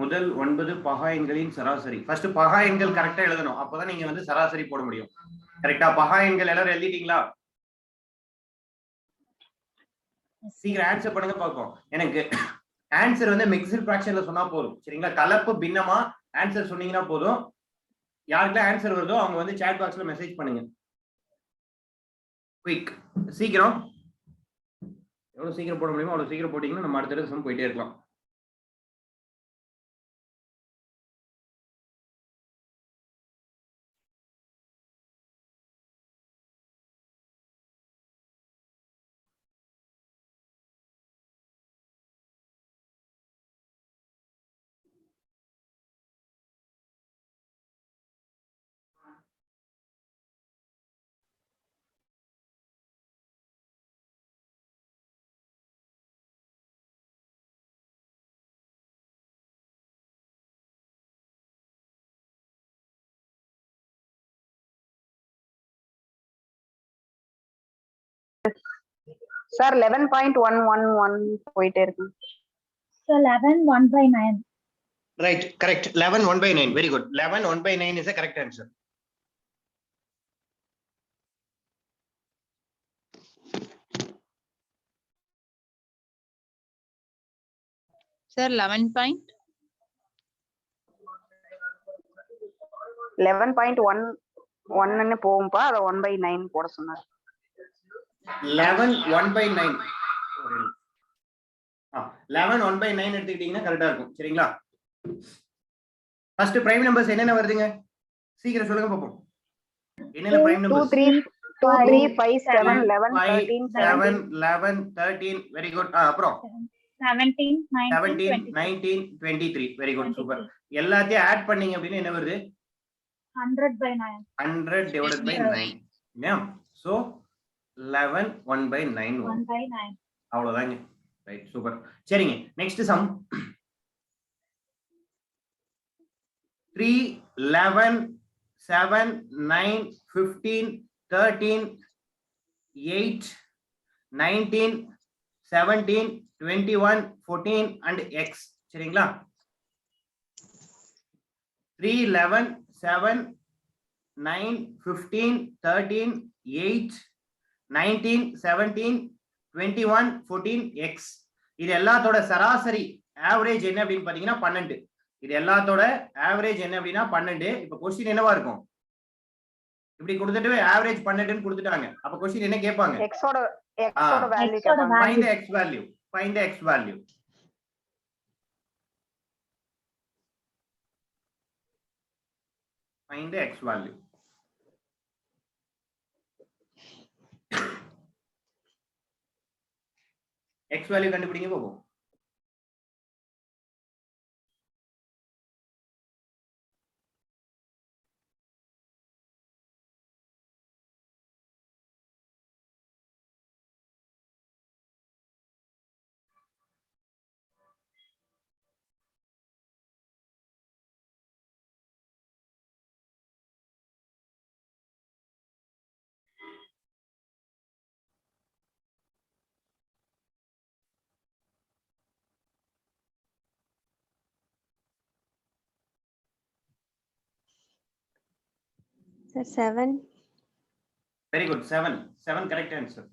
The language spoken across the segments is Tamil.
முதல் 9 பகா எண்களின் சராசரி. ஃபர்ஸ்ட் பகா எண்கள் கரெக்டா எழுதணும், அப்பதான் நீங்க வந்து சராசரி போட முடியும். கரெக்டா? பகா எண்கள் எல்லாரும் எழுதிட்டீங்களா? சீக்கிரம் ஆன்சர் பண்ணுங்க பாப்போம். எனக்கு ஆன்சர் வந்து மிக்ஸ்ட் ஃபிராக்ஷன்ல சொன்னா போதும். சரிங்களா? கலப்பு பின்னமா ஆன்சர் சொன்னீங்கன்னா போதும். யாருக்கெல்லாம் ஆன்சர் வருதோ அவங்க வந்து சாட் பாக்ஸ்ல மெசேஜ் பண்ணுங்க. குயிக், சீக்கிரம். எவ்வளவு சீக்கிரம் போட முடியுமோ அவ்வளவு சீக்கிரம் போட்டீங்கன்னா நம்ம அடுத்த சம் போயிட்டே இருக்கலாம். சார் 11.111 போயிட்டே இருக்கு. So 11 1/9. Right, correct. 11 1/9. Very good. 11 1/9 is the correct answer. Sir, 11.1 போகும்பா, அத 1/9 போட சொன்னார். 11 1/9. 11 1/9 எடுத்துக்கிட்டீங்கன்னா கரெக்டா இருக்கும். சரிங்களா? ஃபர்ஸ்ட் பிரைம் நம்பர்ஸ் என்னென்ன வருதுங்க? சீக்கிரம் சொல்லுங்க பாப்போம். என்னென்ன பிரைம் நம்பர்ஸ்? 2 3 5 7 11 13 7 11 13. Very good. அப்புறம் 17 19 19 23. Very good, super. எல்லாத்தையும் ஆட் பண்ணீங்க அப்படினா என்ன வருது? 100/9. 100 divided by 9. Yeah. So 11 1/9. 1/9. அவ்வளவுதாங்க. Right, super. சரிங்க, நெக்ஸ்ட் சம். 3 11 7 9 15 13 8 19 17 21 14 and x. சரிங்களா? 3 11 7 9 15 13 8 19 17 21 14 x. இது எல்லாத்தோட சராசரி ஆவரேஜ் என்ன அப்படின்னு பாத்தீங்கன்னா 12. இது எல்லாத்தோட ஆவரேஜ் என்ன அப்படின்னா 12. இப்ப क्वेश्चन என்னவா இருக்கும்? இப்படி கொடுத்துட்டு ஆவரேஜ் 12ன்னு கொடுத்துட்டாங்க. அப்ப क्वेश्चन என்ன கேட்பாங்க? x ஓட வேல்யூ கேட்பாங்க. Find the x value. Find the x value. Find the x value. x value கண்டுபிடிங்க பாப்போம். Sir, 7. Very good. 7. 7 correct answer.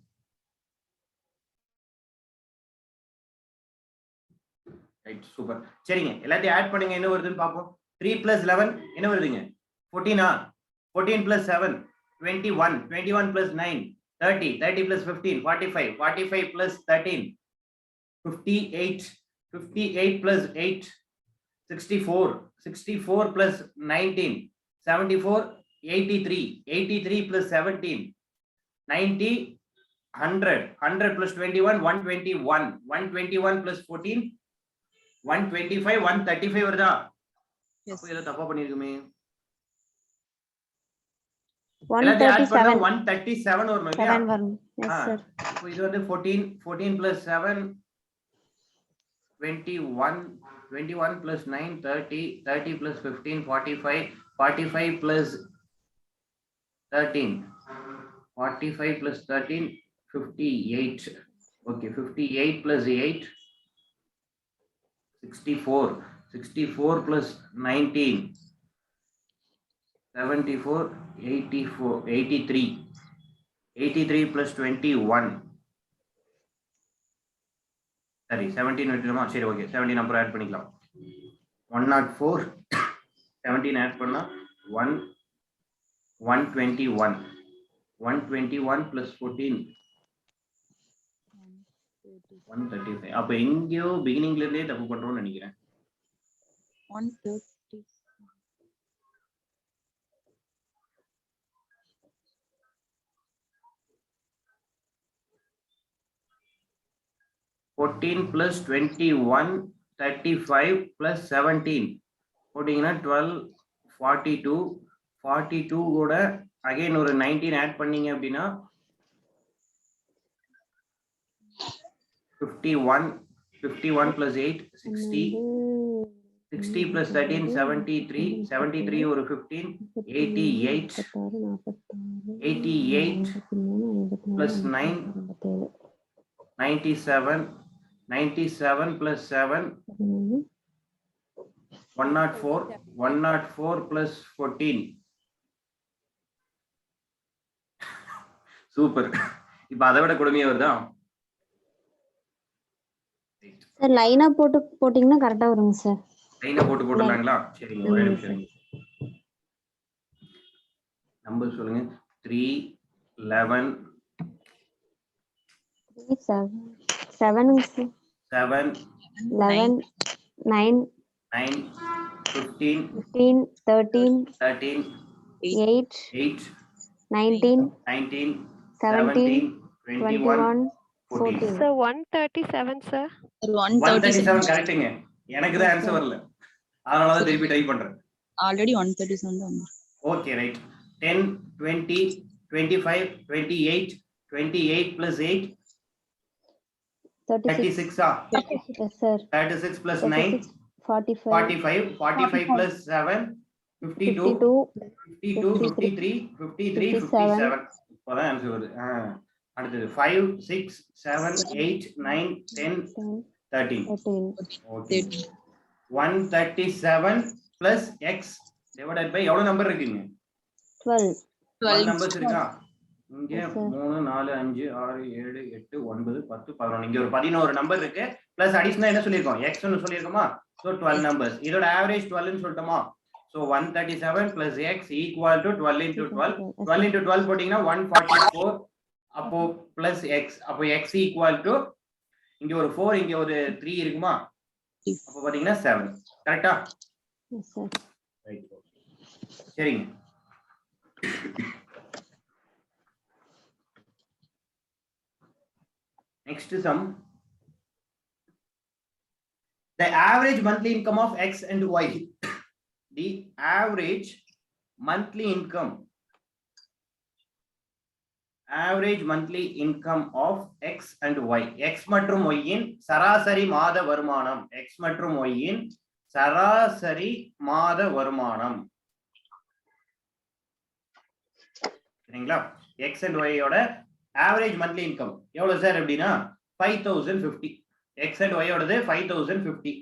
Right, super. சரிங்க, எல்லாத்தையும் ஆட் பண்ணுங்க. என்ன வருதுன்னு பாப்போம். 3 plus 11 என்ன வருதுங்க? 14. 14 plus 7 21. 21 plus 9 30. 30 plus 15 45. 45 plus 13 58. 58 plus 8 64. 64 plus 19 74. 83. 83 plus 17 90. 100. 100 plus 21 121. 121 plus 14 125. 135 வருதா? ஏதோ தப்பா பண்ணிருக்குமே. 137. 137 வரணும் இல்லையா? 7 வரும். Yes sir. இப்போ இது வந்து 14 plus 7 21. 21 plus 9 30. 30 plus 15 45. 45 plus 13 45 plus 13 58. Okay, 58 plus 8, 64. 64 plus 19, 74, 84, 83. 83 plus 21. Sorry, 17 வெட்டிடுமா? சரி, ஓகே, 17 அப்புறம் ஆட் பண்ணிக்கலாம். 104, 17 ஆட் பண்ணா 121. 121 plus 14, 135. அப்ப எங்கேயோ பிகினிங்ல இருந்தே தப்பு பண்றோம்னு நினைக்கிறேன். 130. 14 plus 21, 35 plus 17 போட்டீங்கன்னா 12, 42. 42 கூட அகைன் ஒரு 19 ஆட் பண்ணீங்க அப்படின்னா 51. 51 plus 8, 60. 60 plus 13, 73. 73 ஒரு 15, 88. 88 plus 9, 97. 97 plus 7, 104. 104 plus 14. சூப்பர். இப்ப அதை விட கொடுமையா வருதா? சார் லைனா போட்டீங்கன்னா கரெக்டா வருங்க சார். லைனா போட்டுடலாங்களா? சரிங்க, ஒரே நிமிஷம். நம்பர் சொல்லுங்க. 3, 11, 7, 7, 11, 9, 9, 15, 15, 13, 13, 8, 8, 19, 19, 17, 21, 14. Sir, 137, sir. 137 கரெக்ட்டுங்க. எனக்கு தான் ஆன்சர் வரல, அதனால தான் திருப்பி ட்ரை பண்றேன். ஆல்ரெடி 137 தான் வந்திருக்கு. Okay, right. 10, 20, 25, 28. 28 plus 8, 36. Yes sir. 36 plus 9, 45. 45. 45 plus 7, 52. 52, 53, 53, 57. இப்போதான் ஆன்சர் வருது. அடுத்தது 5, 6, 7, 8, 9, 10, 13. Okay. 137 plus x divided by எவ்வளவு நம்பர் இருக்குங்க? 12 நம்பர்ஸ் இருக்கா? இங்க 3, 4, 5, 6, 7, 8, 9, 10, 11. இங்க ஒரு 11 நம்பர் இருக்கு. பிளஸ் அடிஷனலா என்ன சொல்லிருக்கோம்? x ன்னு சொல்லிருக்கோமா? So 12 numbers. இதோட ஆவரேஜ் 12 ன்னு சொல்லிட்டோமா? So 137 plus x equal to 12 into 12. 12 into 12 போட்டீங்கன்னா 144. அப்போ plus x. அப்போ x equal to இங்க ஒரு 4, இங்க ஒரு 3 இருக்குமா? அப்போ பாத்தீங்கன்னா 7. கரெக்ட்டா? Yes sir. ரைட். சரிங்க. Next sum. The average monthly income of x and y. The average monthly income. Average monthly income of x and y. X மற்றும் y இன் சராசரி மாத வருமானம். X மற்றும் y இன் சராசரி மாத வருமானம். சரிங்களா? x and y ஓட average monthly income எவ்வளவு சார் அப்படின்னா 5050. x and y ஓடது 5050.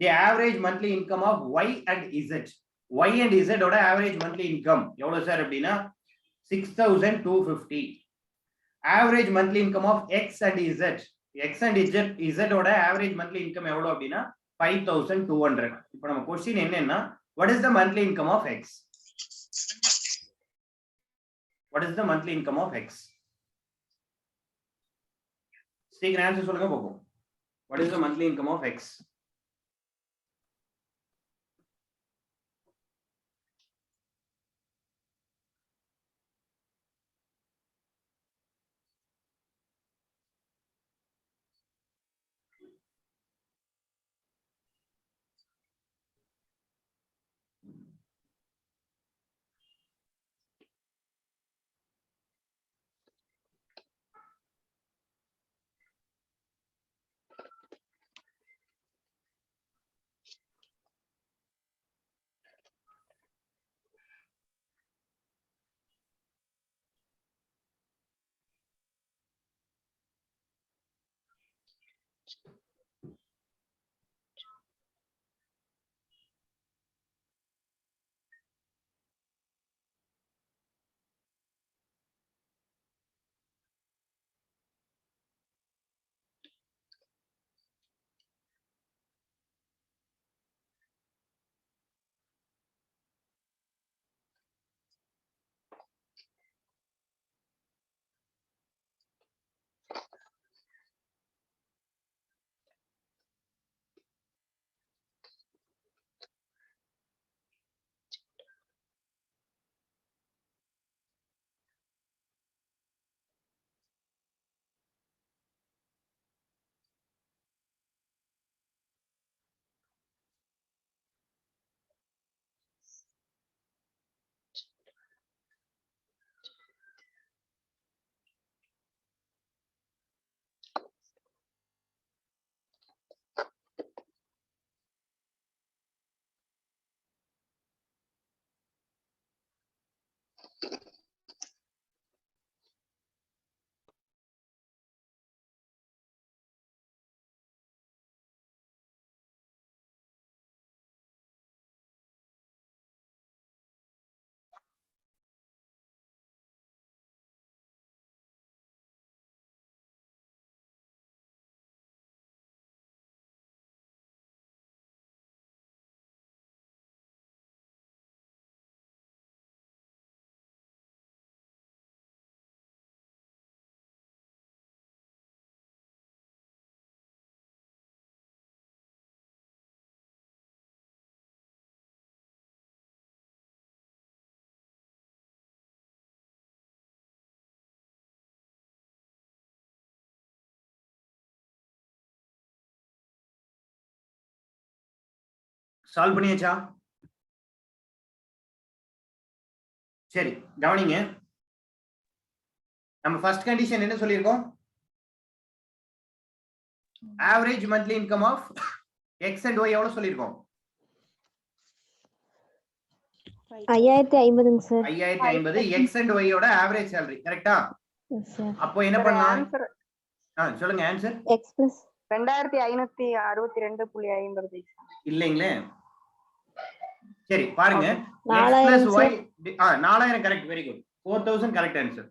The average monthly income of y and z. y and z ஓட average monthly income எவ்வளவு சார் அப்படின்னா 6250. Average monthly income of x and z. x and z ஓட average monthly income எவ்வளவு அப்படின்னா 5200. இப்போ நம்ம क्वेश्चन என்னன்னா what is the monthly income of x? What is the monthly income of x? சீக்கிரம் ஆன்சர் சொல்லுங்க பாப்போம். What is the monthly income of x? Solve பண்ணியாச்சா? சரி கவனிங்க. நம்ம ஃபர்ஸ்ட் கண்டிஷன் என்ன சொல்லியிருக்கோம்? Average monthly income of X and Y எவ்வளவு சொல்லியிருக்கோம்? 5050 சார். 5050 எக்ஸ் அண்ட் ஒய் ஓட ஆவரேஜ் salary கரெக்ட்டா? Yes sir. அப்போ என்ன பண்ணலாம்? ஆன்சர் சொல்லுங்க ஆன்சர். எக்ஸ் பிளஸ் 2562.50 இல்லைங்களே. சரி பாருங்க. x 4000 plus y 4000 correct, very good. 4000 correct answer.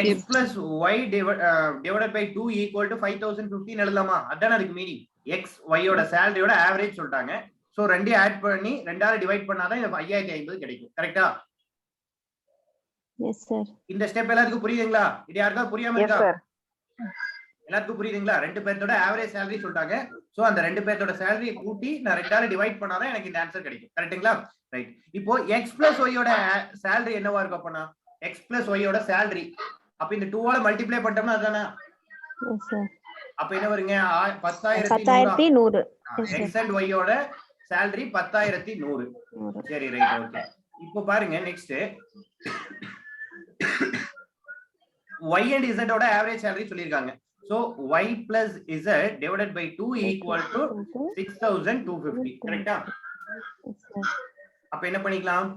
x plus y divided by 2 equal to 5015 எழுதலாமா? அதான் அதுக்கு மீனிங். x y ஓட சேலரியோட ஆவரேஜ் சொல்லிட்டாங்க. சோ ரெண்டையும் ஆட் பண்ணி ரெண்டால டிவைட் பண்ணாதான் இந்த 5050 கிடைக்கும். கரெக்ட்டா? Yes sir. இந்த ஸ்டெப் எல்லாத்துக்கும் புரியுதுங்களா? இது யாருக்கா புரியாம எஸ் இருக்கா? சார். எல்லாத்துக்கும் புரியுதுங்களா? ரெண்டு பேர்த்தோட ஆவரேஜ் salary சொல்லிட்டாங்க. சோ அந்த ரெண்டு பேர்த்தோட salary கூட்டி நான் ரெண்டால டிவைட் பண்ணாதான் எனக்கு இந்த ஆன்சர் கிடைக்கும். கரெக்ட்டுங்களா? ரைட். இப்போ x plus y ஓட salary என்னவா இருக்கும் அப்பனா? x plus y ஓட salary. அப்ப இந்த 2 ஆல மல்டிப்ளை பண்ணிட்டோம்னா அதானே? Yes sir. அப்ப என்ன வருங்க? 10100. 10100. x and y ஓட salary 10100. சரி ரைட், ஓகே. இப்போ பாருங்க நெக்ஸ்ட் y and z ஓட ஆவரேஜ் salary சொல்லிருக்காங்க. So y plus z divided by 2 equal to 6250. கரெக்ட்டா? அப்ப என்ன பண்ணிக்கலாம்?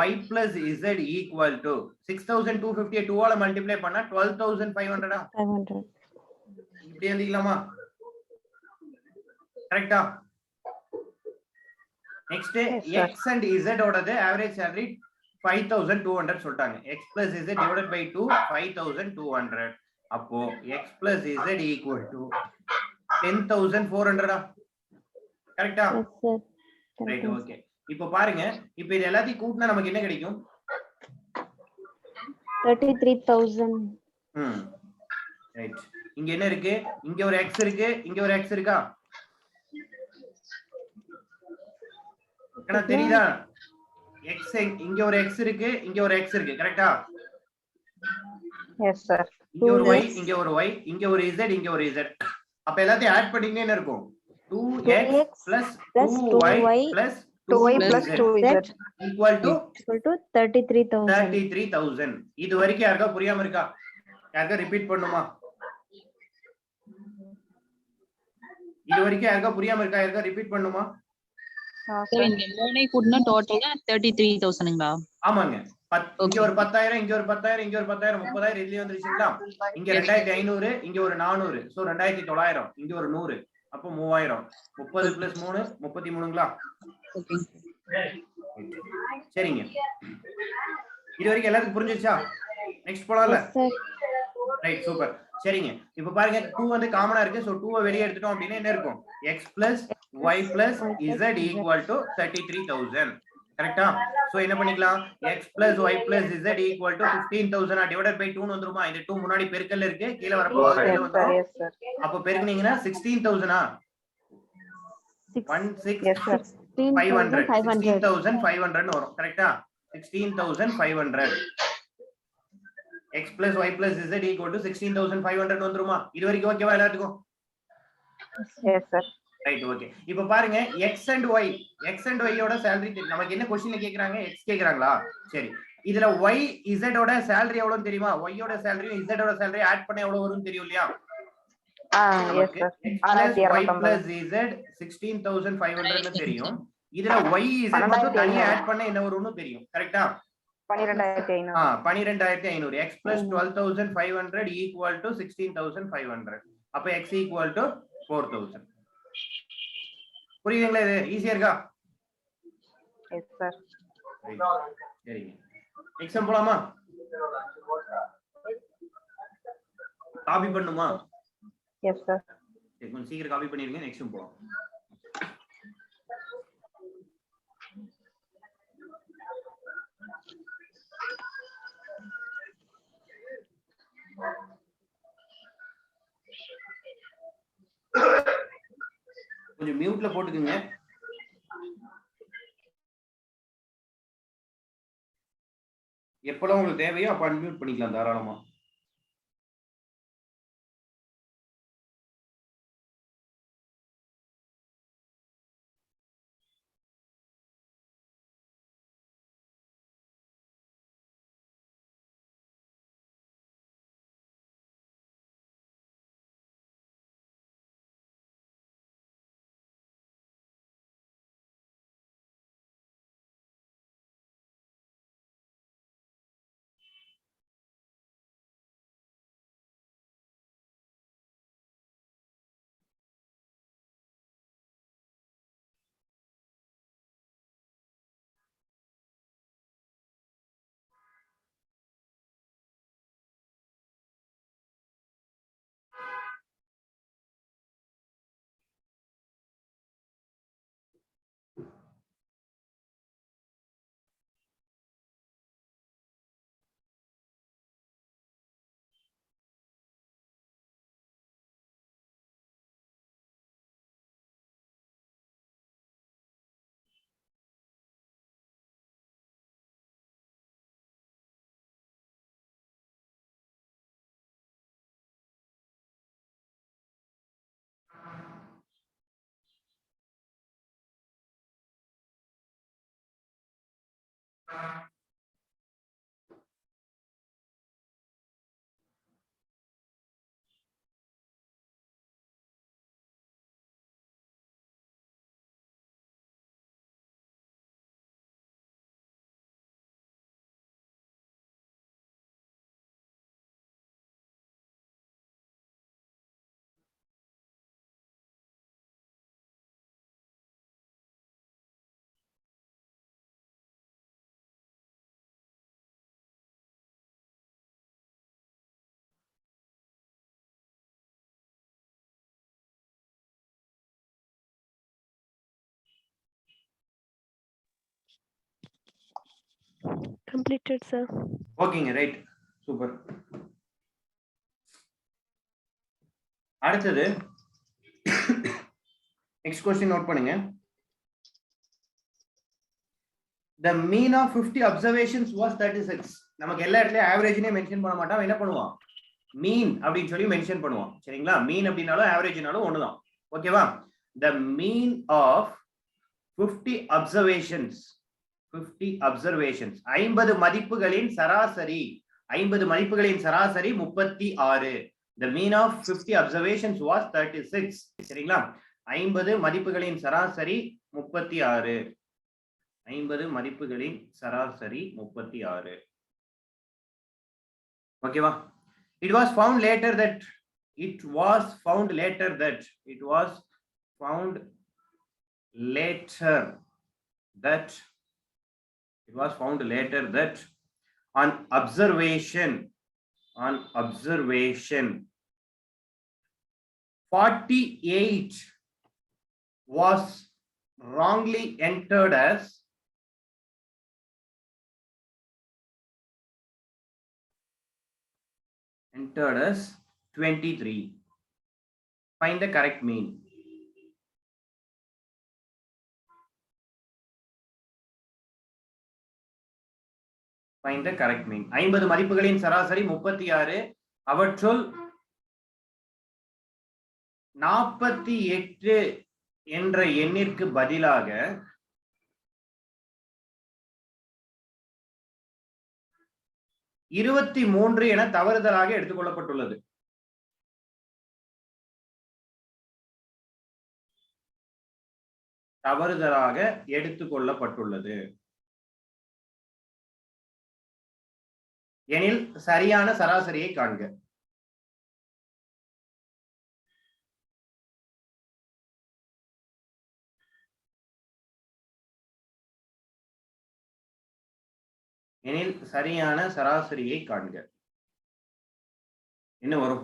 y plus z equal to 6250 2 ஆல மல்டிப்ளை பண்ணா 12500 500. இப்படி எழுதிக்கலாமா? கரெக்ட்டா? நெக்ஸ்ட் x and z ஓடது ஆவரேஜ் salary 5200 சொல்லிட்டாங்க. x plus z divided by 2 5200. அப்போ x plus z equal to 10400. கரெக்ட்டா? Yes sir. Right, okay. இப்போ பாருங்க, இப்போ இது எல்லாத்தையும் கூட்டினா நமக்கு என்ன கிடைக்கும்? 33000. ரைட். இங்க என்ன இருக்கு? இங்க ஒரு x இருக்கு, இங்க ஒரு x இருக்கா? என்ன தெரியுதா? x இங்க ஒரு x இருக்கு, இங்க ஒரு x இருக்கு. கரெக்ட்டா? Yes sir. இங்க ஒரு y, இங்க ஒரு y, இங்க ஒரு z, இங்க ஒரு z. அப்ப எல்லாத்தையும் ஆட் பண்ணீங்கன்னா என்ன இருக்கும்? 2x plus 2y plus 2y plus 2z equal to 33000. 33000. இது வரைக்கும் யாருக்கா புரியாம இருக்கா? யாருக்கா ரிப்பீட் பண்ணுமா? இது வரைக்கும் யாருக்கா புரியாம இருக்கா? யாருக்கா ரிப்பீட் பண்ணுமா? சார் இங்க மூணே கூட்டினா டோட்டலா 33000ங்களா? ஆமாங்க. இங்க ஒரு 10,000, இங்க ஒரு 10,000, இங்க ஒரு 10,000, 30,000 இதுலயே வந்துருச்சுங்களா? இங்க 2,500, இங்க ஒரு 400, சோ 2,900, இங்க ஒரு 100, அப்போ 3,000. 30 பிளஸ் 3 33ங்களா? ஓகே சரிங்க, இது வரைக்கும் எல்லாருக்கும் புரிஞ்சிருச்சா? நெக்ஸ்ட் போலாம்ல? Right, super. சரிங்க, இப்ப பாருங்க 2 வந்து காமனா இருக்கு. சோ 2 வெளிய எடுத்துட்டோம் அப்படினா என்ன இருக்கும்? x plus y plus z equal to 33,000. கரெக்ட்டா? சோ என்ன பண்ணிக்கலாம்? x plus y plus z equal to 15,000 divided by 2 னு வந்துருமா? இந்த 2 முன்னாடி பெருக்கல்ல இருக்கு, கீழ வரப்போ பெருக்கல்ல வந்துரும். Yes sir. அப்ப பெருக்குனீங்கன்னா 16,000 ஆ? 16,500 16,500 வரும். கரெக்ட்டா? 16,500. x plus y plus z equal to 16,500 வந்துருமா? இது வரைக்கும் ஓகேவா எல்லாத்துக்கும்? Yes sir. Right, okay. இப்போ பாருங்க x and y ஓட salary நமக்கு என்ன क्वेश्चनல கேக்குறாங்க? x கேக்குறாங்களா? சரி, இதுல y z ஓட salary எவ்வளவுன்னு தெரியுமா? y ஓட salary z ஓட salary ஆட் பண்ணா எவ்வளவு வரும்னு தெரியும் இல்லையா? Yes sir. y plus z 16,500 னு தெரியும். இதுல y z மட்டும் தனியா ஆட் பண்ணா என்ன வரும்னு தெரியும். கரெக்ட்டா? 12,500. 12,500. x plus 12,500 equal to 16,500. அப்ப x equal to 4,000. புரியுதுங்களா? இது ஈஸியா இருக்கா? Yes sir. சரிங்க, எக்ஸாம் போலாமா? காப்பி பண்ணுமா? Yes sir. சரி, கொஞ்சம் சீக்கிரம் காப்பி பண்ணிருங்க, நெக்ஸ்ட் போலாம். கொஞ்சம் மியூட்ல போட்டுக்குங்க. எப்பலாம் உங்களுக்கு தேவையோ அப்ப அன்மியூட் பண்ணிக்கலாம் தாராளமா. Completed, sir. ஓகேங்க, ரைட், சூப்பர். அடுத்தது நெக்ஸ்ட் क्वेश्चन நோட் பண்ணுங்க. The mean of 50 observations was 36. நமக்கு எல்லா இடத்துலயும் ஆவரேஜ்னே மென்ஷன் பண்ண மாட்டான். என்ன பண்ணுவான்? மீன் அப்படின்னு சொல்லி மென்ஷன் பண்ணுவான். சரிங்களா? மீன் அப்படினாலும் ஆவரேஜ்னாலும் ஒண்ணுதான். ஓகேவா? The mean of 50 observations 50 மதிப்புகளின் சராசரி 50 மதிப்புகளின் சராசரி 36. The mean of 50 observations was 36. சரிங்களா? 50 மதிப்புகளின் சராசரி 36. 50 மதிப்புகளின் சராசரி 36. ஓகேவா? It was found later that it was found later that on observation 48 was wrongly entered as 23. Find the correct mean. Find the correct mean. 50 மதிப்புகளின் சராசரி 36. அவற்றுள் 48 என்ற எண்ணிற்கு பதிலாக 23 என தவறுதலாக எடுத்துக்கொள்ளப்பட்டுள்ளது. எனில் சரியான சராசரியை காண்க. என்ன வரும்?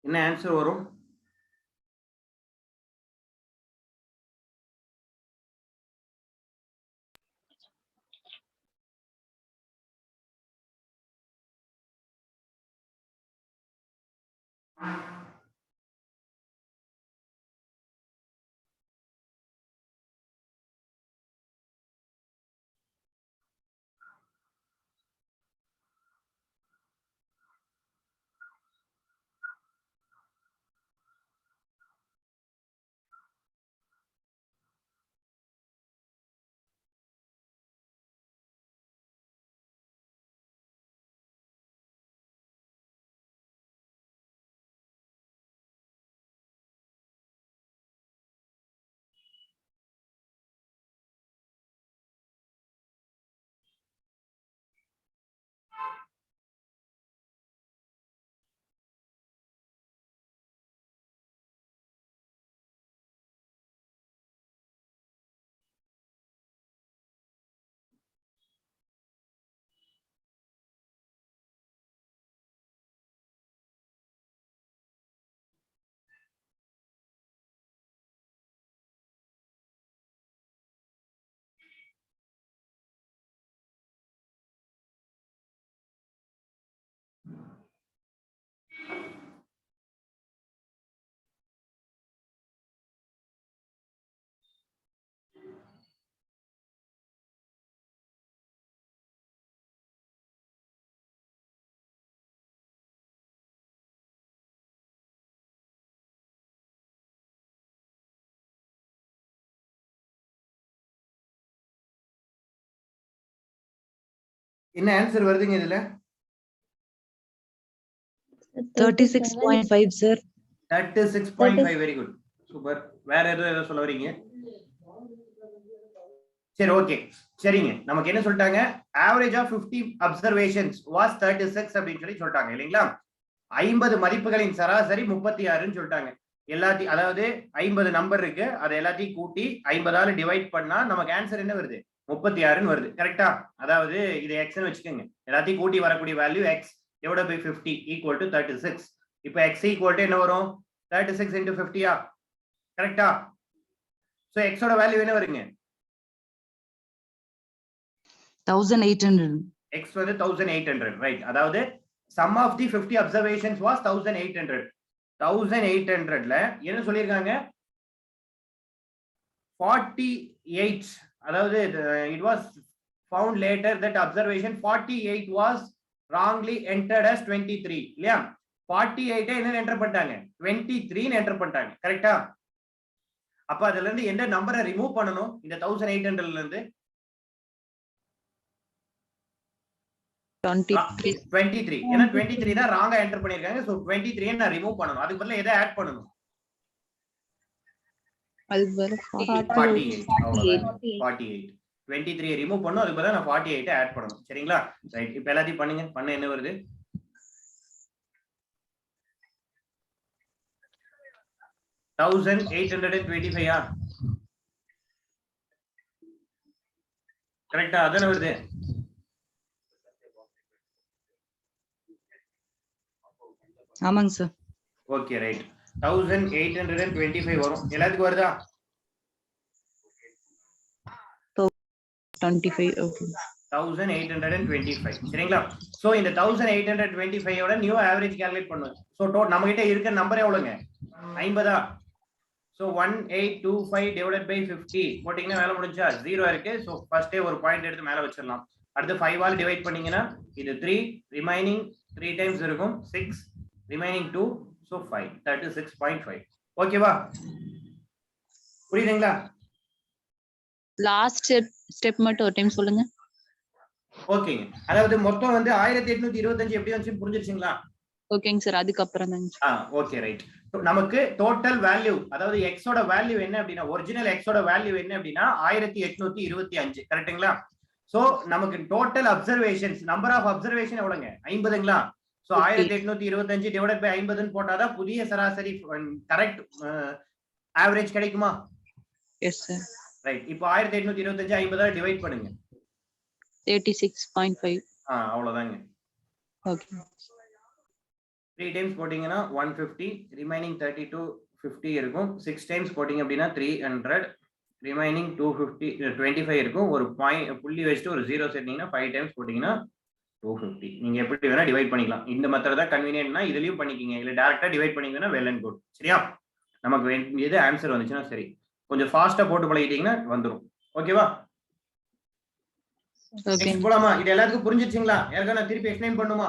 என்ன ஆன்சர் வரும்? என்ன ஆன்சர் வருதுங்க இதுல? 36.5 sir. 36.5. Very good, super. வேற ஏதோ சொல்ல வரீங்க? சரி, ஓகே, சரிங்க. நமக்கு என்ன சொல்லிட்டாங்க? ஆவரேஜ் ஆஃப் 50 அப்சர்வேஷன்ஸ் வாஸ் 36 அப்படின்னு சொல்லிட்டாங்க இல்லைங்களா? 50 மதிப்புகளின் சராசரி 36ன்னு சொல்லிட்டாங்க. எல்லாத்தையும், அதாவது 50 நம்பர் இருக்கு, அதை எல்லாத்தையும் கூட்டி 50ஆல டிவைட் பண்ணா நமக்கு ஆன்சர் என்ன வருது? 36ன்னு வருது. கரெக்டா? அதாவது இது எக்ஸ்னு வச்சுக்கோங்க. எல்லாத்தையும் கூட்டி வரக்கூடிய value X divided by 50 equal to 36. இப்போ எக்ஸ் ஈக்குவல் டு என்ன வரும்? 36 இன்டு 50. கரெக்டா? சோ எக்ஸோட வேல்யூ என்ன வருங்க? 1800. எக்ஸ் வந்து 1800, ரைட்? அதாவது sum of the 50 observations was 1800. 1800ல என்ன சொல்லிருக்காங்க? 48, அதாவது it was found later that observation 48 was wrongly entered as 23 இல்லையா? 48 என்ன என்டர் பண்ணிட்டாங்க? 23 ன்னு என்டர் பண்ணிட்டாங்க. கரெக்ட்டா? அப்ப அதுல இருந்து எந்த நம்பரை ரிமூவ் பண்ணனும்? இந்த 1800ல இருந்து 23. 23. ஏன்னா 23 தான் ராங்கா என்டர் பண்ணிருக்காங்க. சோ 23 நான் ரிமூவ் பண்ணனும். அதுக்கு பதிலா எதை ஆட் பண்ணனும்? அதுக்கு பதிலா 48. அவ்வளவுதான். 48. 23 ரிமூவ் பண்ணனும். அதுக்கு பதிலா நான் 48 ஆட் பண்ணனும். சரிங்களா? ரைட். இப்போ எல்லாத்தையும் பண்ணுங்க. பண்ண என்ன வருது? 1825 கரெக்ட்டா? அதானே வருது? ஆமாங்க சார். Okay right. 1825 வரும். எல்லாத்துக்கும் வருதா? 25. ஓகே. 1825 சரிங்களா? சோ இந்த 1825 ஓட நியூ ஆவரேஜ் கால்குலேட் பண்ணுங்க. சோ நம்ம கிட்ட இருக்க நம்பர் எவ்வளவுங்க? 50. சோ 1825 divided by 50 போட்டீங்கன்னா வேலை முடிஞ்சா 0 இருக்கு. சோ ஃபர்ஸ்டே ஒரு பாயிண்ட் எடுத்து மேல வச்சிரலாம். அடுத்து 5 ஆல் டிவைட் பண்ணீங்கன்னா இது 3 ரிமைனிங் 3 டைம்ஸ் இருக்கும் 6 ரிமைனிங் 2 சோ 5 36.5 ஓகேவா? புரியுதுங்களா? லாஸ்ட் ஸ்டெப் மட்டும் ஒரு டைம் சொல்லுங்க. ஓகேங்க. அதாவது மொத்தம் வந்து 1825 எப்படி வந்துச்சு புரிஞ்சிருச்சுங்களா? ஓகேங்க சார். அதுக்கு அப்புறம் தாங்க. Okay right. நமக்கு டோட்டல் வேல்யூ அதாவது x ஓட வேல்யூ என்ன அப்படினா ஒரிஜினல் x ஓட வேல்யூ என்ன அப்படினா 1825 கரெக்ட்டுங்களா? சோ நமக்கு total observations number of observation எவ்வளவுங்க? 50ங்களா? சோ 1825 டிவைடட் பை 50 ன்னு போட்டாதான் புதிய சராசரி கரெக்ட் ஆவரேஜ் கிடைக்குமா? Yes sir. ரைட். இப்போ 1825 50 ஆல டிவைட் பண்ணுங்க. 36.5. அவ்வளவுதாங்க. ஓகே. 3 டைம்ஸ் போட்டீங்கன்னா 150 ரிமைனிங் 3250 இருக்கும். 6 டைம்ஸ் போட்டீங்க அப்படின்னா 300 ரிமைனிங் 250 25 இருக்கும். ஒரு புள்ளி வச்சுட்டு ஒரு 0 செட்டிங்கன்னா 5 டைம்ஸ் போட்டீங்கன்னா 250. நீங்க எப்படி வேணா டிவைட் பண்ணிக்கலாம். இந்த மெத்தட் தான் கன்வீனியன்ட்னா இதுலயும் பண்ணிக்கீங்க. இல்ல டைரக்டா டிவைட் பண்ணீங்கன்னா வெல் அண்ட் குட். சரியா? நமக்கு வேண்டியது ஆன்சர் வந்துச்சுன்னா சரி. கொஞ்சம் ஃபாஸ்டா போட்டு பழகிட்டீங்கன்னா வந்துரும். ஓகேவா? ஓகே. போலாமா? இது எல்லாத்துக்கும் புரிஞ்சிருச்சுங்களா? யாருக்கா நான் திருப்பி எக்ஸ்பிளைன் பண்ணுமா?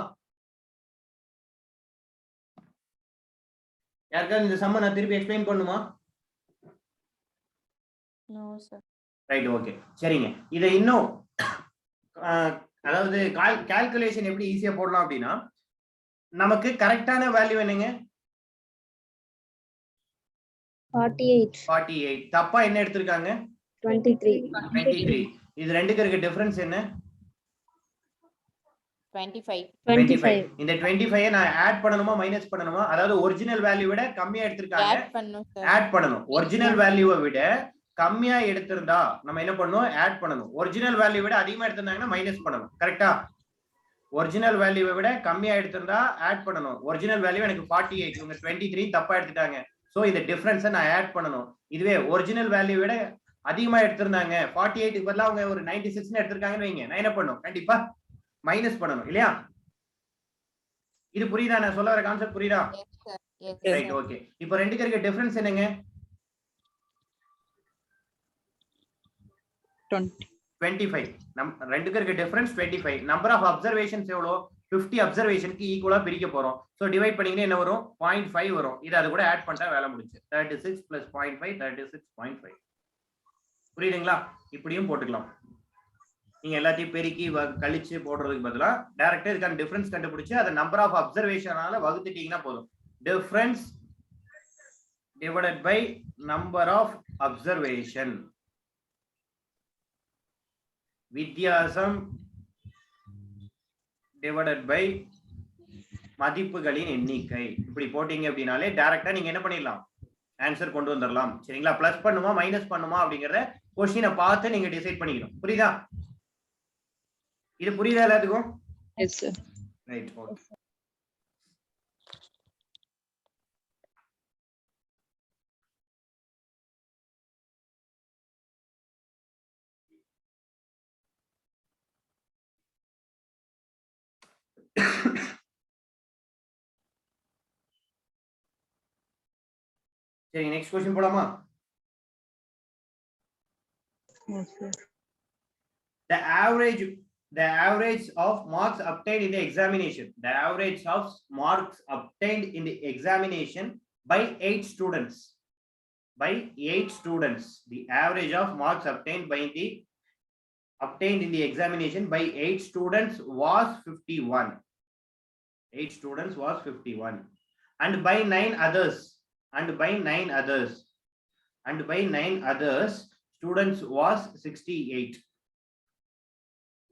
யாருக்கா இந்த சம்ம நான் திருப்பி எக்ஸ்பிளைன் பண்ணுமா? No sir. Right okay. சரிங்க. இதை இன்னும் அதாவது கால்குலேஷன் எப்படி ஈஸியா போடலாம் அப்படின்னா நமக்கு கரெக்டான வேல்யூ என்னங்க? 48. தப்பா என்ன எடுத்திருக்காங்க? 23. இது ரெண்டுக்கு இருக்க டிஃபரன்ஸ் என்ன? 25. இந்த 25 நான் ஆட் பண்ணனுமா மைனஸ் பண்ணனுமா? அதாவது ஒரிஜினல் வேல்யூ விட கம்மியா எடுத்திருக்காங்க. ஆட் பண்ணனும். ஒரிஜினல் வேல்யூவை விட கம்மியா எடுத்திருந்தா நம்ம என்ன பண்ணனும்? ஆட் பண்ணனும். ஒரிஜினல் வேல்யூ விட அதிகமா எடுத்திருந்தாங்கன்னா மைனஸ் பண்ணனும். கரெக்ட்டா? ஒரிஜினல் வேல்யூவை விட கம்மியா எடுத்திருந்தா ஆட் பண்ணனும். ஒரிஜினல் வேல்யூ எனக்கு 48 இவங்க 23 தப்பா எடுத்துட்டாங்க. சோ இந்த டிஃபரன்ஸை நான் ஆட் பண்ணனும். இதுவே ஒரிஜினல் வேல்யூ விட அதிகமா எடுத்திருந்தாங்க 48 க்கு பதிலா அவங்க ஒரு 96 ன்னு எடுத்திருக்காங்கன்னு வைங்க. நான் என்ன பண்ணனும்? கண்டிப்பா மைனஸ் பண்ணனும் இல்லையா? இது புரியுதா? நான் சொல்ல வர கான்செப்ட் புரியுதா? Right okay. இப்போ ரெண்டுக்கு இருக்க டிஃபரன்ஸ் என்னங்க? 25. ரெண்டுக்கு இருக்க டிஃபரன்ஸ் 25. நம்பர் ஆஃப் அப்சர்வேஷன்ஸ் எவ்வளவு? 50 அப்சர்வேஷனுக்கு ஈக்குவலா பிரிக்க போறோம். சோ டிவைட் பண்ணீங்கன்னா என்ன வரும்? 0.5 வரும். இது அது கூட ஆட் பண்ணிட்டா வேலை முடிஞ்சு. 36 + 0.5 36.5. புரியுதுங்களா? இப்படியும் போட்டுக்கலாம். நீங்க எல்லாத்தையும் பெருக்கி கழிச்சு போடுறதுக்கு பதிலா டைரக்டா இதுக்கான டிஃபரன்ஸ் கண்டுபிடிச்சு அதை நம்பர் ஆஃப் அப்சர்வேஷனால வகுத்துட்டீங்கன்னா போதும். Difference divided by number of observation. வித்தியாசம் டிவைடட் பை மதிப்புகளின் எண்ணிக்கை. இப்படி போட்டீங்க அப்படின்னாலே டைரக்டா நீங்க என்ன பண்ணிடலாம்? ஆன்சர் கொண்டு வந்துடலாம். சரிங்களா? பிளஸ் பண்ணுமா மைனஸ் பண்ணுமா அப்படிங்கறத क्वेश्चனை பார்த்து நீங்க டிசைட் பண்ணிக்கணும். புரியுதா? இது புரியுதா எல்லாத்துக்கும்? S sir. Right okay. சரி நெக்ஸ்ட் क्वेश्चन போலாமா? Yes sir. The average of marks obtained in the examination. The average of marks obtained in the examination by 8 students. By 8 students. The average of marks obtained by the obtained in the examination by 8 students was 51. 8 students was 51. And by 9 others, and by 9 others, and by 9 others, students was 68.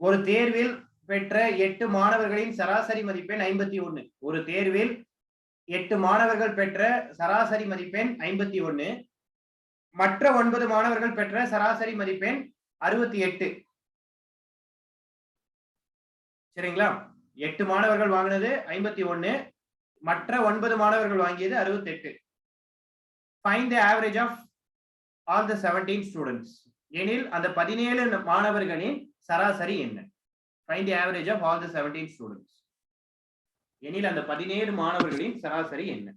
ஒரு தேர்வில் பெற்ற 8 மாணவர்களின் சராசரி மதிப்பெண் 51. ஒரு தேர்வில் 8 மாணவர்கள் பெற்ற சராசரி மதிப்பெண் 51. மற்ற 9 மாணவர்கள் பெற்ற சராசரி மதிப்பெண் 68. சரிங்களா? 8 மாணவர்கள் வாங்கினது 51, மற்ற 9 மாணவர்கள் வாங்கியது 68. Find the average of all the 17 students. எனில் அந்த 17 மாணவர்களின் சராசரி என்ன? Find the average of all the 17 students. எனில் அந்த 17 மாணவர்களின் சராசரி என்ன?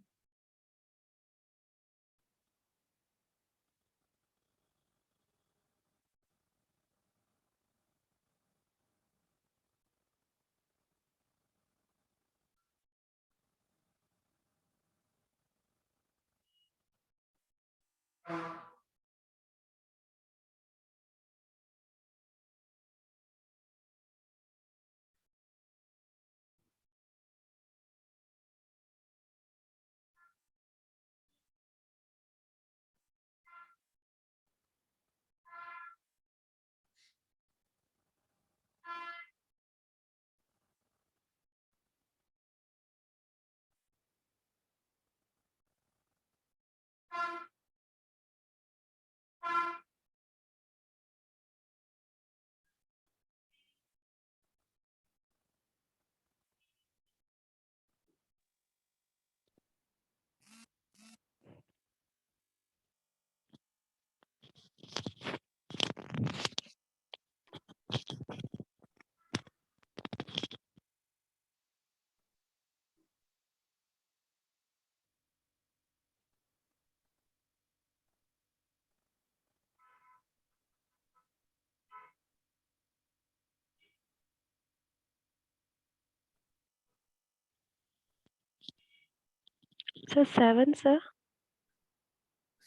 Sir, 7, sir.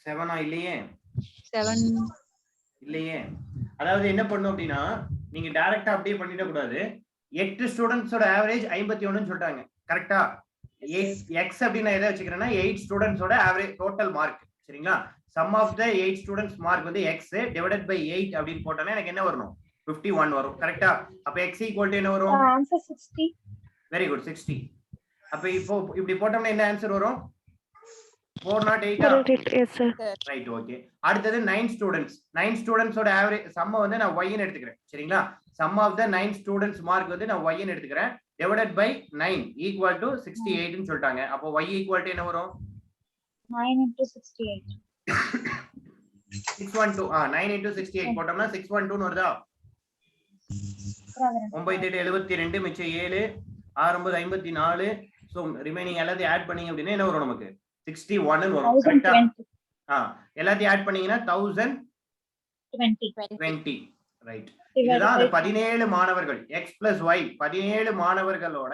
7 இல்லையே? 7. இல்லையே. அதாவது என்ன பண்ணும் அப்படின்னா, நீங்க டைரக்டா அப்படியே பண்ணிட கூடாது. 8 ஸ்டூடண்ட்ஸோட ஆவரேஜ் 51ன்னு சொல்லிட்டாங்க. கரெக்ட்டா? x அப்படினா எதை வச்சுக்கிறேன்னா 8 ஸ்டூடண்ட்ஸோட ஆவரேஜ் டோட்டல் மார்க். சரிங்களா? sum of the 8 students mark வந்து x divided by 8 அப்படினு போட்டானே எனக்கு என்ன வரணும்? 51 வரும். கரெக்ட்டா? அப்ப x = என்ன வரும்? Answer 60. Very good, 60. அப்ப இப்போ இப்படி போட்டோம்னா என்ன ஆன்சர் வரும்? 408. Correct, yes, sir. Right, okay. அடுத்தது 9 ஸ்டூடண்ட்ஸ். 9 ஸ்டூடண்ட்ஸோட ஆவரேஜ் சம்ம வந்து நான் y ன்னு எடுத்துக்கிறேன். சரிங்களா? Sum of the 9 students mark வந்து நான் y ன்னு எடுத்துக்கிறேன். டிவைடட் பை 9 ஈக்குவல் டு 68 ன்னு சொல்லிட்டாங்க. அப்போ y ஈக்குவல் டு என்ன வரும்? 9 into 68. 612. 9 into 68 போட்டோம்னா 612 ன்னு வருதா? 98 72 மிச்சம் 7 69 54. சோ ரிமைனிங் எல்லாத்தையும் ஆட் பண்ணீங்க அப்படினா என்ன வரும் நமக்கு? 61 ன்னு வரும். கரெக்ட்டா? எல்லாத்தையும் ஆட் பண்ணீங்கன்னா 1020. ரைட். இதுதான் அந்த 17 மாணவர்கள் x plus y 17 மாணவர்களோட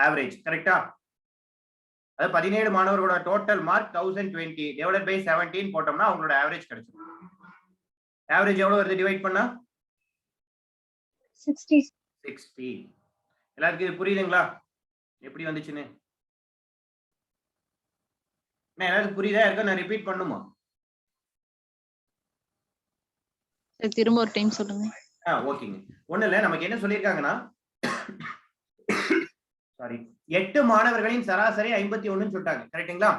ஆவரேஜ். கரெக்ட்டா? அது 17 மாணவர்களோட டோட்டல் மார்க் 1020 டிவைடட் பை 17 போட்டோம்னா அவங்களோட ஆவரேஜ் கிடைச்சிடும். ஆவரேஜ் எவ்வளவு வருது டிவைட் பண்ணா? 60. எல்லாருக்கும் இது புரியுதுங்களா? எப்படி வந்துச்சுன்னு? நான் எல்லாருக்கும் புரியுதா? இருக்கா நான் ரிப்பீட் பண்ணுமா? திரும்ப ஒரு டைம் சொல்லுங்க. ஓகேங்க. ஒண்ணு இல்ல, நமக்கு என்ன சொல்லிருக்காங்கன்னா சாரி 8 மாணவர்களின் சராசரி 51ன்னு சொல்லிட்டாங்க. கரெக்ட்டுங்களா?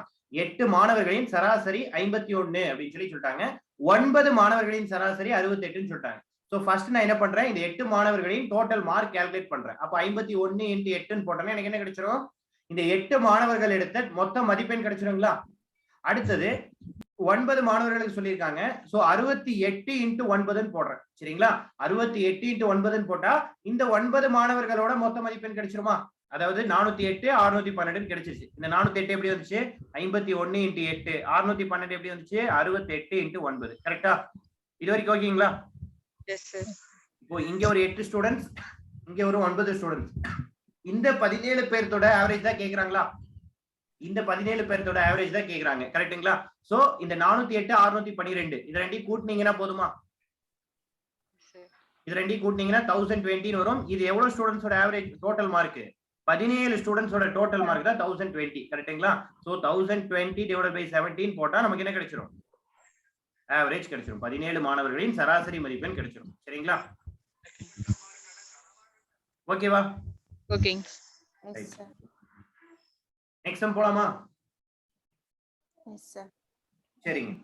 8 மாணவர்களின் சராசரி 51 அப்படின்னு சொல்லிட்டாங்க. 9 மாணவர்களின் சராசரி 68ன்னு சொல்லிட்டாங்க. சோ ஃபர்ஸ்ட் நான் என்ன பண்றேன்? இந்த 8 மாணவர்களின் டோட்டல் மார்க் கால்குலேட் பண்றேன். அப்ப 51 × 8ன்னு போட்டோம்னா எனக்கு என்ன கிடைச்சிரும்? இந்த 8 மாணவர்கள் எடுத்த மொத்த மதிப்பெண் கிடைச்சிருங்களா? அடுத்தது 9 மாணவர்களுக்கு சொல்லியிருக்காங்க. சோ 68 × 9ன்னு போடுறேன். சரிங்களா? 68 × 9ன்னு போட்டா இந்த 9 மாணவர்களோட மொத்த மதிப்பெண் கிடைச்சிருமா? அதாவது 408 612 கிடைச்சிருச்சு. இந்த 408 எப்படி வந்துச்சு? 51 × 8. 612 எப்படி வந்துச்சு? 68 × 9. கரெக்ட்டா? இது வரைக்கும் ஓகேங்களா? Yes sir. இப்போ இங்க ஒரு 8 ஸ்டூடண்ட்ஸ், இங்க ஒரு 9 ஸ்டூடண்ட்ஸ். இந்த 17 பேர்த்தோட ஆவரேஜ் தான் கேக்குறாங்களா? இந்த 17 பேர்த்தோட ஆவரேஜ் தான் கேக்குறாங்க. கரெக்ட்டுங்களா? சோ இந்த 408 612 இது ரெண்டையும் கூட்டினீங்கன்னா போதுமா? இது ரெண்டையும் கூட்டினீங்கன்னா 1020 வரும். இது எவ்வளவு ஸ்டூடெண்ட்ஸோட ஆவரேஜ் டோட்டல் மார்க்? 17 ஸ்டூடெண்ட்ஸோட டோட்டல் மார்க் தான் 1020. கரெக்ட்டுங்களா? சோ 1020 டிவைடட் பை 17 போட்டா நமக்கு என்ன கிடைச்சிரும்? ஆவரேஜ் கிடைச்சிரும். 17 மாணவர்களின் சராசரி மதிப்பெண் கிடைச்சிரும். சரிங்களா? ஓகேவா? ஓகேங்க. Right. நெக்ஸ்ட் சம் போலாமா? Yes sir. சரிங்க.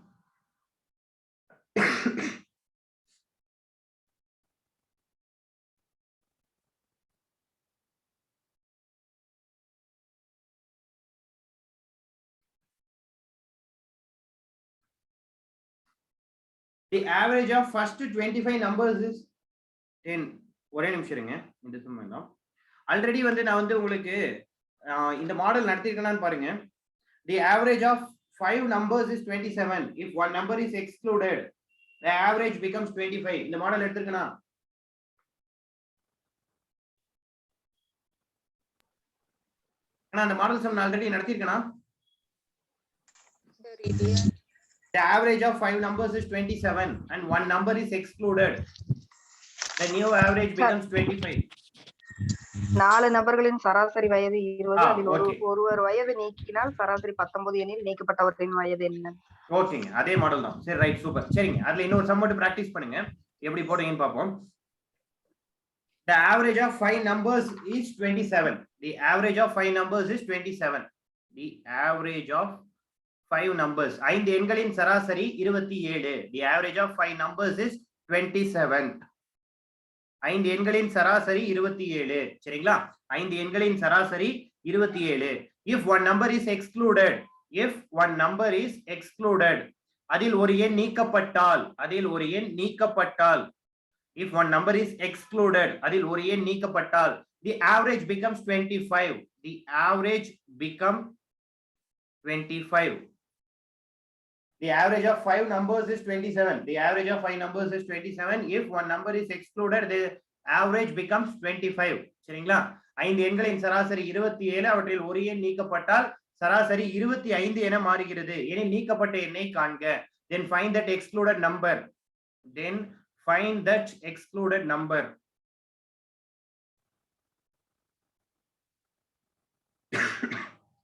The average of first 25 numbers is 10. ஒரே நிமிஷம் இருங்க. இந்த சம் வேண்டாம். ஆல்ரெடி வந்து நான் வந்து உங்களுக்கு இந்த மாடல் நடத்திருக்கேனான்னு பாருங்க. The average of 5 numbers is 27. If one number is excluded, the average becomes 25. இந்த மாடல் எடுத்திருக்கேனா? அந்த மாடல் சம் ஆல்ரெடி நடத்திருக்கேனா? சார் இல்லையா? The average of 5 numbers is 27 and one number is excluded. The new average becomes 25. 4 நபர்களின் சராசரி வயது 20. அதில் okay. ஒருவர் வயது நீக்கினால் சராசரி 19 எனில் நீக்கப்பட்டவர்களின் வயது என்ன? ஓகேங்க, அதே மாடல் தான். சரி, ரைட், சூப்பர். சரிங்க, அதுல இன்னொரு சம் மட்டும் பிராக்டிஸ் பண்ணுங்க. எப்படி போடுவீங்கன்னு பாப்போம். The average of 5 numbers is 27. The average of 5 numbers is 27. The average of 5 numbers. 5 எண்களின் சராசரி 27. The average of 5 numbers is 27. 5 எண்களின் சராசரி 27. சரிங்களா? 5 எண்களின் சராசரி 27. If one number is excluded, if one number is excluded, அதில் ஒரு எண் நீக்கப்பட்டால், அதில் ஒரு எண் நீக்கப்பட்டால், if one number is excluded, அதில் ஒரு எண் நீக்கப்பட்டால், the average becomes 25. The average become 25. The average of 5 numbers is 27. The average of 5 numbers is 27. If one number is excluded, the average becomes 25. சரிங்களா? 5 எண்களின் சராசரி 27, அவற்றில் ஒரு எண் நீக்கப்பட்டால் சராசரி 25 என மாறுகிறது. எனில் நீக்கப்பட்ட எண்ணை காண்க. Then find that excluded number. Then find that excluded number.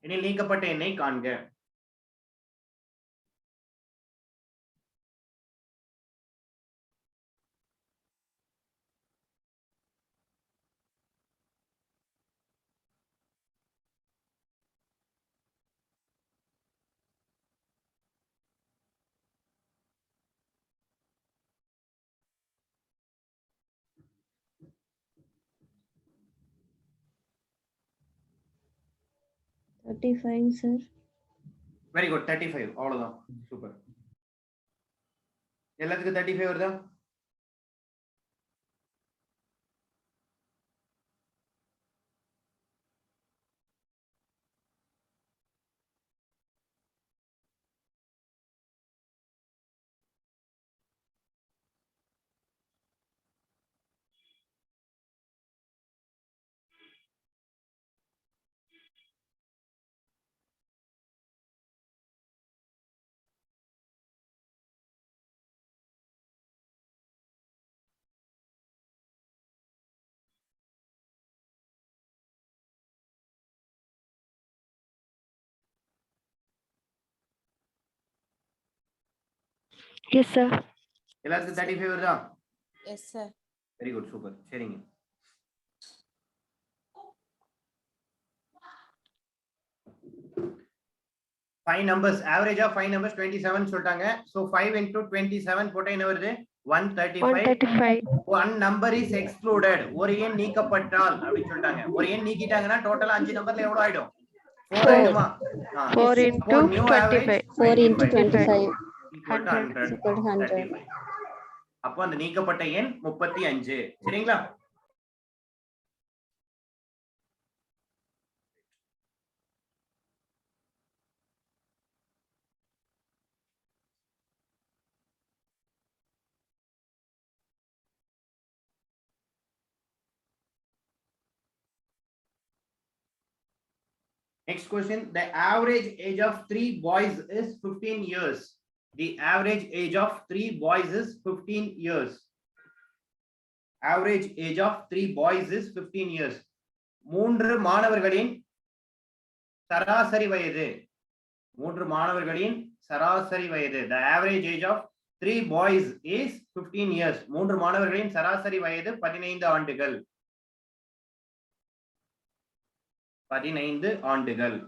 எனில் நீக்கப்பட்ட எண்ணை காண்க. sir. Very good. 35. அவ்வளவுதான். சூப்பர். எல்லாத்துக்கும் 35 வருதா? Yes, sir. எல்லாத்துக்கும் 35 வருதா? Yes sir. Very good, super. சரிங்க. Five numbers, average of 5 numbers 27 சொல்லிட்டாங்க. So 5 into 27 போட்டா என்ன வருது? 135. 135. One number is excluded. ஒரு எண் நீக்கப்பட்டால் அப்படின்னு சொல்லிட்டாங்க. ஒரு எண் நீக்கிட்டாங்கன்னா டோட்டலா 5 நம்பர்ல எவ்வளவு ஆயிடும்? 4 ஆயிடுமா? 4 into 25. 4 into 25. equal to 100. Equal to 100. 35. அப்போ அந்த நீக்கப்பட்ட எண் 35. சரிங்களா? Next question, the average age of 3 boys is 15 years. The average age of 3 boys is 15 years. average age of 3 boys is 15 years. 3 மாணவர்களின் சராசரி வயது 3 மாணவர்களின் சராசரி வயது. The average age of 3 boys is 15 years. 3 மாணவர்களின் சராசரி வயது 15 ஆண்டுகள். 15 ஆண்டுகள்.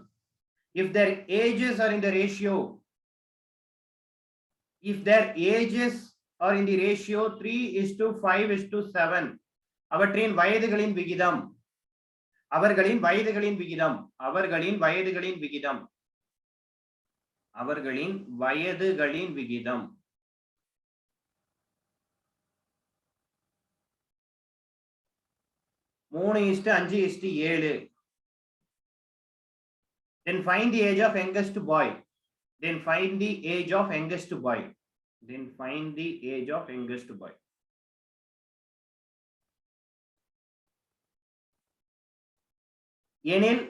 If their ages are in the ratio, if their ages are in the ratio 3:5:7, அவற்றின் வயதுகளின் விகிதம், அவர்களின் வயதுகளின் விகிதம், அவர்களின் வயதுகளின் விகிதம், அவர்களின் வயதுகளின் விகிதம் 3:5:7, then find the age of youngest boy. Then find the age of youngest boy. Then find the age of youngest boy. எனில்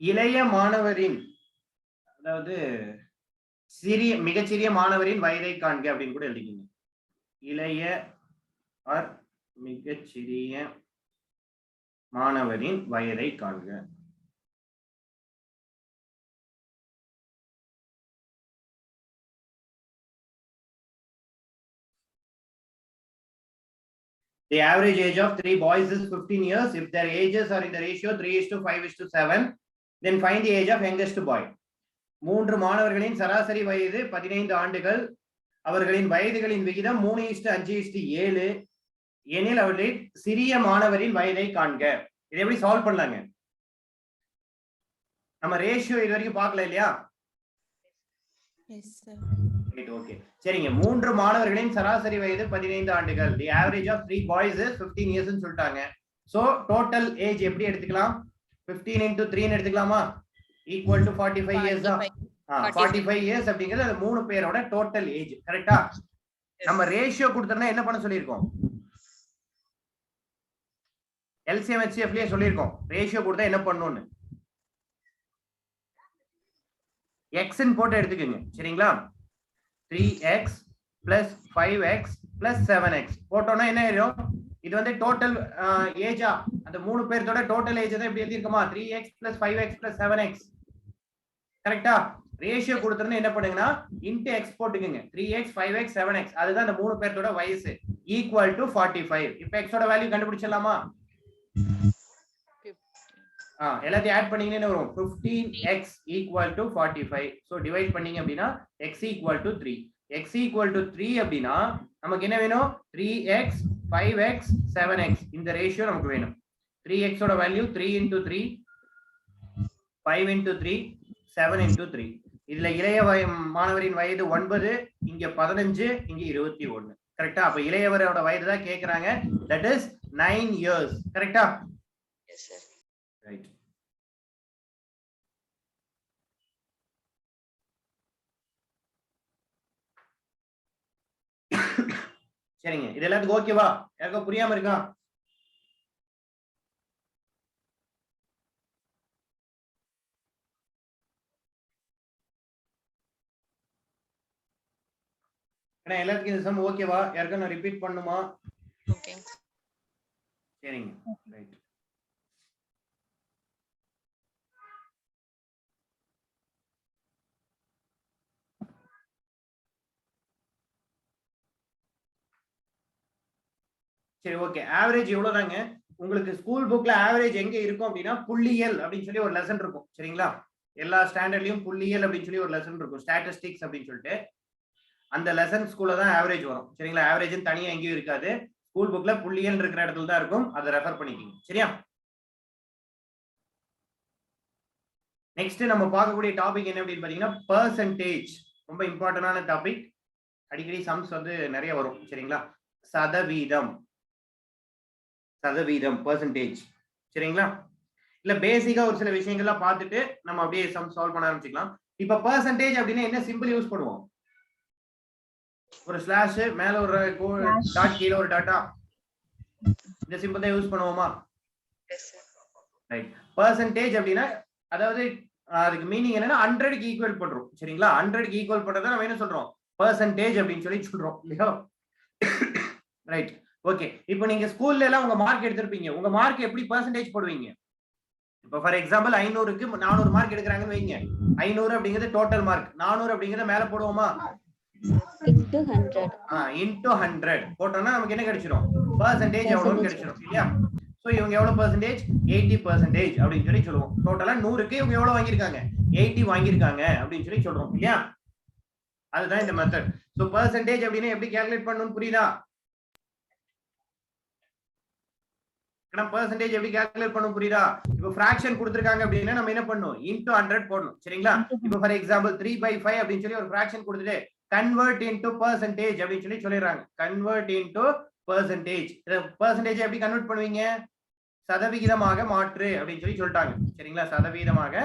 இளைய மாணவரின், அதாவது மிகச்சிறிய மாணவரின் வயதை காண்க அப்படின்னு கூட எழுதிக்கீங்க. இளைய ஆர் மிகச்சிறிய மாணவரின் வயதை காண்க. The average age of 3 boys is 15 years. If their ages are in the ratio 3:5:7, then find the age of youngest boy. 3 மாணவர்களின் சராசரி வயது 15 ஆண்டுகள். அவர்களின் வயதுகளின் விகிதம் 3:5:7 எனில் அவர்களின் சிறிய மாணவரின் வயதை காண்க. இதை எப்படி சால்வ் பண்ணலாங்க? நம்ம ரேஷியோ இது வரைக்கும் பார்க்கல இல்லையா? Yes, sir. Right, okay. சரிங்க. 3 மாணவர்களின் சராசரி வயது 15 ஆண்டுகள். The average of 3 boys is 15 years ன்னு சொல்லிட்டாங்க. So total age எப்படி எடுத்துக்கலாம்? 15 into 3 ன்னு எடுத்துக்கலாமா? Equal to 45 years தான். 45 years அப்படிங்கிறது அந்த 3 பேரோட டோட்டல் ஏஜ். கரெக்ட்டா? நம்ம ரேஷியோ கொடுத்தோம்னா என்ன பண்ண சொல்லியிருக்கோம்? LCM HCF லயே சொல்லியிருக்கோம். ரேஷியோ கொடுத்தா என்ன பண்ணணும்னு. x ன்னு போட்டு எடுத்துக்கங்க. சரிங்களா? 3x plus 5x plus 7x போட்டோம்னா என்ன ஆயிடும்? இது வந்து டோட்டல் ஏஜா, அந்த 3 பேரோட டோட்டல் ஏஜ் தான் இப்படி எழுதிருக்கோமா? 3x plus 5x plus 7x. கரெக்ட்டா? ரேஷியோ கொடுத்தோம்னா என்ன பண்ணுங்கன்னா இன்டு x போட்டுக்கங்க. 3x 5x 7x அதுதான் அந்த 3 பேரோட வயசு equal to 45. இப்போ x ஓட வேல்யூ கண்டுபிடிச்சிடலாமா? எல்லாத்தையும் ஆட் பண்ணீங்கன்னா என்ன வரும்? 15x equal to 45. So divide பண்ணீங்க அப்படின்னா x equal to 3. x equal to 3 அப்படின்னா நமக்கு என்ன வேணும்? 3x 5x 7x இந்த ரேஷியோ நமக்கு வேணும். 3x ஓட வேல்யூ 3 into 3, 5 into 3, 7 into 3. இதுல இளைய மாணவரின் வயது 9, இங்க 15, இங்க 21. கரெக்ட்டா? அப்ப இளையவரோட வயது தான் கேக்குறாங்க. That is 9 years. கரெக்ட்டா? Yes, sir. Right. சரிங்க. இது எல்லாத்துக்கும் ஓகேவா? யாருக்கும் புரியாம இருக்கா? ஏன்னா எல்லாத்துக்கும் இந்த சம் ஓகேவா? யாருக்கும் நான் ரிப்பீட் பண்ணுமா? Okay. சரிங்க. ரைட். சரி, ஓகே. ஆவரேஜ் எவ்வளவுதாங்க? உங்களுக்கு ஸ்கூல் புக்ல ஆவரேஜ் எங்க இருக்கும் அப்படின்னா புள்ளியியல் அப்படின்னு சொல்லி ஒரு லெசன் இருக்கும். சரிங்களா? எல்லா ஸ்டாண்டர்ட்லயும் புள்ளியியல் அப்படின்னு சொல்லி ஒரு லெசன் இருக்கும். ஸ்டாட்டிஸ்டிக்ஸ் அப்படின்னு சொல்லிட்டு அந்த லெசன் ஸ்கூல்ல தான் ஆவரேஜ் வரும். சரிங்களா? ஆவரேஜ் தனியா எங்கேயும் இருக்காது. ஸ்கூல் புக்ல புள்ளியியல் இருக்கிற இடத்துல தான் இருக்கும். அதை ரெஃபர் பண்ணிக்கோங்க. சரியா? நெக்ஸ்ட் நம்ம பார்க்கக்கூடிய டாபிக் என்ன அப்படின்னு பாத்தீங்கன்னா பெர்சன்டேஜ். ரொம்ப இம்பார்ட்டன்டான டாபிக். அடிக்கடி சம்ஸ் வந்து நிறைய வரும். சரிங்களா? சதவீதம், சதவீதம் பெர்சன்டேஜ். சரிங்களா? இல்ல பேசிக்கா ஒரு சில விஷயங்கள்லாம் பார்த்துட்டு நம்ம அப்படியே சம் சால்வ் பண்ண ஆரம்பிச்சுக்கலாம். இப்ப பெர்சன்டேஜ் அப்படின்னா என்ன சிம்பிள் யூஸ் பண்ணுவோம்? ஒரு ஸ்லாஷ் மேல ஒரு டாட் கீழ ஒரு டாட்டா, இந்த சிம்பிள் தான் யூஸ் பண்ணுவோமா? Yes, sir. ரைட். பெர்சன்டேஜ் அப்படின்னா அதாவது அதுக்கு மீனிங் என்னன்னா 100க்கு ஈக்குவல் பண்றோம். சரிங்களா? 100க்கு ஈக்குவல் பண்றதை நம்ம என்ன சொல்றோம்? பெர்சன்டேஜ் அப்படின்னு சொல்லி சொல்றோம் இல்லையா? Right, okay. இப்போ நீங்க ஸ்கூல்ல எல்லாம் உங்க மார்க் எடுத்திருப்பீங்க. உங்க மார்க் எப்படி பெர்சன்டேஜ் போடுவீங்க? இப்போ ஃபார் எக்ஸாம்பிள் 500க்கு 400 மார்க் எடுக்கிறாங்கன்னு வைங்க. 500 அப்படிங்கிறது டோட்டல் மார்க், 400 அப்படிங்கறது மேல போடுவோமா? into 100. இன்டு 100 போட்டோம்னா நமக்கு என்ன கிடைச்சிடும்? பெர்சன்டேஜ் எவ்வளவு கிடைச்சிடும் இல்லையா? சோ இவங்க எவ்வளவு பெர்சன்டேஜ்? 80% அப்படின்னு சொல்லி சொல்லுவோம். டோட்டலா 100க்கு இவங்க எவ்வளவு வாங்கியிருக்காங்க? 80 வாங்கியிருக்காங்க அப்படின்னு சொல்லி சொல்றோம் இல்லையா? அதுதான் இந்த மெத்தட். சோ பெர்சன்டேஜ் அப்படின்னா எப்படி கால்குலேட் பண்ணணும்னு புரியுதா? பெர்சன்டேஜ் எப்படி கால்குலேட் பண்ணணும் புரியுதா? இப்போ ஃபிராக்ஷன் கொடுத்திருக்காங்க அப்படின்னா நம்ம என்ன பண்ணணும்? இன்டு 100 போடணும். சரிங்களா? இப்போ ஃபார் எக்ஸாம்பிள் 3/5 அப்படின்னு சொல்லி ஒரு ஃபிராக்ஷன் கொடுத்துட்டு கன்வெர்ட் இன்டு பெர்சன்டேஜ் அப்படின்னு சொல்லி சொல்லிடுறாங்க. Convert into percentage. பெர்சன்டேஜ் எப்படி கன்வெர்ட் பண்ணுவீங்க? சதவிகிதமாக மாற்று அப்படின்னு சொல்லி சொல்லிட்டாங்க. சரிங்களா? சதவீதமாக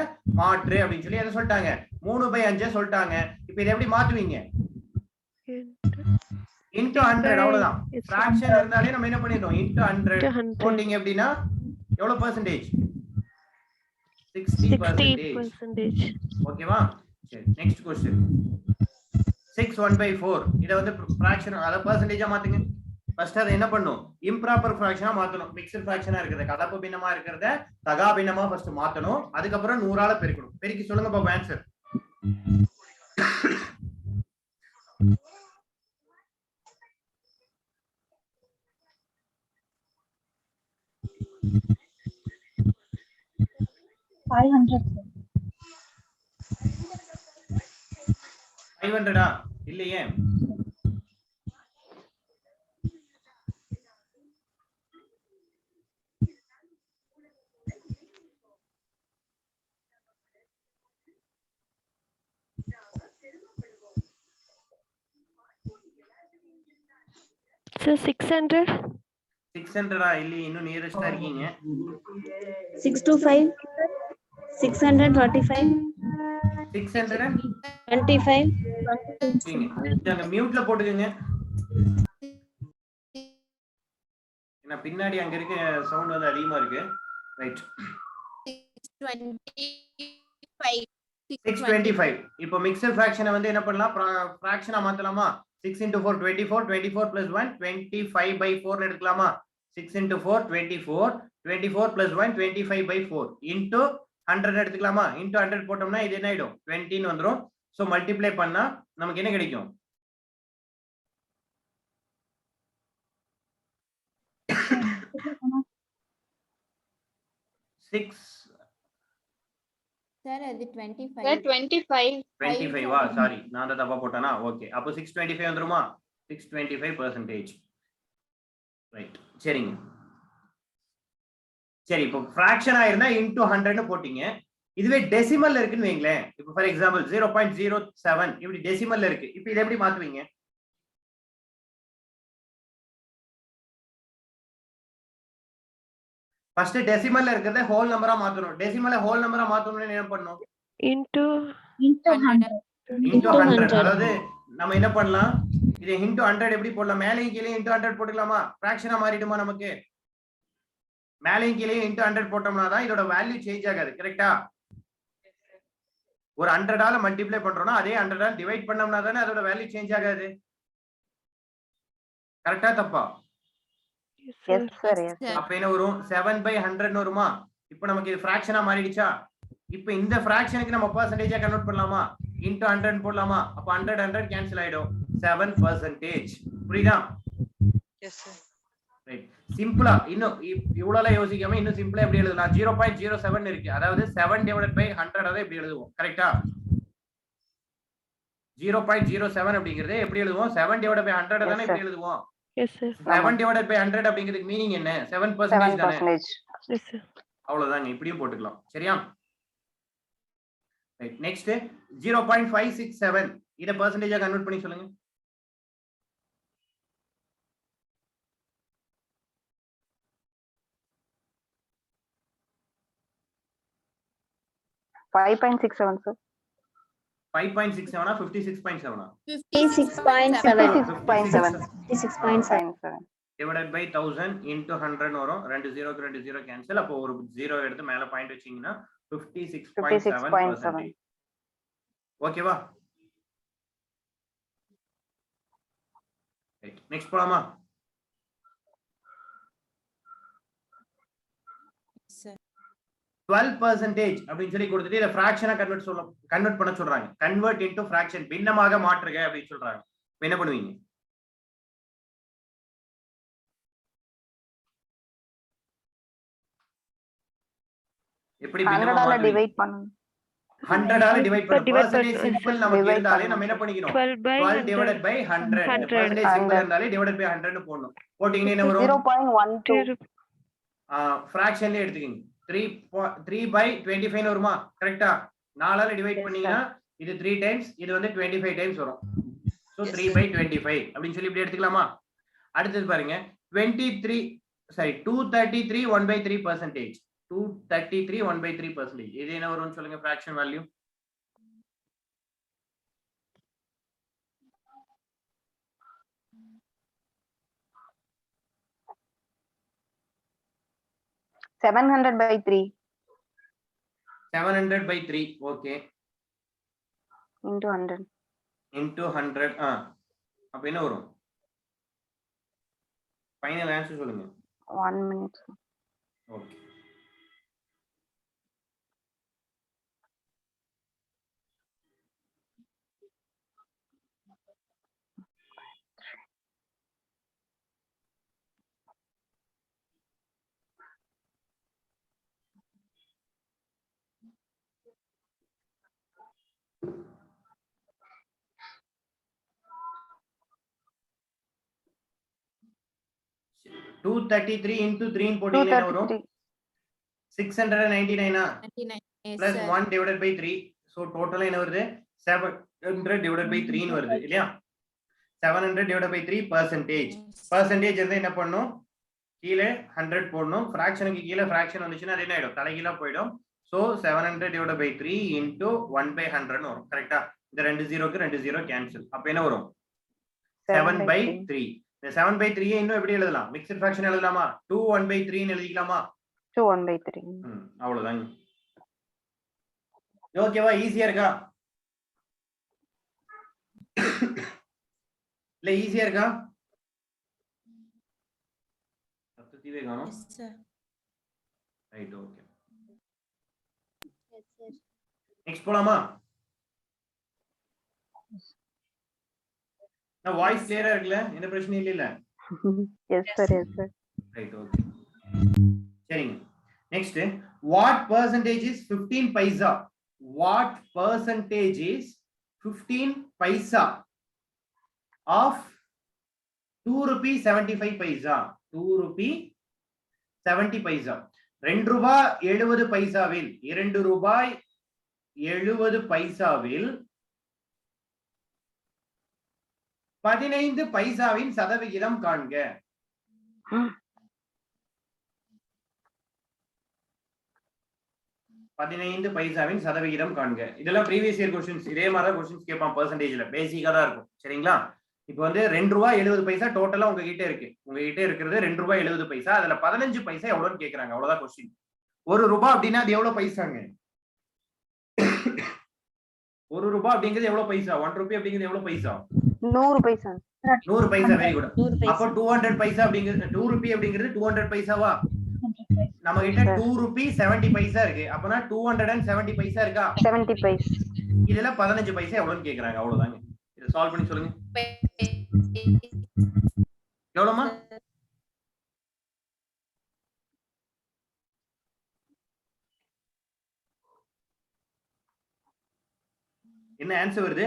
மாற்று அப்படின்னு சொல்லி என்ன சொல்லிட்டாங்க? 3/5 சொல்லிட்டாங்க. இப்போ இதை எப்படி மாத்துவீங்க? இன்டு 100 அவ்வளவுதான். ஃபிராக்ஷன் இருந்தாலே நம்ம என்ன பண்ணிடணும்? இன்டு 100 போட்டிங்க அப்படின்னா எவ்வளவு பெர்சன்டேஜ்? 60%. ஓகேவா? சரி, நெக்ஸ்ட் क्वेश्चन. 6 1/4 இத வந்து ஃபிராக்ஷன் அத பெர்சன்டேஜா மாத்துங்க. ஃபர்ஸ்ட் அத என்ன பண்ணும்? இம்ப்ராப்பர் ஃபிராக்ஷனா மாத்தணும். மிக்ஸ்ட் ஃபிராக்ஷனா இருக்குறது கலப்பு பின்னமா இருக்குறத தகா பின்னமா ஃபர்ஸ்ட் மாத்தணும். அதுக்கு அப்புறம் 100 ஆல பெருக்கணும். பெருக்கி சொல்லுங்க பாப்போம் ஆன்சர். $500 இல்லையே? Sir, 600. 600 இல்லையே, இன்னும் நியரஸ்டா இருக்கீங்க. 625. 625. 625 இங்க மியூட்ல போட்டுக்கங்க. ஏன்னா பின்னாடி அங்க இருக்க சவுண்ட் வந்து அதிகமா இருக்கு. ரைட். 625. இப்போ மிக்ஸ்ட் ஃபிராக்ஷனை வந்து என்ன பண்ணலாம்? ஃபிராக்ஷனா மாத்தலாமா? 6 into 4 24, 24 plus 1 25/4 ன்னு எடுக்கலாமா? 6 into 4 24, 24 plus 1 25/4 into 100 எடுத்துக்கலாமா? into 100 போட்டோம்னா இது என்ன ஆயிடும்? 20 ன்னு வந்துரும். சோ மல்டிப்ளை பண்ணா நமக்கு என்ன கிடைக்கும்? 6 சார் அது 25. Sir, 25. 25 சாரி, நான் தான் தப்பா போட்டேனா? ஓகே, அப்போ 625 வந்துருமா? 625%. ரைட், சரிங்க. சரி, இப்போ ஃபிராக்ஷனா இருந்தா into 100 ன்னு போட்டீங்க. இதுவே டெசிமல்ல இருக்குன்னு வைங்களேன். இப்போ ஃபார் எக்ஸாம்பிள் 0.07 இப்படி டெசிமல்ல இருக்கு. இப்போ இதை எப்படி மாத்துவீங்க? ஃபர்ஸ்ட் டெசிமல்ல இருக்கிறத ஹோல் நம்பரா மாத்தணும். டெசிமலை ஹோல் நம்பரா மாத்தணும்னா என்ன பண்ணணும்? Into 100. into 100. அதாவது நம்ம என்ன பண்ணலாம்? இதை into 100 எப்படி போடலாம்? மேலேயும் கீழே into 100 போட்டுக்கலாமா? ஃபிராக்ஷனா மாறிடுமா நமக்கு? மேலேயும் கீழே into 100 போட்டோம்னா தான் இதோட வேல்யூ சேஞ்ச் ஆகாது. கரெக்ட்டா? ஒரு 100 ஆல மல்டிப்ளை பண்றோம்னா அதே 100 ஆல டிவைட் பண்ணோம்னா தானே அதோட வேல்யூ சேஞ்ச் ஆகாது. கரெக்ட்டா தப்பா? Yes sir, yes. அப்ப என்ன வரும்? 7/100 ன்னு வருமா? இப்போ நமக்கு இது ஃபிராக்ஷனா மாறிடுச்சா? இப்போ இந்த ஃபிராக்ஷனுக்கு நம்ம பெர்சன்டேஜா கன்வர்ட் பண்ணலாமா? into 100 போடலாமா? அப்ப 100 கேன்சல் ஆயிடும். 7%. புரியுதா? Yes, sir. ரைட், சிம்பிளா இன்னும் இவ்வளவு யோசிக்காம இன்னும் சிம்பிளா எப்படி எழுதலாம்? 0.07 இருக்கு. அதாவது 7/100 அதை எப்படி எழுதுவோம்? கரெக்ட்டா? 0.07 அப்படிங்கறது எப்படி எழுதுவோம்? 7/100 தானே எப்படி எழுதுவோம்? yes sir. 7/100 அப்படிங்கிறதுக்கு மீனிங் என்ன? 7% தானே? 7%. Yes sir. அவ்வளவுதாங்க, இப்படியும் போட்டுக்கலாம். சரியா? ரைட், நெக்ஸ்ட் 0.567 இத பெர்சன்டேஜா கன்வர்ட் பண்ணி சொல்லுங்க. 5.67 sir. 5.67 56.7 56.7. 56.7. 56.7. divided by 1000 into 100 வரும். 2 0க்கு 2 0 கேன்சல். அப்போ ஒரு 0 எடுத்து மேல பாயிண்ட் வச்சீங்கன்னா 56.7%. ஓகேவா? ரைட் நெக்ஸ்ட் போலாமா? Yes, sir. 12% அப்படின்னு சொல்லி கொடுத்துட்டு இதை ஃபிராக்ஷனா கன்வெர்ட் பண்ண சொல்றாங்க. கன்வெர்ட் இன்டு ஃபிராக்ஷன், பின்னமாக மாற்றுக அப்படின்னு சொல்றாங்க. இப்ப என்ன பண்ணுவீங்க? எப்படி 100 பின்னமா ஆல மாற்றுவீங்க? டிவைட் பண்ணணும். 100 ஆல டிவைட் பண்ண Divide percentage பண்ணு. சிம்பிள் நமக்கு Divide இருந்தாலே நம்ம பண்ணணும். என்ன பண்ணிக்கணும்? 12 by 12 divided 100. by 100. 100. percentage simple 100. இருந்தாலே divided by 100 னு போடணும். போட்டீங்கன்னா என்ன வரும்? 0.12. ஃபிராக்ஷன்லயே எடுத்துக்கங்க. 3 by 25 னு வருமா? கரெக்ட்டா? 4 ஆல டிவைட் Yes, பண்ணீங்கன்னா இது 3 டைம்ஸ், இது வந்து 25 டைம்ஸ் வரும். So Yes, 3 sir. by 25 அப்படின்னு சொல்லி இப்படி எடுத்துக்கலாமா? அடுத்தது பாருங்க 233 1/3%. 233 1/3%. இது என்ன வரும்னு சொல்லுங்க fraction value. Seven hundred by 3 700/3. Okay. into 100. into 100. அப்ப என்ன வரும்? ஃபைனல் ஆன்சர் சொல்லுங்க. 1 minute. ஓகே. டூ 33 into 3 போட்டீங்கன்னா என்ன வரும்? 233. 699 99. Yes, plus sir. 1 divided by 3. So total என்ன வருது? 700 divided by 3 னு வருது இல்லையா? 700 divided by 3 percentage. Yes. percentage வந்து என்ன பண்ணும்? கீழே 100 போடணும். ஃபிராக்ஷனுக்கு கீழே ஃபிராக்ஷன் வந்துச்சுன்னா அது என்ன ஆயிடும்? தலைகீழா போயிடும். So 700 divided by 3 into 1/100 னு வரும். கரெக்ட்டா? இந்த ரெண்டு ஜீரோக்கு ரெண்டு ஜீரோ கேன்சல். அப்ப என்ன வரும்? 7/3. இந்த 7/3 இன்னும் எப்படி எழுதலாம்? மிக்ஸ்ட் ஃபிராக்ஷன் எழுதலாமா? 2 1/3 னு எழுதிக்கலாமா? 2 1/3. அவ்வளவுதாங்க. ஓகேவா? ஈஸியா இருக்கா? இல்ல ஈஸியா இருக்கா? சத்தத்தீவே காணோம். Yes, sir. Right okay. Next போலாமா? நான் வாய்ஸ் கிளியரா இருக்குல்ல? எந்த பிரச்சனையும் இல்ல? Yes sir, yes sir. Right okay. சரிங்க. Next what percentage is 15 paisa? What percentage is 15 paisa of 2 rupee 75 paisa? 2 rupee 70 paisa. 2 ரூபாய் 70 பைசாவில் 2 ரூபாய் 70 பைசாவில் 15 பைசாவின் சதவிகிதம் காண்க. பதினைந்து பைசாவின் சதவிகிதம் காண்க. இதெல்லாம் ப்ரீவியஸ் இயர் கொஸ்டின்ஸ். இதே மாதிரி தான் கொஸ்டின்ஸ் கேட்பான். பெர்சன்டேஜ்ல பேசிக்கா தான் இருக்கும். சரிங்களா? இப்போ வந்து 2 ரூபாய் 70 பைசா டோட்டலா உங்ககிட்ட இருக்கு. உங்ககிட்ட இருக்கிறது 2 ரூபாய் 70 பைசா. அதுல 15 பைசா எவ்வளவுன்னு கேக்குறாங்க. அவ்வளவுதான் கொஸ்டின். 1 ரூபாய் அப்படின்னா அது எவ்வளவு பைசாங்க? 1 ரூபாய் அப்படிங்கிறது எவ்வளவு பைசா? 1 ரூபாய் அப்படிங்கிறது எவ்வளவு பைசா? 100 பைசா. 100 பைசா. Very good. 100 பைசா. அப்போ 200 பைசா அப்படிங்கிறது 2 ரூபாய் அப்படிங்கிறது 200 பைசாவா? நம்ம கிட்ட 2 ரூபாய் 70 பைசா இருக்கு. அப்பனா 270 பைசா இருக்கா? 70 பைசா. இதுல 15 பைசா எவ்வளவுன்னு கேக்குறாங்க. அவ்வளவுதாங்க. இத சால்வ் பண்ணி சொல்லுங்க. எவ்வளவுமா? என்ன ஆன்சர் வருது?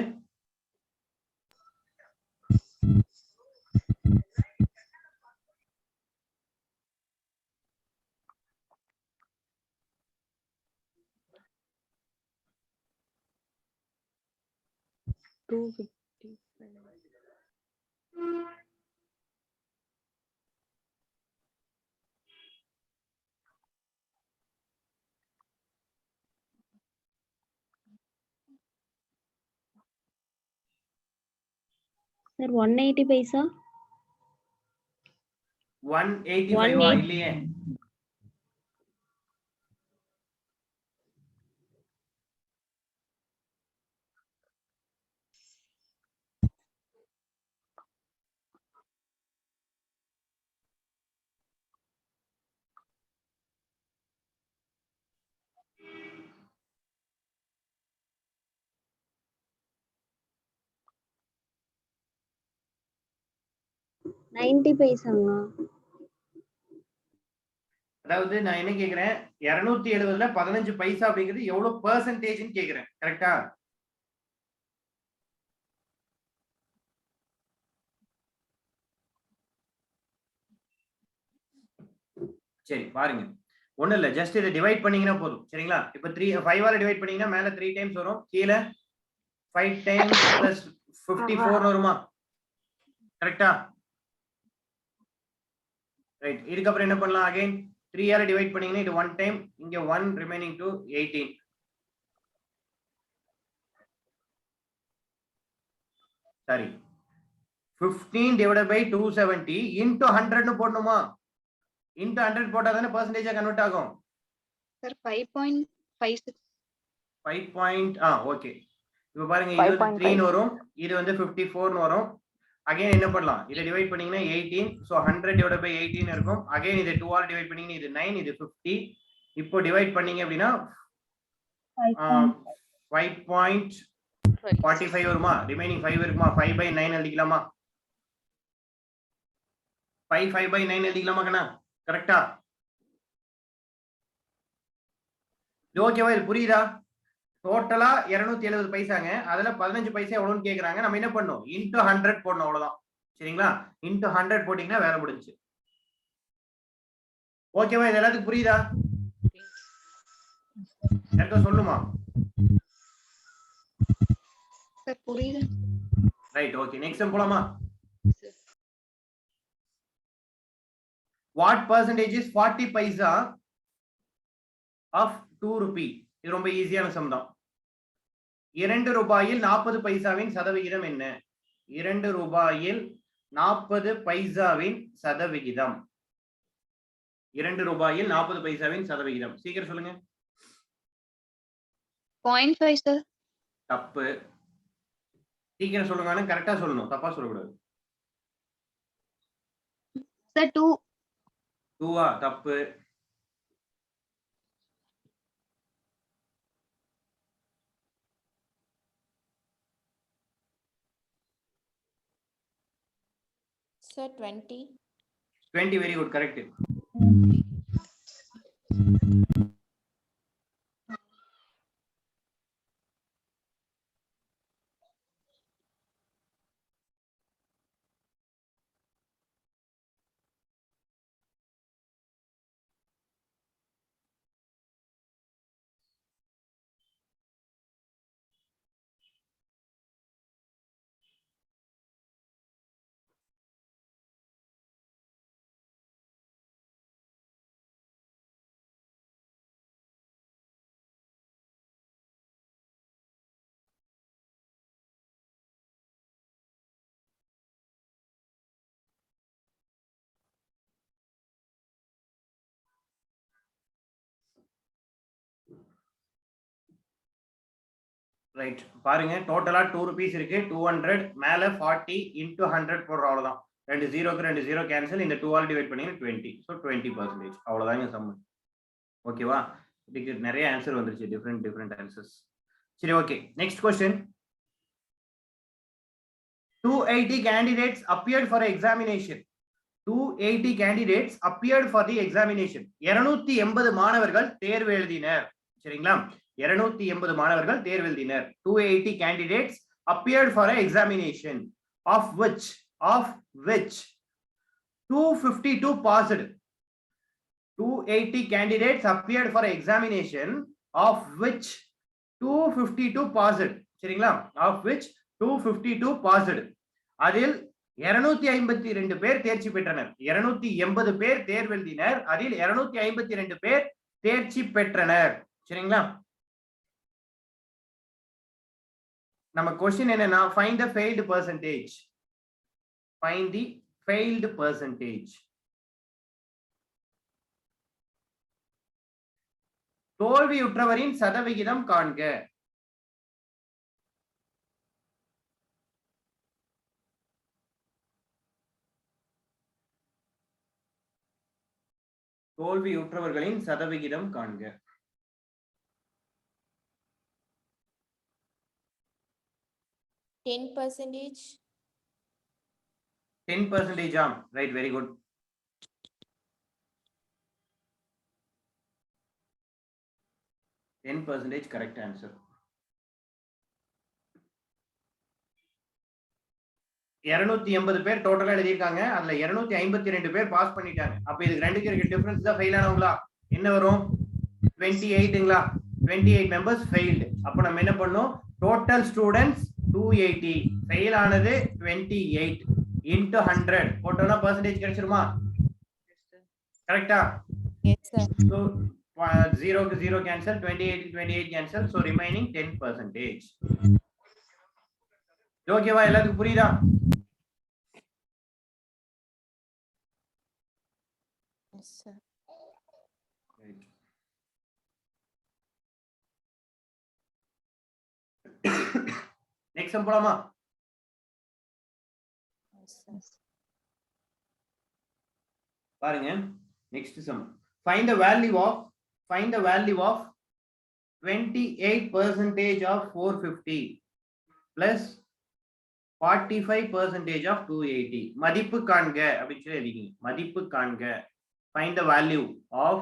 Sir, 180 paisa. 185 இல்லையே. 90 பைசாங்களா? அதாவது நான் என்ன கேக்குறேன், 270ல 15 பைசா அப்படிங்கிறது எவ்வளவு பெர்சன்டேஜ்னு கேக்குறேன். கரெக்டா? சரி பாருங்க, ஒண்ணும் இல்ல, ஜஸ்ட் இதை டிவைட் பண்ணீங்கன்னா போதும். சரிங்களா? இப்ப 5 ஆல டிவைட் பண்ணீங்கன்னா மேல 3 டைம்ஸ் வரும், கீழே 5 டைம்ஸ் பிளஸ் 54 வருமா? கரெக்டா? ரைட். இதுக்கப்புறம் என்ன பண்ணலாம்? அகைன் 3 ஆல டிவைட் பண்ணீங்கன்னா இது 1 டைம், இங்க 1 ரிமைனிங் டு 18. சரி, 15 divided by 270 into 100 னு போடணுமா? into 100 போட்டா தானே பெர்சன்டேஜா கன்வெர்ட் ஆகும். சார் 5.56. 5 ஓகே. இப்போ பாருங்க, இது வந்து 3 னு வரும், இது வந்து 54 னு வரும். அகைன் என்ன பண்ணலாம்? இதை டிவைட் பண்ணீங்கன்னா 18, சோ 100 divided by 18 இருக்கும். அகைன் இதை 2 ஆல் டிவைட் பண்ணீங்கன்னா இது 9, இது 50. இப்போ டிவைட் பண்ணீங்க அப்படின்னா 5.45 வருமா? ரிமைனிங் 5 இருக்குமா? 5/9 எழுதிக்கலாமா? 5/9 எழுதிக்கலாமா கண்ணா? கரெக்டா? இது ஓகேவா? இது புரியுதா? டோட்டலா 270 பைசாங்க, அதுல 15 பைசா எவ்வளவுன்னு கேக்குறாங்க. நம்ம என்ன பண்ணணும்? இன்டு 100 போடணும், அவ்வளவுதான். சரிங்களா? இன்டு 100 போட்டீங்கன்னா வேலை முடிஞ்சு. ஓகேவா? இது எல்லாத்துக்கும் புரியுதா? யாருக்கும் சொல்லுமா? சார் புரியுது. Right, okay. நெக்ஸ்ட் போலாமா? What percentage is 40 paisa of 2 rupee? இது ரொம்ப ஈஸியான சம் தான். 2 ரூபாயில் 40 பைசாவின் சதவிகிதம் என்ன? 2 ரூபாயில் 40 பைசாவின் சதவிகிதம். 2 ரூபாயில் 40 பைசாவின் சதவிகிதம். சீக்கிரம் சொல்லுங்க. 0.5 சார். தப்பு. சீக்கிரம் சொல்லுங்க, ஆனா கரெக்டா சொல்லணும், தப்பா சொல்லக்கூடாது. சார் 2. 2 தப்பு. Sir, 20. 20 very good, correct. Right, பாருங்க, டோட்டலா 2 ரூபீஸ் இருக்கு, 200 மேல 40 into 100 போடுற, அவ்வளவுதான். 2 ஜீரோக்கு 2 ஜீரோ கேன்சல், இந்த 2 ஆல் டிவைட் பண்ணீங்கன்னா 20, சோ 20%. அவ்வளவுதாங்க சம். ஓகேவா? இதுக்கு நிறைய ஆன்சர் வந்துருச்சு, டிஃபரெண்ட் ஆன்சர்ஸ். சரி, okay. Next question. 280 candidates appeared for examination. 280 candidates appeared for the examination. 280 மாணவர்கள் தேர்வு எழுதினர். சரிங்களா? 280 மாணவர்கள் தேர்வு எழுதினர். 280 candidates appeared for an examination, of which 252 passed. 280 candidates appeared for examination, of which 252 passed. சரிங்களா? of which 252 passed. அதில் 252 பேர் தேர்ச்சி பெற்றனர். 280 பேர் தேர்வு எழுதினர், அதில் 252 பேர் தேர்ச்சி பெற்றனர். சரிங்களா? நம்ம क्वेश्चन என்னன்னா, find the failed percentage. Find the failed percentage. தோல்வியுற்றவரின் சதவிகிதம் காண்க. தோல்வியுற்றவர்களின் சதவிகிதம் காண்க. 10%. 10% right, very good. %, correct answer. 280 பேர் டோட்டலா எழுதியிருக்காங்க. அதுல 252 பேர் பாஸ் பண்ணிட்டாங்க. அப்ப இதுக்கு ரெண்டுக்கு இருக்க டிஃபரன்ஸ் தான் ஃபெயில் ஆனவங்களா? என்ன வரும்? 28ங்களா? 28 மெம்பர்ஸ் ஃபெயில்டு. அப்ப நம்ம என்ன பண்ணோம்? டோட்டல் ஸ்டூடண்ட்ஸ் 280, ஃபெயில் ஆனது 28 into 100 போட்டோம்னா percentage கிடைச்சிருமா? கரெக்டா? Yes, sir. So 0 க்கு 0 cancel, 28 க்கு 28 cancel, so remaining 10%. ஓகேவா? எல்லாத்துக்கும் புரியுதா? Yes, sir. நெக்ஸ்ட் சம் போலாமா? Yes, sir. பாருங்க, next sum. Find the value of 28% of 450 plus 45% of 280. மதிப்பு காண்க அப்படின்னு சொல்லி எழுதிங்க. மதிப்பு காண்க. Find the value of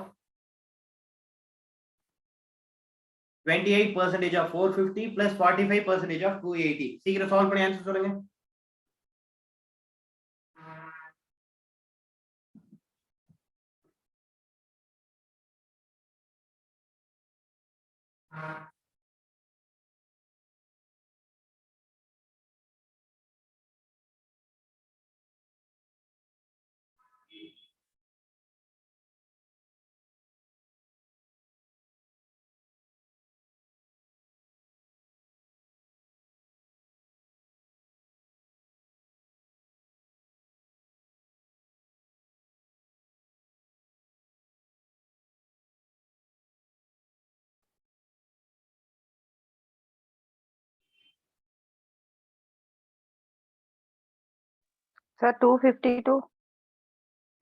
28% of 450 plus 45% of 280. சீக்கிரம் சால்வ் பண்ணி ஆன்சர் சொல்லுங்க. Sir, 252.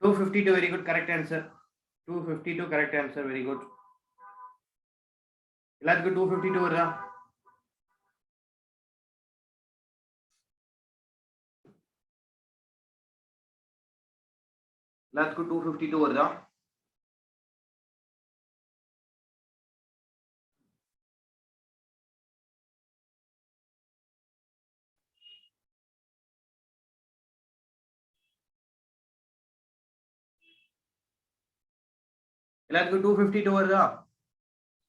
252, very good, correct answer. 252 correct answer, very good. எல்லாத்துக்கும் 252 வருதா? எல்லாத்துக்கும் 252 வருதா? எல்லாத்துக்கும் 252 வருதா?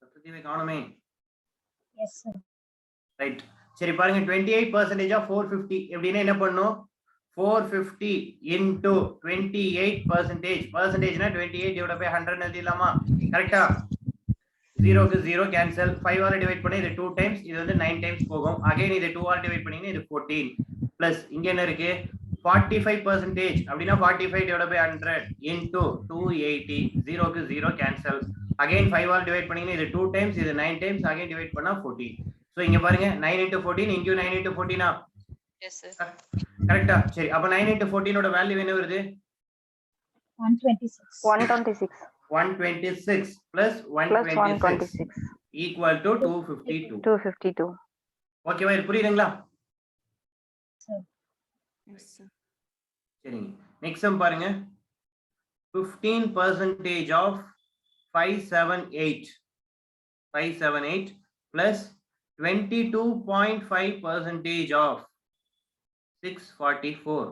சத்தியமே காணுமே. Yes, sir. ரைட், சரி பாருங்க, 28% of 450 எப்படின்னா என்ன பண்ணும்? 450 into 28%. பர்சன்டேஜ்னா 28 divided by 100 எழுதிடலாமா? கரெக்டா? 0 க்கு 0 கேன்சல். 5 ஆல டிவைட் பண்ணா இது 2 டைம்ஸ், இது வந்து 9 டைம்ஸ் போகும். அகைன் இது 2 ஆல டிவைட் பண்ணீங்கன்னா இது 14 பிளஸ் இங்க என்ன இருக்கு? 45% அப்படின்னா 45 divided by 100 into 280. 0 க்கு 0 கேன்சல். அகைன் 5 ஆல் டிவைட் பண்ணீங்கன்னா இது 2 டைம்ஸ், இது 9 டைம்ஸ், அகைன் டிவைட் பண்ணா 14. சோ இங்க பாருங்க 9 into 14 இங்க 9 into 14 ஆ? Yes, sir. கரெக்ட்டா? சரி, அப்ப 9 into 14 ஓட வேல்யூ என்ன வருது? 126. 126 126 plus plus 126 126. equal to 252. 252. ஓகேவா? இது புரியுதுங்களா? Yes, sir. சரிங்க, நெக்ஸ்ட் சம் பாருங்க. 15% of 578 plus 22.5% of 644.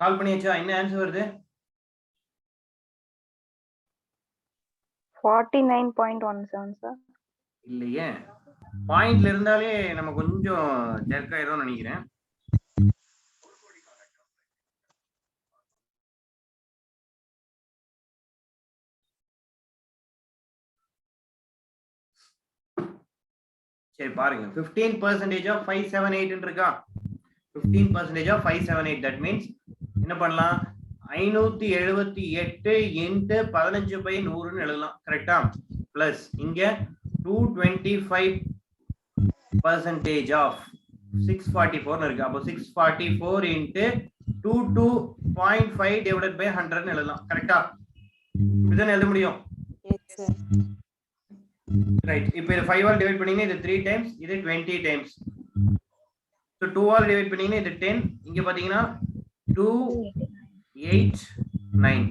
சால்வ் பண்ணியாச்சா? என்ன ஆன்சர் வருது? 49.17 சார். இல்லையே, பாயிண்ட்ல இருந்தாலே நம்ம கொஞ்சம் ஜெர்க்காயிரும் நினைக்கிறேன். சரி பாருங்க, 15% of 578 இருக்கா? 15% of 578, that means என்ன பண்ணலாம்? 578 into 15/100 எழுதலாம். கரெக்டா? பிளஸ் இங்க 225% of 644 இருக்கு. அப்போ 644 into 22.5 divided by 100 எழுதலாம். கரெக்டா? இதுதான் எழுத முடியும். Yes, sir. ரைட். இப்போ இது 5 ஆல் டிவைட் பண்ணீங்கன்னா இது 3 டைம்ஸ், இது 20 டைம்ஸ். சோ 2 ஆல் டிவைட் பண்ணீங்கன்னா இது 10. இங்க பாத்தீங்கன்னா 289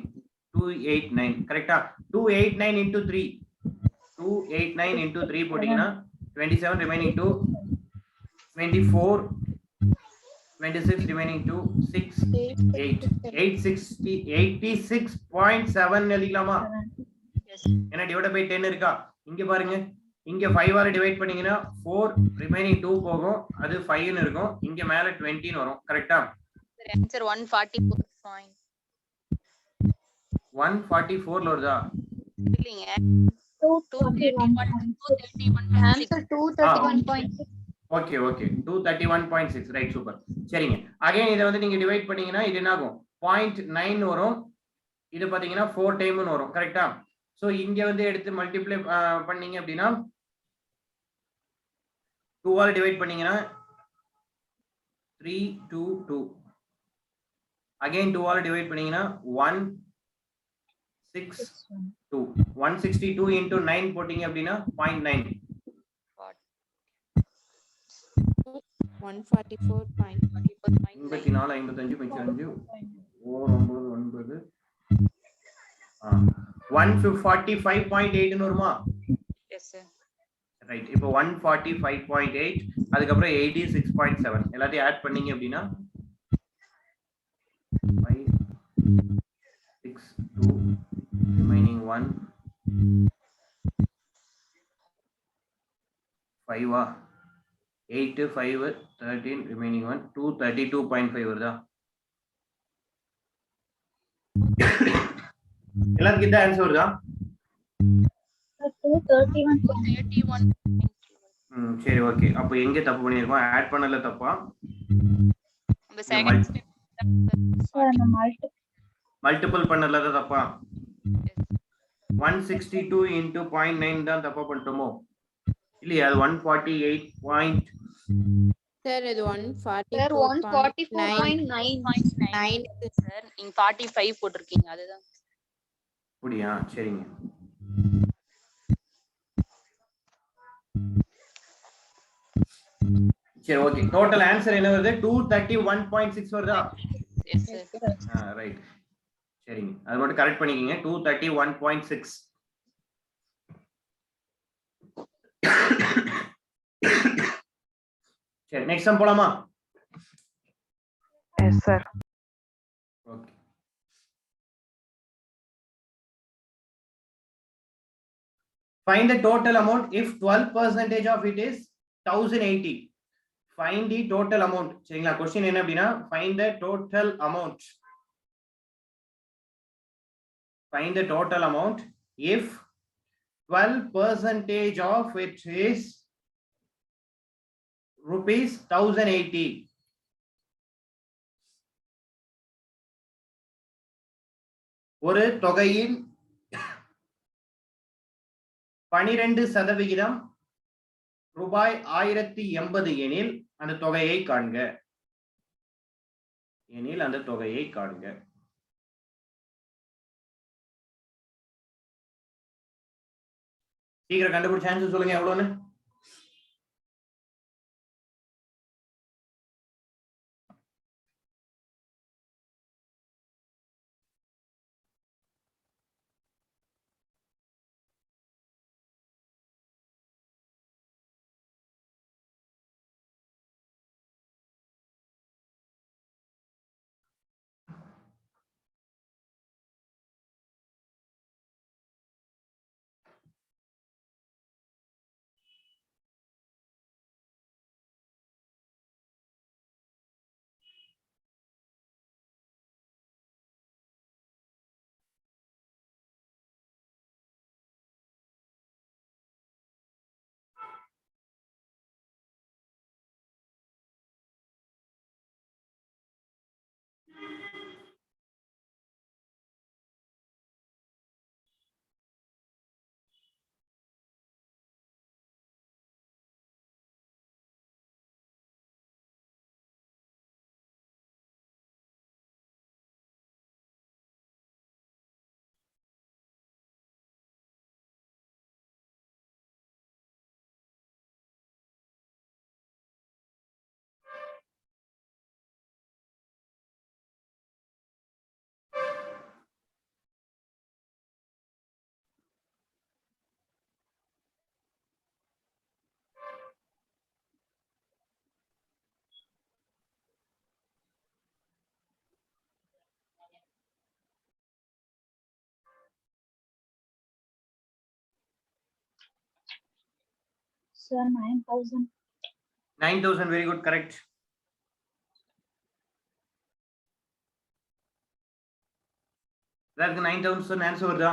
289 கரெக்ட்டா? 289 into 3 289 into 3 போட்டீங்கன்னா 27 remaining 2 24 26 remaining 2 6 8 860 86.7 எழுதிக்கலாமா? ஏன்னா டிவைட் பை 10 இருக்கா? இங்க பாருங்க, இங்க 5 ஆல டிவைட் பண்ணீங்கன்னா 4 ரிமைனிங் 2 போகும், அது 5 ன்னு இருக்கும். இங்க மேல 20 ன்னு வரும். கரெக்ட்டா? சரி, ஆன்சர் 144. 144 ல வருதா? இல்லீங்க, 231. Answer 231.6. Okay okay, 231.6. Right, super. சரிங்க, அகைன் இத வந்து நீங்க டிவைட் பண்ணீங்கன்னா இது என்ன ஆகும்? 0.9 வரும். இது பாத்தீங்கன்னா 4 டைம்னு வரும். கரெக்ட்டா? சோ இங்க வந்து எடுத்து மல்டிப்ளை பண்ணீங்க அப்படின்னா 2 ஆல் டிவைட் பண்ணீங்கன்னா 322. அகைன் 2 ஆல் டிவைட் பண்ணீங்கன்னா 162. 162 into 9 போட்டீங்க அப்படின்னா 0.9. 144.44. 84 55 55 499 145.8 ன்னு வருமா? S sir. ரைட். இப்போ 145.8 அதுக்கப்புறம் 86.7 எல்லாத்தையும் ஆட் பண்ணீங்க அப்படின்னா 5 6 2 remaining 1 5 8 5 13 remaining 1 232.5 வருதா? எல்லாத்துக்கும் இந்த ஆன்சர் வருதா? 231. சரி ஓகே. அப்போ எங்க தப்பு பண்ணிருக்கோம்? ஆட் பண்ணல தப்பா? அந்த செகண்ட் ஸ்டெப் சார் அந்த மல்டிபிள் பண்ணல தான் தப்பா? 162 into 0.9 தான் தப்பா பண்ணிட்டோமோ? இல்லையா? அது 148. Sir, இது Sir, 144.9 144.9. சார். நீங்க 45 போட்டிருக்கீங்க, அதுதான். அப்படியா? சரிங்க. சரி ஓகே. டோட்டல் ஆன்சர் என்ன வருது? 231.6 வருதா? S sir. ரைட். சரிங்க, அது மட்டும் கரெக்ட் பண்ணிக்கங்க. 231.6. சரி, நெக்ஸ்ட் சம் போலாமா? Yes sir. Okay. Find the total amount if 12% of it is 1080. Find the total amount. சரிங்களா? क्वेश्चन என்ன அப்படினா find the total amount. Find the total amount if 12% of it is rupees 1080. ஒரு தொகையின் 12% ரூபாய் 1080 எனில் அந்த தொகையை காண்க. சீக்கிரம் கண்டுபிடிச்ச ஆன்சர் சொல்லுங்க எவ்வளவுன்னு. Sir, 9,000. 9,000 very good, correct. That's 9,000 answer வருதா?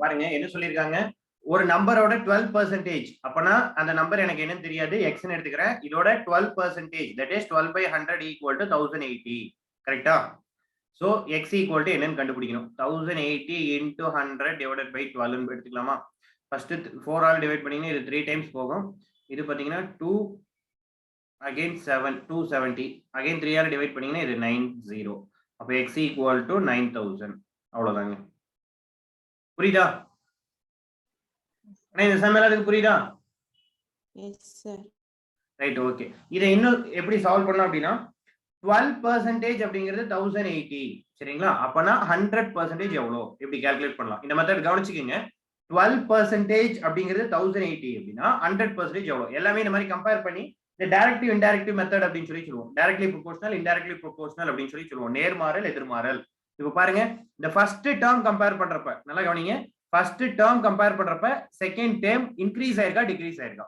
பாருங்க என்ன சொல்லிருக்காங்க, ஒரு நம்பரோட 12% அப்பனா அந்த நம்பர் எனக்கு என்னன்னு தெரியாது, x ன்னு எடுத்துக்கிறேன். இதோட 12%, that is 12 by 100 equal to 1080. கரெக்ட்டா? சோ x equal to என்னன்னு கண்டுபிடிக்கணும். 1080 into 100 divided by 12 ன்னு எடுத்துக்கலாமா? ஃபர்ஸ்ட் 4 ஆல் டிவைட் பண்ணீங்கன்னா இது 3 டைம்ஸ் போகும். இது பாத்தீங்கன்னா 2 again 7 270 again 3 ஆல் டிவைட் பண்ணீங்கன்னா இது 90. அப்ப x equal to 9,000. அவ்வளவுதாங்க. புரியுதா? அண்ணா இந்த சம் எல்லாத்துக்கும் புரியுதா? S sir. Right, okay. இதை இன்னும் எப்படி சால்வ் பண்ணலாம் அப்படின்னா 12% அப்படிங்கிறது 1080 சரிங்களா? அப்பனா 100% எவ்வளோ எப்படி கால்குலேட் பண்ணலாம்? இந்த மெத்தட் கவனிச்சுக்கோங்க. 12% அப்படிங்கிறது 1080 அப்படின்னா 100% எவ்வளோ எல்லாமே இந்த மாதிரி கம்பேர் பண்ணி இந்த டைரக்டிவ் இன்டைரக்டிவ் மெத்தட் அப்படின்னு சொல்லி சொல்லுவோம். டைரக்ட்லி ப்ரொபோஷனல் இன்டைரக்ட்லி ப்ரொபோஷனல் அப்படின்னு சொல்லி சொல்லுவோம். நேர்மாறல் எதிர்மாறல். இப்ப பாருங்க இந்த ஃபர்ஸ்ட் டேர்ம் கம்பேர் பண்றப்ப நல்லா கவனிங்க, ஃபர்ஸ்ட் டேர்ம் கம்பேர் பண்றப்ப செகண்ட் டேர்ம் இன்க்ரீஸ் ஆயிருக்கா டிக்ரீஸ் ஆயிருக்கா?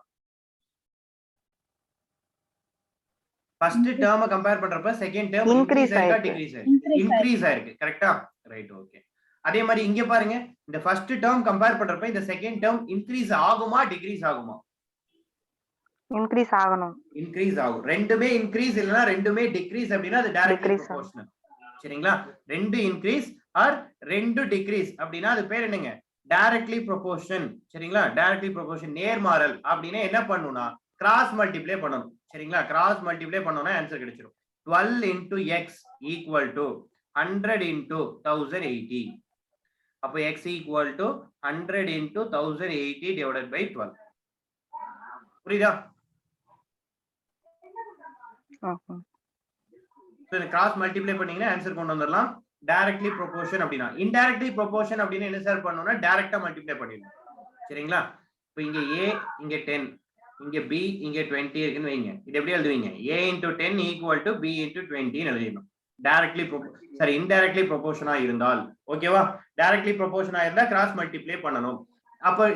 ஃபர்ஸ்ட் டேர்மை கம்பேர் பண்றப்ப செகண்ட் டேர்ம் இன்க்ரீஸ் ஆயிருக்கா டிக்ரீஸ் ஆயிருக்கு? இன்க்ரீஸ் ஆயிருக்கு. கரெக்ட்டா? Right, okay. அதே மாதிரி இங்க பாருங்க இந்த ஃபர்ஸ்ட் டேர்ம் கம்பேர் பண்றப்ப இந்த செகண்ட் டேர்ம் இன்க்ரீஸ் ஆகுமா டிக்ரீஸ் ஆகுமா? இன்க்ரீஸ் ஆகணும். இன்க்ரீஸ் ஆகும். ரெண்டுமே இன்க்ரீஸ் இல்லனா ரெண்டுமே டிக்ரீஸ் அப்படினா அது டைரக்ட்லி ப்ரொபோஷனல். சரிங்களா? ரெண்டு இன்க்ரீஸ் ஆர் ரெண்டு டிக்ரீஸ் அப்படினா அது பேர் என்னங்க? Directly proportion. சரிங்களா? டைரக்ட்லி ப்ரொபோஷன் நேர்மாறல் அப்படினா என்ன பண்ணனும்னா கிராஸ் மல்டிப்ளை பண்ணனும். சரிங்களா? கிராஸ் மல்டிப்ளை பண்ணோம்னா ஆன்சர் கிடைச்சிரும். 12 into x equal to 100 into 1080. அப்ப x equal to 100 into 1080 divided by 12. புரியுதா? கிராஸ் மல்டிப்ளை பண்ணீங்கன்னா ஆன்சர் கொண்டு வந்துடலாம். டைரக்ட்லி ப்ரொபோஷன் அப்படினா இன்டைரக்ட்லி ப்ரொபோஷன் அப்படினா என்ன சார் பண்ணனும்னா டைரக்ட்டா மல்டிப்ளை பண்ணிடணும். சரிங்களா? இப்போ இங்க a இங்க 10 இங்க b இங்க 20 இருக்குன்னு வைங்க. இது எப்படி எழுதுவீங்க? a into 10 equal to b into 20 ன்னு எழுதிடணும். டைரக்ட்லி சாரி இன்டைரக்ட்லி ப்ரொபோஷனா இருந்தால் ஓகேவா? டைரக்ட்லி ப்ரொபோஷனா இருந்தா கிராஸ் மல்டிப்ளை பண்ணனும். அப்ப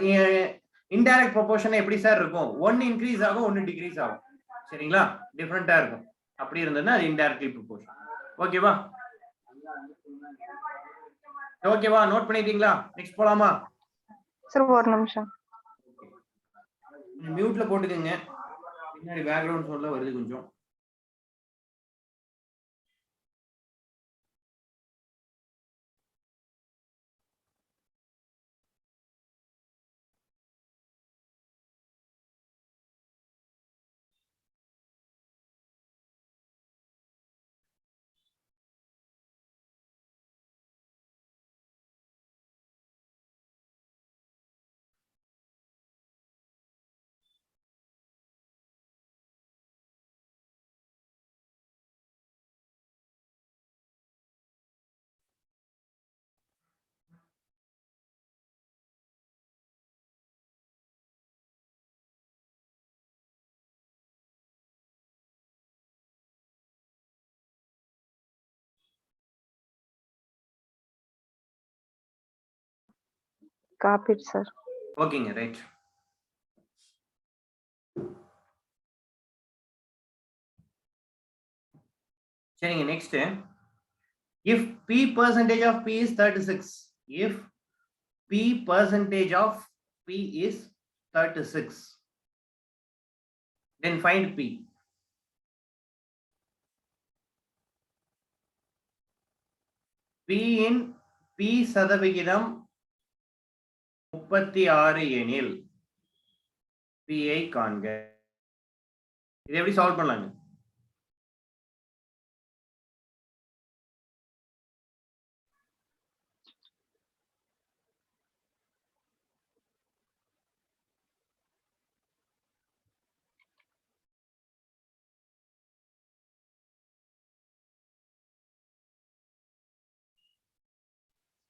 இன்டைரக்ட் ப்ரொபோஷன் எப்படி சார் இருக்கும்? 1 இன்க்ரீஸ் ஆகும் 1 டிக்ரீஸ் ஆகும். சரிங்களா? டிஃபரண்டா இருக்கும். அப்படி இருந்ததுன்னா அது இன்டைரக்ட்லி ப்ரொபோஷன். ஓகேவா? ஓகேவா? நோட் பண்ணிட்டீங்களா? நெக்ஸ்ட் போலாமா? சார் ஒரு நிமிஷம். மியூட்ல போட்டுக்கங்க. பின்னாடி பேக்ரவுண்ட் சவுண்ட்ல வருது கொஞ்சம். Copy sir. ஓகேங்க, ரைட். சரிங்க, next if p percentage of p is 36, if p percentage of p is 36, then find p. p in p சதவிகிதம் 36 எனில் p ஐ காண்க. இதை எப்படி சால்வ் பண்ணலாங்க?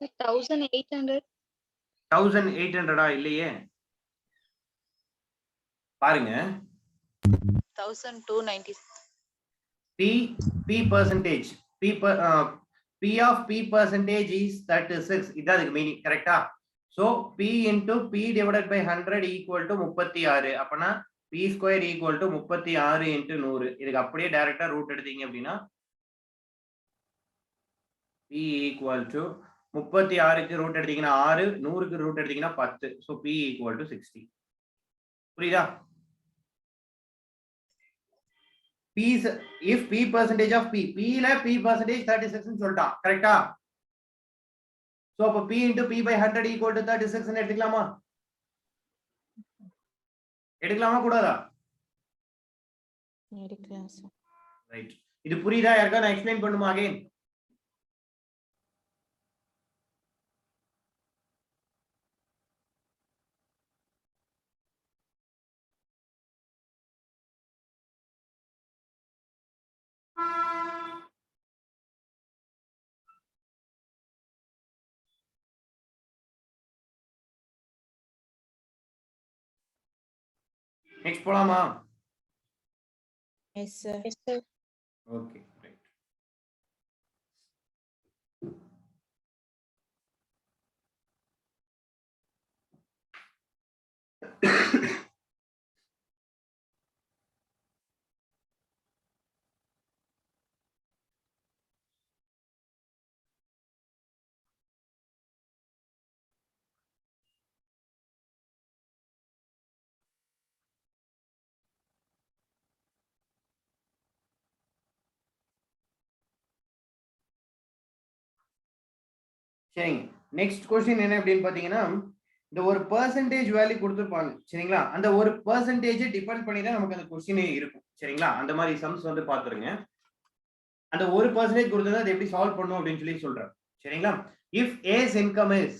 $1,800. 1800 இல்லையே, பாருங்க. 1290. p percentage p P of P percentage is 36. இதான் அதுக்கு மீனிங் கரெக்டா? So P into P divided by 100 equal to 36. அப்பனா P square equal to 36 into 100. இதுக்கு அப்படியே டைரக்டா ரூட் எடுத்தீங்க அப்படின்னா P equal to 36க்கு ரூட் எடுத்தீங்கன்னா 6, 100க்கு ரூட் எடுத்தீங்கன்னா 10. So P equal to 60. புரியுதா? P if P percentage of P, P ல P percentage 36 ன்னு சொல்லிட்டான் கரெக்டா? சோ அப்ப P into P by 100 equal to 36 ன்னு எடுத்துக்கலாமா? எடுக்கலாமா கூடாதா? எடுக்கலாம் சார். ரைட். இது புரியுதா? யாருக்கா நான் எக்ஸ்பிளைன் பண்ணுமா அகைன்? நெக்ஸ்ட் போலாமா? Yes sir. Okay right. சரிங்க. நெக்ஸ்ட் क्वेश्चन என்ன அப்படினு பாத்தீங்கன்னா இந்த ஒரு பெர்சன்டேஜ் வேல்யூ கொடுத்திருப்பாங்க சரிங்களா? அந்த ஒரு பெர்சன்டேஜ் டிபெண்ட் பண்ணி தான் நமக்கு அந்த क्वेश्चनே இருக்கும் சரிங்களா? அந்த மாதிரி சம்ஸ் வந்து பாத்துருங்க. அந்த ஒரு பெர்சன்டேஜ் கொடுத்தா அது எப்படி சால்வ் பண்ணனும் அப்படினு சொல்லி சொல்றேன் சரிங்களா? if A's income is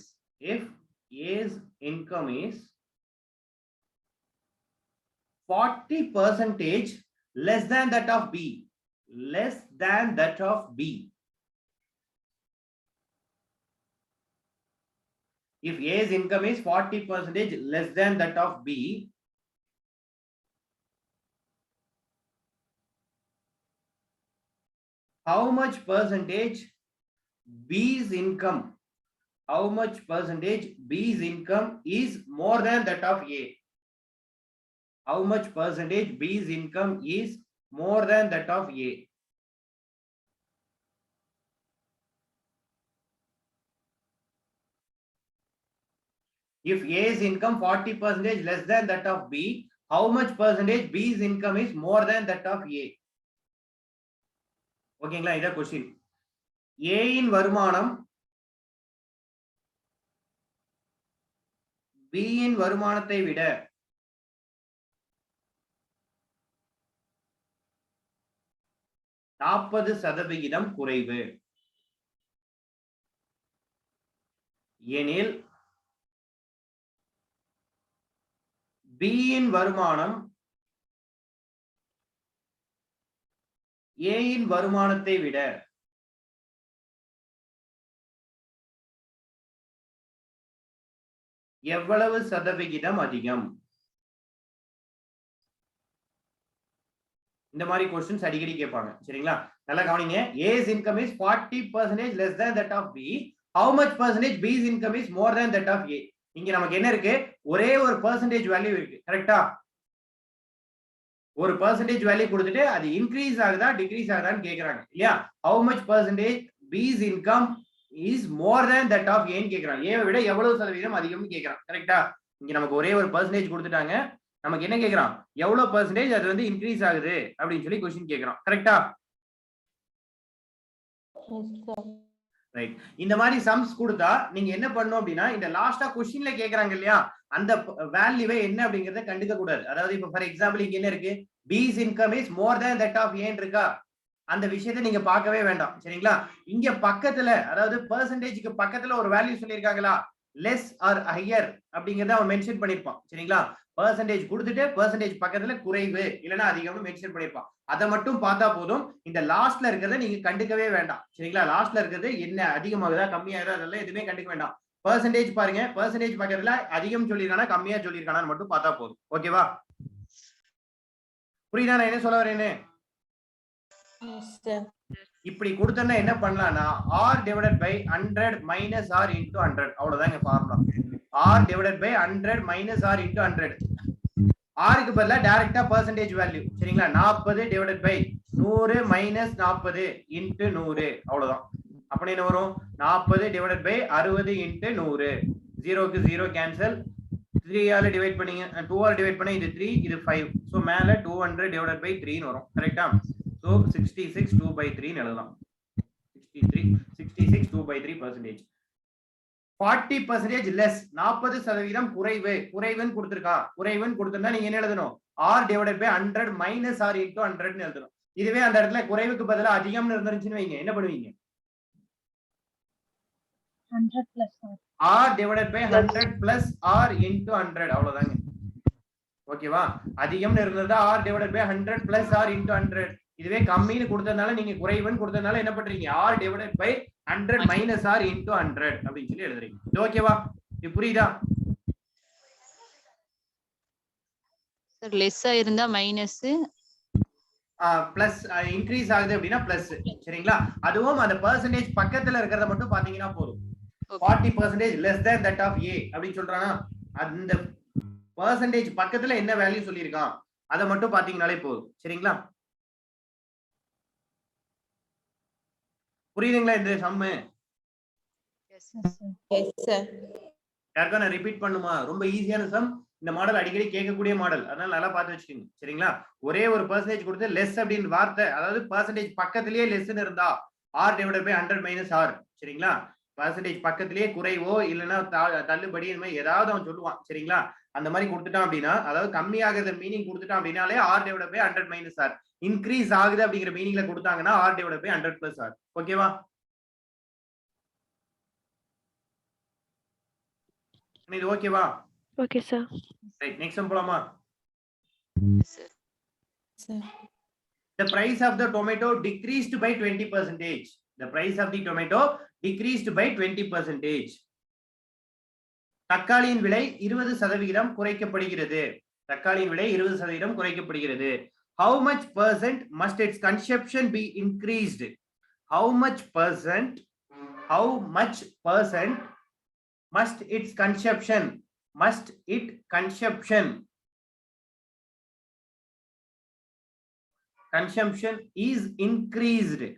40% less than that of B, if A's income is 40% less than that of B, how much percentage B's income is more than that of A? How much percentage B's income is more than that of A? If A's income 40% less than that of B, how much percentage B's income is more than that of A? ஓகேங்களா? இதான் क्वेश्चन. A இன் வருமானம் B இன் வருமானத்தை விட 40% குறைவு எனில் B இன் வருமானம் A இன் வருமானத்தை விட எவ்வளவு சதவிகிதம் அதிகம்? இந்த மாதிரி क्वेश्चंस அடிக்கடி கேட்பாங்க சரிங்களா? நல்லா கவனிங்க. A's income is 40% less than that of B. How much percentage B's income is more than that of A? இங்க நமக்கு என்ன இருக்கு? ஒரே ஒரு percentage வேல்யூ இருக்கு கரெக்ட்டா? ஒரு percentage வேல்யூ கொடுத்துட்டு அது இன்கிரீஸ் ஆகுதா டிக்ரீஸ் ஆகுதான்னு கேக்குறாங்க இல்லையா? How much percentage B's income is more than that of A ன்னு கேக்குறாங்க. A விட எவ்வளவு சதவீதம் அதிகம்னு கேக்குறாங்க கரெக்ட்டா? இங்க நமக்கு ஒரே ஒரு percentage கொடுத்துட்டாங்க. நமக்கு என்ன கேக்குறான்? எவ்வளவு percentage அது வந்து இன்கிரீஸ் ஆகுது அப்படினு சொல்லி क्वेश्चन கேக்குறான் கரெக்ட்டா? ரைட். இந்த மாதிரி சம்ஸ் கொடுத்தா நீங்க என்ன பண்ணணும் அப்படின்னா இந்த லாஸ்டா क्वेश्चनல கேக்குறாங்க இல்லையா அந்த வேல்யூவே என்ன அப்படிங்கறத கண்டுக்க கூடாது. அதாவது இப்ப ஃபார் எக்ஸாம்பிள் இங்க என்ன இருக்கு? B's income is more than that of A இருக்கா? அந்த விஷயத்தை நீங்க பார்க்கவே வேண்டாம் சரிங்களா? இங்க பக்கத்துல அதாவது பெர்சன்டேஜ்க்கு பக்கத்துல ஒரு வேல்யூ சொல்லிருக்காங்களா? லெஸ் ஆர் ஹையர் அப்படிங்கறத அவன் மென்ஷன் பண்ணிருப்பான் சரிங்களா? பெர்சன்டேஜ் கொடுத்துட்டு பெர்சன்டேஜ் பக்கத்துல குறைவு இல்லனா அதிகம்னு மென்ஷன் பண்ணிருப்பான். அத மட்டும் பார்த்தா போதும். இந்த லாஸ்ட்ல இருக்கறத நீங்க கண்டுக்கவே வேண்டாம் சரிங்களா? லாஸ்ட்ல இருக்கிறது என்ன அதிகமாகுதா கம்மியாகுதா அதெல்லாம் எதுவுமே கண்டுக்க வேண்டாம். பெர்சன்டேஜ் பாருங்க. பெர்சன்டேஜ் பக்கத்துல அதிகம் சொல்லிருக்கானா கம்மியா சொல்லிருக்கானான்னு மட்டும் பார்த்தா போதும். ஓகேவா? புரியுதா நான் என்ன சொல்ல வரேன்னு? இப்படி கொடுத்தோம்னா என்ன பண்ணலாம்னா r divided by 100 minus r into 100 அவ்வளவுதாங்க formula. r divided by 100 minus r into 100. r க்கு பதிலா டைரக்டா percentage வேல்யூ சரிங்களா 40 divided by 100 minus 40 into 100 அவ்வளவுதான். அப்ப என்ன வரும் 40 divided by 60 into 100. 0 க்கு 0 கேன்சல். 3 ஆல டிவைட் பண்ணீங்க 2 ஆல டிவைட் பண்ணா இது 3 இது 5. சோ மேல 200 divided by 3 ன்னு வரும் கரெக்ட்டா? So 66 2 by 3 ன்னு எழுதலாம். 66 2 by 3%. 40% less 40% குறைவுன்னு கொடுத்திருக்கா. குறைவுன்னு கொடுத்திருந்தா நீங்க என்ன எழுதணும்? r divided by 100 minus r into 100 ன்னு எழுதணும். இதுவே அந்த இடத்துல குறைவுக்கு பதிலா அதிகம்னு இருந்துச்சுன்னு வைங்க என்ன பண்ணுவீங்க? 100 plus r. r divided by 100 plus r into 100 அவ்வளவுதாங்க. ஓகேவா? அதிகம்னு இருந்ததா r divided by 100 plus r into 100. இதுவே கம்மின்னு கொடுத்ததனால நீங்க குறைவுன்னு கொடுத்ததனால என்ன பண்றீங்க? r divided by 100 minus r into 100 அப்படின்னு சொல்லி எழுதுறீங்க. இது ஓகேவா? இது புரியுதா? சார் லெஸ்ஸா இருந்தா மைனஸ் பிளஸ் இன்க்ரீஸ் ஆகுது அப்படின்னா பிளஸ் சரிங்களா? அதுவும் அந்த பெர்சன்டேஜ் பக்கத்துல இருக்கிறத மட்டும் பாத்தீங்கன்னா போதும். 40% less than that of a அப்படின்னு சொல்றானா அந்த பெர்சன்டேஜ் பக்கத்துல என்ன வேல்யூ சொல்லியிருக்கான் அதை மட்டும் பாத்தீங்கன்னாலே போதும் சரிங்களா? புரியுதுங்களா இந்த சம்மு? Yes, sir. யாருக்கா நான் ரிப்பீட் பண்ணுமா? ரொம்ப ஈஸியான சம். இந்த மாடல் அடிக்கடி கேட்கக்கூடிய மாடல். அதனால நல்லா பார்த்து வச்சுக்கோங்க சரிங்களா? ஒரே ஒரு பெர்சன்டேஜ் கொடுத்து லெஸ் அப்படின்னு வார்த்தை அதாவது பெர்சன்டேஜ் பக்கத்திலேயே லெஸ்ன்னு இருந்தா r divided by 100 minus r சரிங்களா? பெர்சன்டேஜ் பக்கத்திலேயே குறைவோ இல்லைன்னா தள்ளுபடி இந்த மாதிரி ஏதாவது அவன் சொல்லுவான் சரிங்களா? அந்த மாதிரி கொடுத்துட்டான் அப்படின்னா அதாவது கம்மியாகிறது மீனிங் கொடுத்துட்டான் அப்படின்னாலே r divided by 100 minus r. Increase ஆகுது அப்படிங்கிற மீனிங்ல கொடுத்தாங்கன்னா r divided by 100 plus r. ஓகேவா? இது ஓகேவா? Okay, sir. Right next sum போலாமா? Sir Sir. The price of the tomato decreased by 20%. The price of the tomato decreased by 20%. தக்காளியின் விலை 20% குறைக்கப்படுகிறது. தக்காளியின் விலை 20% குறைக்கப்படுகிறது. How much percent must its consumption be increased? How much percent must its consumption is increased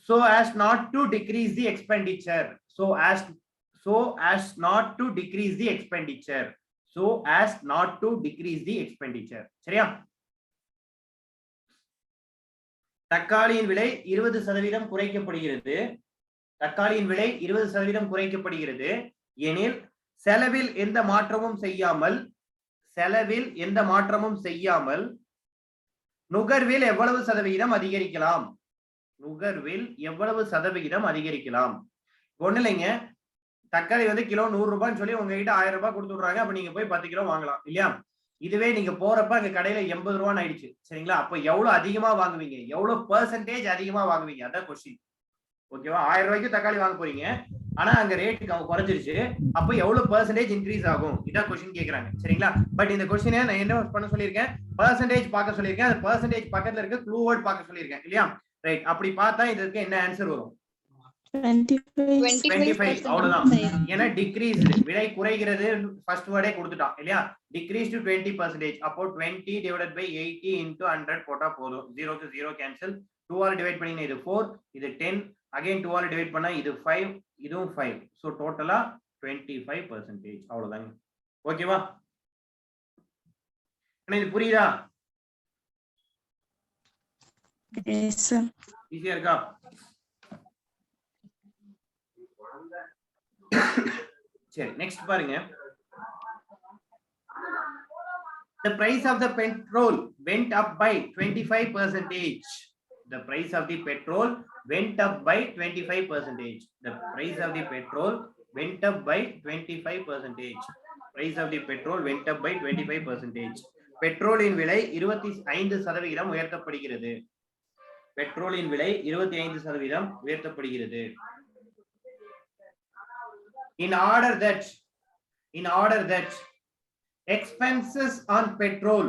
so as not to decrease the expenditure. So as not to decrease the expenditure. சரியா? தக்காளியின் விலை 20% குறைக்கப்படுகிறது. தக்காளியின் விலை 20% குறைக்கப்படுகிறது எனில் செலவில் எந்த மாற்றமும் செய்யாமல் நுகர்வில் எவ்வளவு சதவிகிதம் அதிகரிக்கலாம்? ஒண்ணு இல்லைங்க, தக்காளி வந்து கிலோ 100 ரூபான்னு சொல்லி உங்ககிட்ட 1000 ரூபாய் கொடுத்து விடுறாங்க. அப்ப நீங்க போய் 10 கிலோ வாங்கலாம் இல்லையா? இதுவே நீங்க போறப்ப அங்க கடையில 80 ரூபான்னு ஆயிடுச்சு சரிங்களா? அப்ப எவ்வளவு அதிகமா வாங்குவீங்க? எவ்வளவு பெர்சன்டேஜ் அதிகமா வாங்குவீங்க? அதான் கொஸ்டின். ஓகேவா? 1000 ரூபாய்க்கு தக்காளி வாங்க போறீங்க, ஆனா அங்க ரேட் குறைஞ்சிருச்சு. அப்ப எவ்வளவு பெர்சன்டேஜ் இன்க்ரீஸ் ஆகும்? இதான் கொஸ்டின் கேக்குறாங்க சரிங்களா? பட் இந்த கொஸ்டினை நான் என்ன பண்ண சொல்லியிருக்கேன்? பெர்சன்டேஜ் பார்க்க சொல்லியிருக்கேன். அந்த பெர்சன்டேஜ் பக்கத்துல இருக்க க்ளூ வேர்ட் பார்க்க சொல்லியிருக்கேன் இல்லையா? ரைட். அப்படி பார்த்தா இதுக்கு என்ன ஆன்சர் வரும்? 25. அவ்வளவுதான். ஏன்னா டிக்ரீஸ் விலை குறைகிறது ஃபர்ஸ்ட் வேர்டே கொடுத்துட்டான் இல்லையா? Decrease to 20%. அப்போ 20 divided by 80 into 100 போட்டா போதும். 0 க்கு 0 கேன்சல். 2 ஆல டிவைட் பண்ணீங்கன்னா இது 4, இது 10, அகைன் 2 ஆல டிவைட் பண்ணா இது 5, இதுவும் 5. சோ டோட்டலா 25%. அவ்வளவுதாங்க. ஓகேவா? இது புரியுதா? Yes, sir. ஈஸியா இருக்கா? சரி நெக்ஸ்ட் பாருங்க. The price of the petrol went up by 25%. The price of the petrol went up by 25%. The price of the petrol went up by 25%. Price of the petrol went up by 25%. பெட்ரோலின் விலை 25% உயர்த்தப்படுகிறது. பெட்ரோலின் விலை 25% உயர்த்தப்படுகிறது. In order that expenses on petrol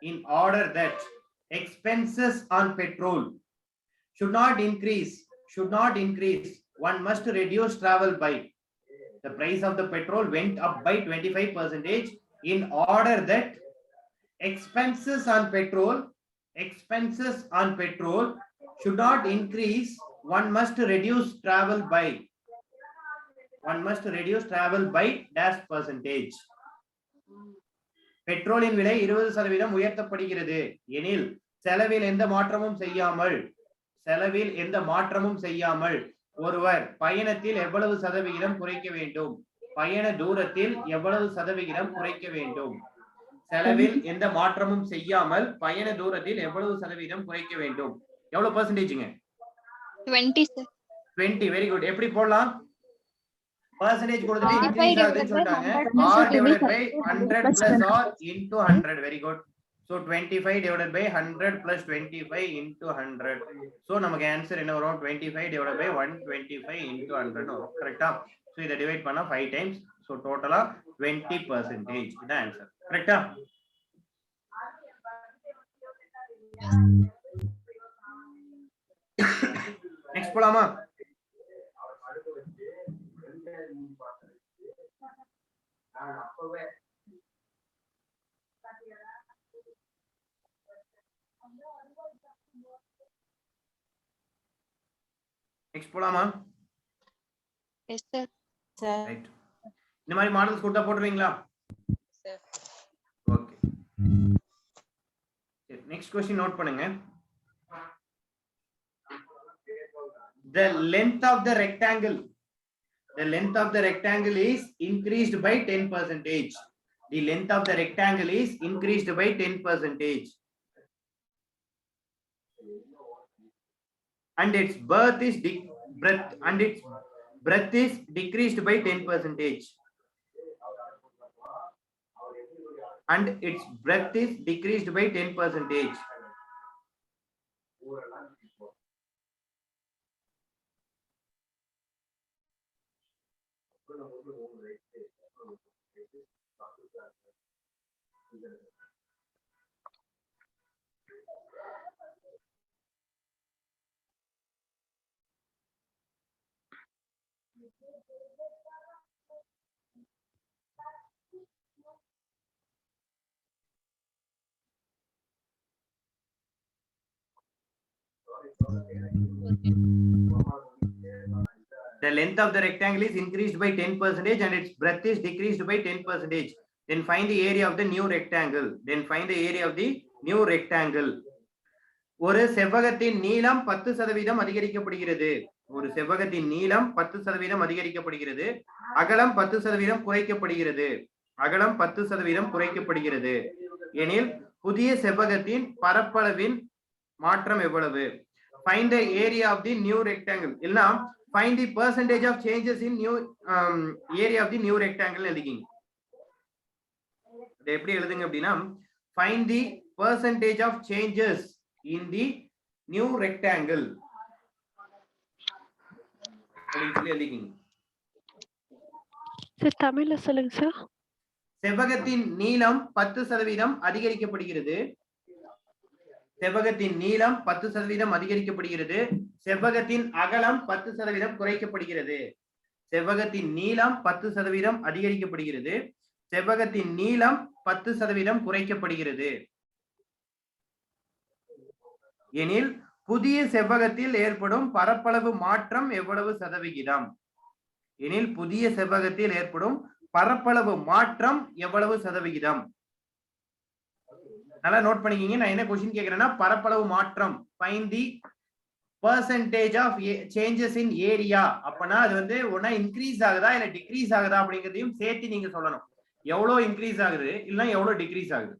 in order that expenses on petrol should not increase, one must reduce travel by. The price of the petrol went up by 25%. In order that expenses on petrol should not increase, one must reduce travel by dash percentage. பெட்ரோலின் விலை 20% உயர்த்தப்படுகிறது எனில் செலவில் எந்த மாற்றமும் செய்யாமல் ஒருவர் பயணத்தில் எவ்வளவு சதவிகிதம் குறைக்க வேண்டும்? பயண தூரத்தில் எவ்வளவு சதவிகிதம் குறைக்க வேண்டும்? செலவில் எந்த மாற்றமும் செய்யாமல் பயண தூரத்தில் எவ்வளவு சதவீதம் குறைக்க வேண்டும்? எவ்வளவு பெர்சன்டேஜ்ங்க? 20 sir. 20. Very good. எப்படி போடலாம்? பெர்சன்டேஜ் கொடுத்துட்டு இன்கிரீஸ் ஆகுதுன்னு சொல்றாங்க. r divided by 100 plus r into 100. Very good. So 25 divided by 100 plus 25 into 100. So நமக்கு ஆன்சர் என்ன வரும்? 25 divided by 125 into 100 வரும். கரெக்ட்டா? So இத டிவைட் பண்ணா 5 times. So டோட்டலா 20% இதான் ஆன்சர். கரெக்ட்டா? நெக்ஸ்ட் போலாமா? நெக்ஸ்ட் போலாமா? Yes sir. Sir. ரைட். இந்த மாதிரி மாடல்ஸ் கொடுத்தா போடுவீங்களா? Sir. ஓகே. நெக்ஸ்ட் क्वेश्चन நோட் பண்ணுங்க. The length of the rectangle is increased by 10%. The length of the rectangle is increased by 10%. And its breadth is decreased by 10%. And its breadth is decreased by 10%. The length of the rectangle is increased by 10% and its breadth is decreased by 10%. Then find the area of the new rectangle. ஒரு செவ்வகத்தின் நீளம் 10% அதிகரிக்கப்படுகிறது. அகலம் 10% குறைக்கப்படுகிறது. எனில் புதிய செவ்வகத்தின் பரப்பளவின் மாற்றம் எவ்வளவு? Find the area of the new rectangle. இல்லனா find the percentage of changes in new area of the new rectangle எழுதிங்க. இது எப்படி எழுதுங்க அப்படினா find the percentage of changes in the new rectangle எழுதிங்க. சார் தமிழ்ல சொல்லுங்க சார். செவ்வகத்தின் நீளம் 10% அதிகரிக்கப்படுகிறது. செவ்வகத்தின் அகலம் 10% குறைக்கப்படுகிறது. செவ்வகத்தின் நீளம் 10% அதிகரிக்கப்படுகிறது. செவ்வகத்தின் நீளம் 10% குறைக்கப்படுகிறது. எனில் புதிய செவ்வகத்தில் ஏற்படும் பரப்பளவு மாற்றம் எவ்வளவு சதவிகிதம்? நல்லா நோட் பண்ணிக்கிங்க. நான் என்ன क्वेश्चन கேக்குறேன்னா பரப்பளவு மாற்றம். find the percentage of changes in area. அப்பனா அது வந்து ஒண்ணா இன்கிரீஸ் ஆகுதா இல்ல டிக்ரீஸ் ஆகுதா அப்படிங்கறதையும் சேர்த்து நீங்க சொல்லணும். எவ்வளவு இன்கிரீஸ் ஆகுது இல்ல எவ்வளவு டிக்ரீஸ் ஆகுது?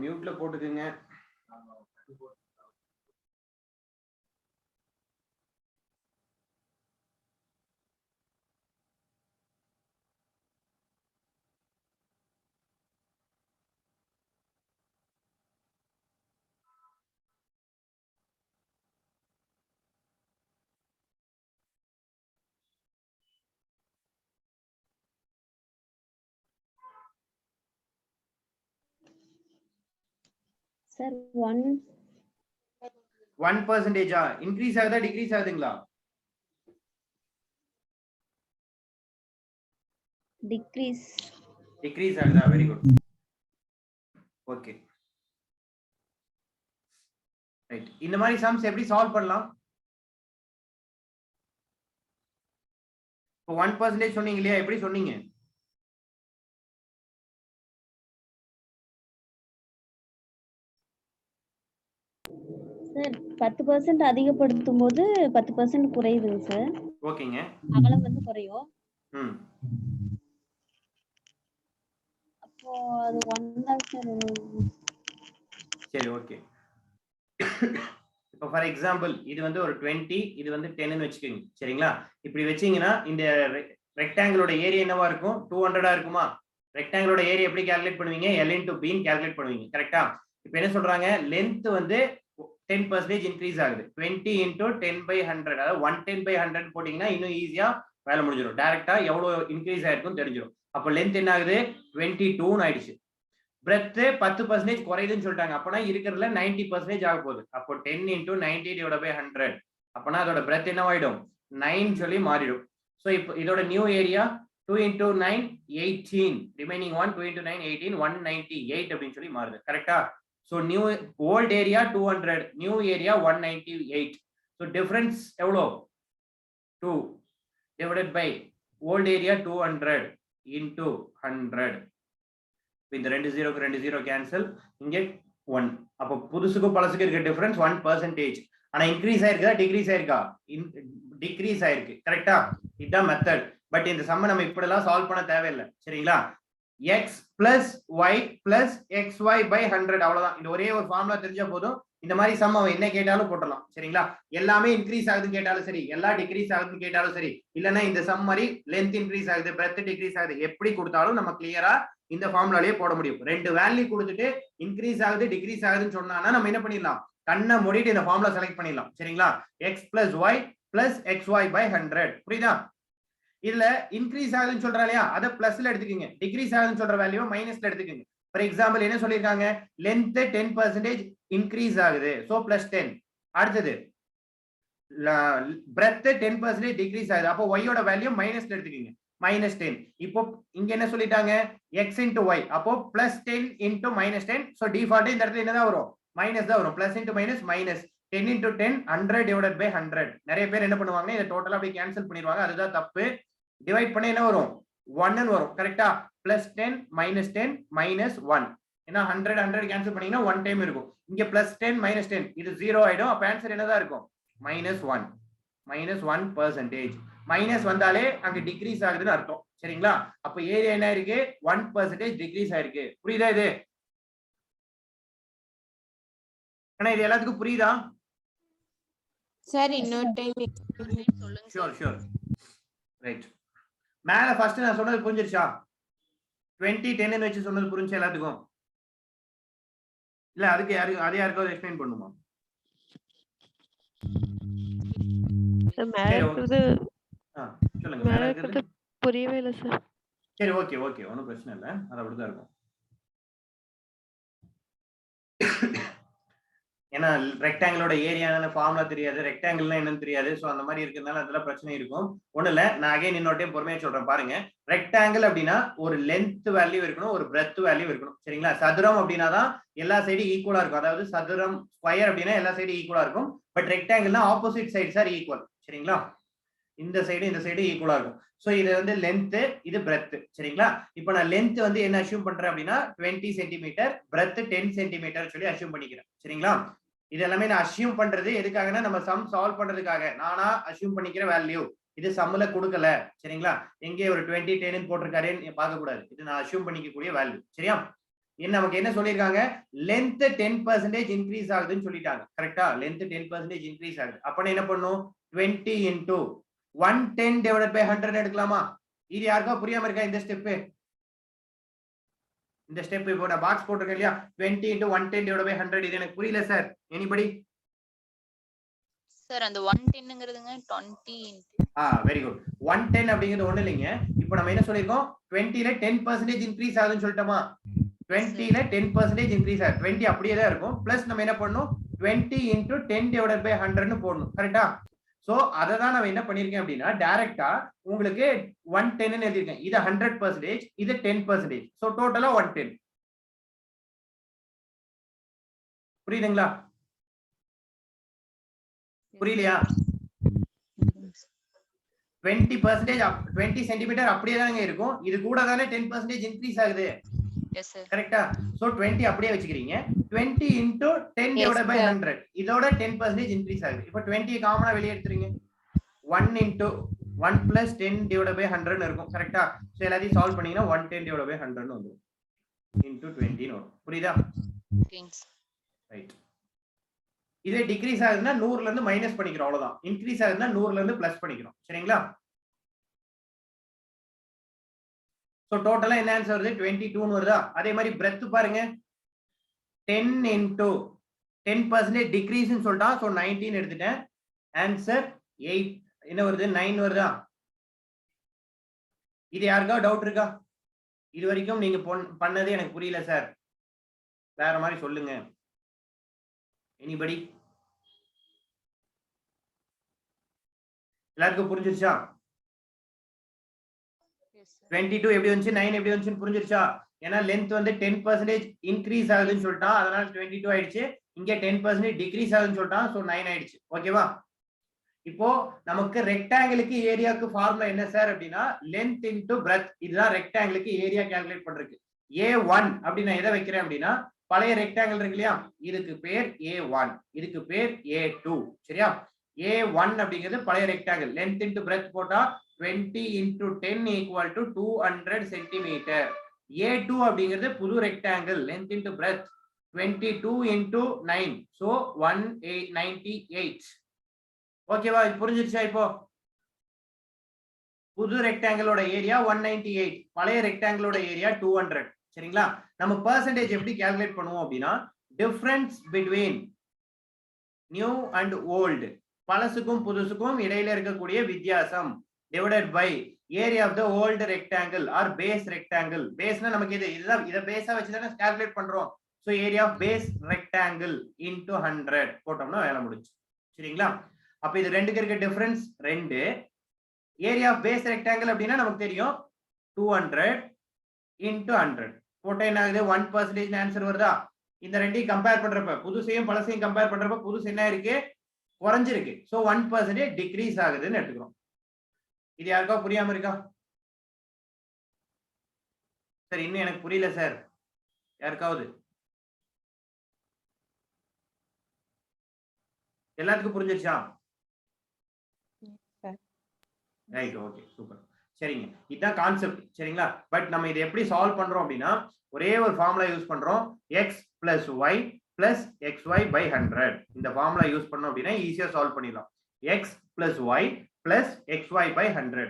மியூட்ல போட்டுக்குங்க. சார் 1 1% இன்க்ரீஸ் ஆகுதா டிக்ரீஸ் ஆகுதுங்களா? டிக்ரீஸ். டிக்ரீஸ் ஆகுதா? Very good. Okay right. இந்த மாதிரி சம்ஸ் எப்படி சால்வ் பண்ணலாம்? இப்போ 1% சொன்னீங்க இல்லையா, எப்படி சொன்னீங்க? சார் 10% அதிகப்படுத்தும் போது 10% குறையுதுங்க சார். ஓகேங்க. அகலம் வந்து குறையும். ம். அப்போ அது 1 தான் சார். சரி ஓகே. இப்போ ஃபார் எக்ஸாம்பிள் இது வந்து ஒரு 20, இது வந்து 10ன்னு வச்சுக்கோங்க. சரிங்களா? இப்படி வச்சீங்கன்னா இந்த ரெக்டாங்கிளோட ஏரியா என்னவா இருக்கும்? 200 இருக்குமா? ரெக்டாங்கிளோட ஏரியா எப்படி கால்குலேட் பண்ணுவீங்க? L into B ன்னு கால்குலேட் பண்ணுவீங்க. கரெக்ட்டா? இப்போ என்ன சொல்றாங்க? லென்த் வந்து 10% இன்க்ரீஸ் ஆகுது. 20 into 10/100, அதாவது 110/100 போட்டீங்கன்னா இன்னும் ஈஸியா வேலை முடிஞ்சிடும். டைரக்டா எவ்வளவு இன்க்ரீஸ் ஆயிருக்கும் தெரிஞ்சிடும். அப்போ லென்த் என்ன ஆகுது? 22 ஆயிடுச்சு. பிரெத் 10% குறையுதுன்னு சொல்லிட்டாங்க. அப்பனா இருக்கிறதுல 90% ஆக போகுது. அப்போ 10 into 90/100, அப்பனா அதோட பிரெத் என்னவாயிடும்? 9 சொல்லி மாறிடும். ஸோ இப்போ இதோட new area 2 into 9 18, remaining 1 2 into 9 18, 198 அப்படின்னு சொல்லி மாறுது. கரெக்டா? So new old area 200, new area 198. So difference எவ்வளோ? 2 divided by old area 200 into 100. இந்த 2 0க்கு 2 0 கேன்சல், இங்க 1. அப்போ புதுசுக்கும் பழசுக்கு இருக்க டிஃபரன்ஸ் 1%. ஆனா இன்க்ரீஸ் ஆயிருக்கா டிக்ரீஸ் ஆயிருக்கா? டிக்ரீஸ் ஆயிருக்கு. கரெக்டா? இதுதான் மெத்தட். பட் இந்த சம்ம நம்ம இப்படிலாம் சால்வ் பண்ண தேவையில்லை. சரிங்களா? x plus y plus xy by 100 அவ்வளவுதான். இந்த ஒரே ஒரு ஃபார்முலா தெரிஞ்சா போதும். இந்த மாதிரி சம் அவன் என்ன கேட்டாலும் போடலாம். சரிங்களா? எல்லாமே இன்க்ரீஸ் ஆகுதுன்னு கேட்டாலும் சரி, எல்லா டிக்ரீஸ் ஆகுதுன்னு கேட்டாலும் சரி, இல்லைன்னா இந்த சம் மாதிரி லென்த் இன்க்ரீஸ் ஆகுது, பிரெத் டிக்ரீஸ் ஆகுது, எப்படி கொடுத்தாலும் நம்ம கிளியரா இந்த ஃபார்முலாலேயே போட முடியும். 2 வேல்யூ கொடுத்துட்டு இன்க்ரீஸ் ஆகுது டிக்ரீஸ் ஆகுதுன்னு சொன்னானா நம்ம என்ன பண்ணிடலாம்? கண்ணை மூடிட்டு இந்த ஃபார்முலா செலக்ட் பண்ணிடலாம். சரிங்களா? x plus y plus xy by 100. புரியுதா? இதுல இன்க்ரீஸ் ஆகுதுன்னு சொல்றா இல்லையா, அதை பிளஸ்ல எடுத்துக்கோங்க. டிக்ரீஸ் ஆகுதுன்னு சொல்ற வேல்யூ மைனஸ்ல எடுத்துக்கோங்க. ஃபார் எக்ஸாம்பிள் என்ன சொல்லிருக்காங்க? லென்த் 10% இன்க்ரீஸ் ஆகுது, சோ +10. அடுத்தது பிரெத் 10% டிக்ரீஸ் ஆகுது, அப்போ y யோட வேல்யூ மைனஸ்ல எடுத்துக்கோங்க, -10. இப்போ இங்க என்ன சொல்லிட்டாங்க? x into y, அப்போ +10 into -10. சோ டிஃபால்ட் இந்த இடத்துல என்னதான் வரும்? மைனஸ் தான் வரும். Plus into minus minus. 10 into 10 100 divided by 100. நிறைய பேர் என்ன பண்ணுவாங்க? இதை டோட்டலா அப்படியே கேன்சல் பண்ணிடுவாங்க. அதுதான் தப்பு. டிவைட் பண்ண என்ன வரும்? 1 ன்னு வரும். கரெக்டா? +10 -10 -1. ஏன்னா 100 100 கேன்சல் பண்ணீங்கன்னா 1 டைம் இருக்கும். இங்க +10 -10 இது 0 ஆயிடும். அப்ப ஆன்சர் என்னதான் இருக்கும்? -1. -1%. மைனஸ் வந்தாலே அங்க டிக்ரீஸ் ஆகுதுன்னு அர்த்தம். சரிங்களா? அப்ப ஏரியா என்ன இருக்கு? 1% டிக்ரீஸ் ஆயிருக்கு. புரியுதா இது? ஆனா இது எல்லாத்துக்கும் புரியுதா? சார் இன்னொரு டைம் சொல்லுங்க ஷூர் ஷூர். ரைட். மேல ஃபர்ஸ்ட் நான் சொன்னது புரிஞ்சிருச்சா? 20 10 ன்னு வச்சு சொன்னது புரிஞ்சா எல்லாத்துக்கும்? இல்ல அதுக்கு யாருக்காவது எக்ஸ்பிளைன் பண்ணுமா? மேல இருக்குது சொல்லுங்க. மேல மேல இருக்கிறது இருக்குது புரியவே இல்லை சார். சரி ஓகே ஓகே, ஒன்றும் பிரச்சனை இல்லை. அது அப்படிதான் இருக்கும். ஏன்னா ரெக்டாங்கிளோட ஏரியா ஃபார்முலா தெரியாது, ரெக்டாங்கிள்னா என்னன்னு தெரியாது. ஸோ அந்த மாதிரி இருக்கிறதுனால அதெல்லாம் பிரச்சனை இருக்கும். ஒன்றும் இல்லை, நான் அகைன் இன்னொரு டைம் பொறுமையா சொல்றேன் பாருங்க. ரெக்டாங்கிள் அப்படின்னா ஒரு லென்த் வேல்யூ இருக்கணும், ஒரு பிரெத் வேல்யூ இருக்கணும். சரிங்களா? சதுரம் அப்படின்னா தான் எல்லா சைடும் ஈக்குவலா இருக்கும். அதாவது சதுரம் ஸ்கொயர் அப்படின்னா எல்லா சைடும் ஈக்குவலா இருக்கும். பட் ரெக்டாங்கிள்னா ஆப்போசிட் சைட்ஸ் ஆர் ஈக்குவல். சரிங்களா? இந்த சைடு ஈக்குவலா இருக்கும். ஸோ இது வந்து லென்த், இது பிரெத். சரிங்களா? இப்போ நான் லென்த் வந்து என்ன அசியூம் பண்றேன் அப்படின்னா 20 சென்டிமீட்டர், பிரெத் 10 சென்டிமீட்டர் சொல்லி அசியூம் பண்ணிக்கிறேன். சரிங்களா? இது எல்லாமே நான் அசியூம் பண்றது எதுக்காகனா நம்ம சம் சால்வ் பண்றதுக்காக நானா அசியூம் பண்ணிக்கிற வேல்யூ. இது சம்முல கொடுக்கல சரிங்களா, எங்கே ஒரு 20 10 போட்டிருக்காருன்னு பார்க்க கூடாது, இது நான் அஷ்யூம் பண்ணிக்கக்கூடிய வேல்யூ. சரியா, என்ன நமக்கு என்ன சொல்லிருக்காங்க, லென்த் 10% இன்க்ரீஸ் ஆகுதுன்னு சொல்லிட்டாங்க. கரெக்டா, லென்த் 10% இன்க்ரீஸ் ஆகுது. அப்ப என்ன பண்ணும், 20 into 110 divided by 100 எடுக்கலாமா? இது யாருக்கா புரியாம இருக்கா இந்த ஸ்டெப்? இந்த ஸ்டெப் இப்போ நான் பாக்ஸ் போட்டிருக்கேன் இல்லையா, 20 into 110 divided by 100. இது எனக்கு புரியல சார், எனிபடி? சார் அந்த 110ங்கிறதுங்க 20 வெரி குட். 110 அப்படிங்கிறது ஒண்ணு இல்லைங்க, இப்போ நம்ம என்ன சொல்லிருக்கோம், 20ல 10% இன்க்ரீஸ் ஆகுதுன்னு சொல்லிட்டோமா, 20ல 10% இன்க்ரீஸ் ஆகுது, 20 அப்படியே தான் இருக்கும், பிளஸ் நம்ம என்ன பண்ணணும், 20 into 10 divided by 100 போடணும். கரெக்டா, சோ அதை தான் நான் என்ன பண்ணிருக்கேன் அப்படின்னா, டைரக்டா உங்களுக்கு 110 ன்னு எழுதிருக்கேன். இது 100%, இது 10%, சோ டோட்டலா 110. புரியுதுங்களா, புரியலையா? 20% 20 சென்டிமீட்டர் அப்படியே தானங்க இருக்கும், இது கூட தானே 10% இன்க்ரீஸ் ஆகுது. Yes sir. கரெக்டா, சோ 20 அப்படியே வச்சுக்கிறீங்க, 20 into 10 divided by 100 இதோட 10% இன்க்ரீஸ் ஆகுது. இப்போ 20 காமனா வெளிய எடுத்துறீங்க, 1 into 1 plus 10 divided by 100 ன்னு இருக்கும். கரெக்டா, சோ எல்லாத்தையும் சால்வ் பண்ணீங்கன்னா 110 divided by 100 ன்னு வந்துரும், into 20 ன்னு வரும். புரியுதா? ரைட். இதே டிக்ரீஸ் ஆகுதுன்னா 100ல இருந்து மைனஸ் பண்ணிக்கிறோம், அவ்வளவுதான். இன்க்ரீஸ் ஆகுதுன்னா 100ல இருந்து பிளஸ் பண்ணிக்கிறோம். சரிங்களா, சோ டோட்டலா என்ன ஆன்சர் வருது, 22 ன்னு வருதா? அதே மாதிரி பிரெத் பாருங்க, 10 into 10% டிக்ரீஸ் ன்னு சொல்லிட்டா, சோ 19 எடுத்துட்டேன். ஆன்சர் 8 என்ன வருது, 9 வருதா? இது யாருக்கா டவுட் இருக்கா? இது வரைக்கும் நீங்க பண்ணது எனக்கு புரியல சார், வேற மாதிரி சொல்லுங்க. எனிபடி? எல்லாருக்கும் புரிஞ்சிருச்சா? 22 எப்படி வந்துச்சு, 9 எப்படி வந்துச்சுன்னு புரிஞ்சிருச்சா? ஏன்னா லென்த் வந்து 10% இன்க்ரீஸ் ஆகுதுன்னு சொல்லிட்டான், அதனால 22 ஆயிடுச்சு. இங்க 10% டிக்ரீஸ் ஆகுதுன்னு சொல்லிட்டான், சோ 9 ஆயிடுச்சு. ஓகேவா? இப்போ நமக்கு ரெக்டாங்கிளுக்கு ஏரியாக்கு ஃபார்முலா என்ன சார் அப்படின்னா, லென்த் இன்டு பிரெத். இதுதான் ரெக்டாங்கிளுக்கு ஏரியா கால்குலேட் பண்றதுக்கு. A1 அப்படி நான் எதை வைக்கிறேன் அப்படின்னா, பழைய ரெக்டாங்கிள் இருக்கு இல்லையா, இதுக்கு பேர் A1, இதுக்கு பேர் A2. சரியா, A1 அப்படிங்கிறது பழைய ரெக்டாங்கிள், லென்த் இன்டு பிரெத் போட்டா 20 into 10 equal to 200 centimetre. A2 அப்படிங்கிறது புது rectangle, length into breadth 22 into 9, so 198. ஓகேவா, புரிஞ்சிருச்சா? இப்போ புது ரெக்டாங்கிளோட ஏரியா 198, பழைய ரெக்டாங்கிளோட ஏரியா 200. சரிங்களா, நம்ம பெர்சன்டேஜ் எப்படி கால்குலேட் பண்ணுவோம் அப்படின்னா, difference between new and old, பழசுக்கும் புதுசுக்கும் இடையில இருக்கக்கூடிய வித்தியாசம், divided by area of the old rectangle or base rectangle. பேஸ்னா நமக்கு இதுதான், இதை பேஸா வச்சு தானே கால்குலேட் பண்றோம். So area of base rectangle into 100 போட்டோம்னா வேலை முடிஞ்சு. சரிங்களா, அப்ப இது ரெண்டுக்கு இருக்க difference 2. Area of base rectangle அப்படின்னா நமக்கு தெரியும் 200 into 100 போட்டா என்ன ஆகுது, 1% ஆன்சர் வருதா? இந்த ரெண்டையும் கம்பேர் பண்றப்ப, புதுசையும் பழசையும் கம்பேர் பண்றப்ப புதுசு என்ன இருக்கு, குறைஞ்சிருக்கு. சோ 1% டிக்ரீஸ் ஆகுதுன்னு எடுத்துக்கிறோம். இது யாருக்கா புரியாம இருக்கா சார்? இன்னும் எனக்கு புரியல சார், யாருக்காவது? எல்லாத்துக்கும் புரிஞ்சிருச்சா? Right, okay, super. சரிங்க, இதுதான் கான்செப்ட். சரிங்களா, பட் நம்ம இதை எப்படி சால்வ் பண்றோம் அப்படின்னா, ஒரே ஒரு ஃபார்முலா யூஸ் பண்றோம், x plus y plus xy by 100. இந்த ஃபார்முலா யூஸ் பண்ணோம் அப்படின்னா ஈஸியா சால்வ் பண்ணிடலாம். x plus y plus xy by 100,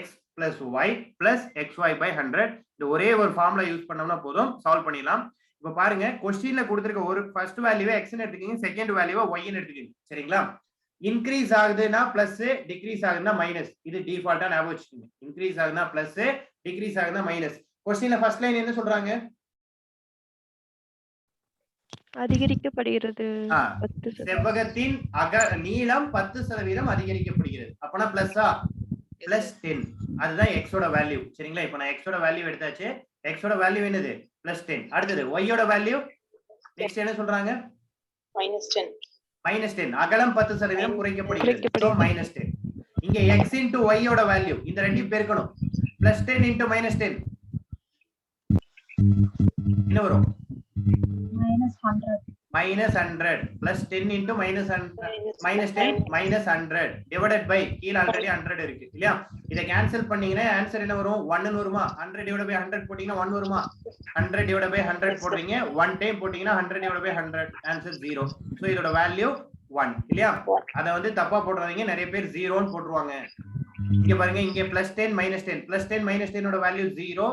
x plus y plus xy by 100. இந்த ஒரே ஒரு ஃபார்முலா யூஸ் பண்ணோம்னா போதும், சால்வ் பண்ணிடலாம். இப்ப பாருங்க, கொஸ்டின்ல கொடுத்திருக்க ஒரு ஃபர்ஸ்ட் வேல்யூவை x ன்னு எடுத்துக்கீங்க, செகண்ட் வேல்யூவை y ன்னு எடுத்துக்கீங்க. சரிங்களா, இன்க்ரீஸ் ஆகுதுன்னா பிளஸ், டிக்ரீஸ் ஆகுதுன்னா மைனஸ். இது டிஃபால்ட்டா ஞாபகம் வச்சுக்கோங்க. இன்க்ரீஸ் ஆகுதுன்னா பிளஸ், டிக்ரீஸ் ஆகுதுன்னா மைனஸ். क्वेश्चनல ஃபர்ஸ்ட் லைன் என்ன சொல்றாங்க? அதிகரிக்கப்படுகிறது. செவ்வகத்தின் நீளம் 10% அதிகரிக்கப்படுகிறது. அப்பனா பிளஸ்ஸா? பிளஸ் 10. அதுதான் x ஓட வேல்யூ. சரிங்களா, இப்போ நான் x ஓட வேல்யூ எடுத்தாச்சு. x ஓட வேல்யூ என்னது? பிளஸ் 10. அடுத்து y ஓட வேல்யூ நெக்ஸ்ட் என்ன சொல்றாங்க? -10. அகலம் 10% குறைக்கப்படுகிறது. சோ -10. இங்க x into y ஓட வேல்யூ இந்த ரெண்டையும் பெருக்கணும். +10 into -10 என்ன வரும்? -100. minus 100 plus 10 into minus 10 minus 100 divided by கீழ ஆல்ரெடி 100 இருக்கு இல்லையா? இதை கேன்சல் பண்ணீங்கன்னா ஆன்சர் என்ன வரும்? 1 ன்னு வருமா? 100 divided by 100 போட்டீங்கன்னா 1 வருமா? 100 divided by 100 போடுறீங்க, 1 டைம் போட்டீங்கன்னா 100 divided by 100 ஆன்சர் 0. சோ இதோட வேல்யூ 1 இல்லையா? அத வந்து தப்பா போடுறவங்க நிறைய பேர் 0 ன்னு போட்டுருவாங்க. இங்க பாருங்க, இங்க +10 -10 +10 -10 ஓட வேல்யூ 0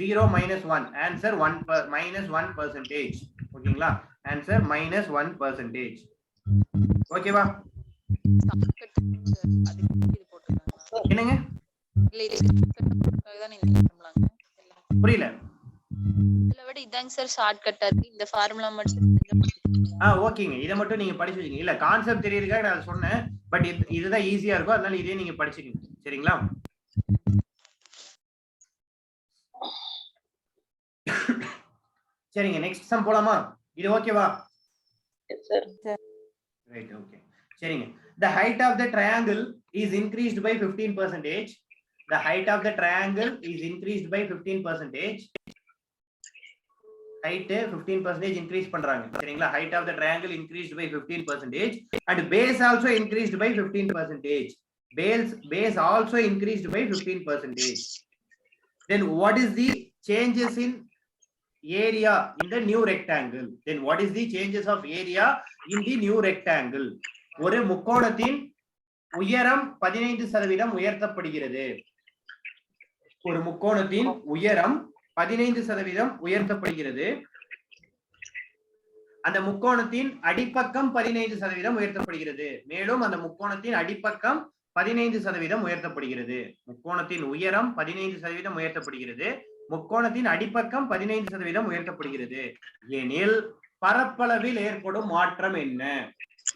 0 minus 1 ஆன்சர் -1%. ஓகேங்களா? ஆன்சர் -1%. ஓகேவா? என்னங்க இல்ல இது புரியல? இதுல விட இதாங்க சார் ஷார்ட் கட்டா இருக்கு. இந்த ஃபார்முலா மட்டும் ஓகேங்க, இத மட்டும் நீங்க படிச்சு வச்சுங்க. இல்ல கான்செப்ட் தெரியறதுக்காக நான் சொன்னேன், பட் இதுதான் ஈஸியா இருக்கும், அதனால இதே நீங்க படிச்சுக்கங்க. சரிங்களா? சரிங்க, நெக்ஸ்ட் சம் போலாமா? இது ஓகேவா? Right, okay. சரிங்க. The height of the triangle is increased by 15%. The height of the triangle is increased by 15%. height 15% increase பண்றாங்க. சரிங்களா? height of the triangle increased by 15% and base also increased by 15%. Base also increased by 15%. Then what is the changes in area in the new rectangle? Then what is the changes of area in the new rectangle? ஒரு முக்கோணத்தின் உயரம் 15% உயர்த்தப்படுகிறது. ஒரு முக்கோணத்தின் உயரம் 15% உயர்த்தப்படுகிறது. அந்த முக்கோணத்தின் அடிப்பக்கம் 15% உயர்த்தப்படுகிறது. மேலும் அந்த முக்கோணத்தின் அடிப்பக்கம் 15% உயர்த்தப்படுகிறது. முக்கோணத்தின் உயரம் 15% உயர்த்தப்படுகிறது. முக்கோணத்தின் அடிப்பக்கம் 15% உயர்த்தப்படுகிறது. எனில் பரப்பளவில் ஏற்படும் மாற்றம் என்ன?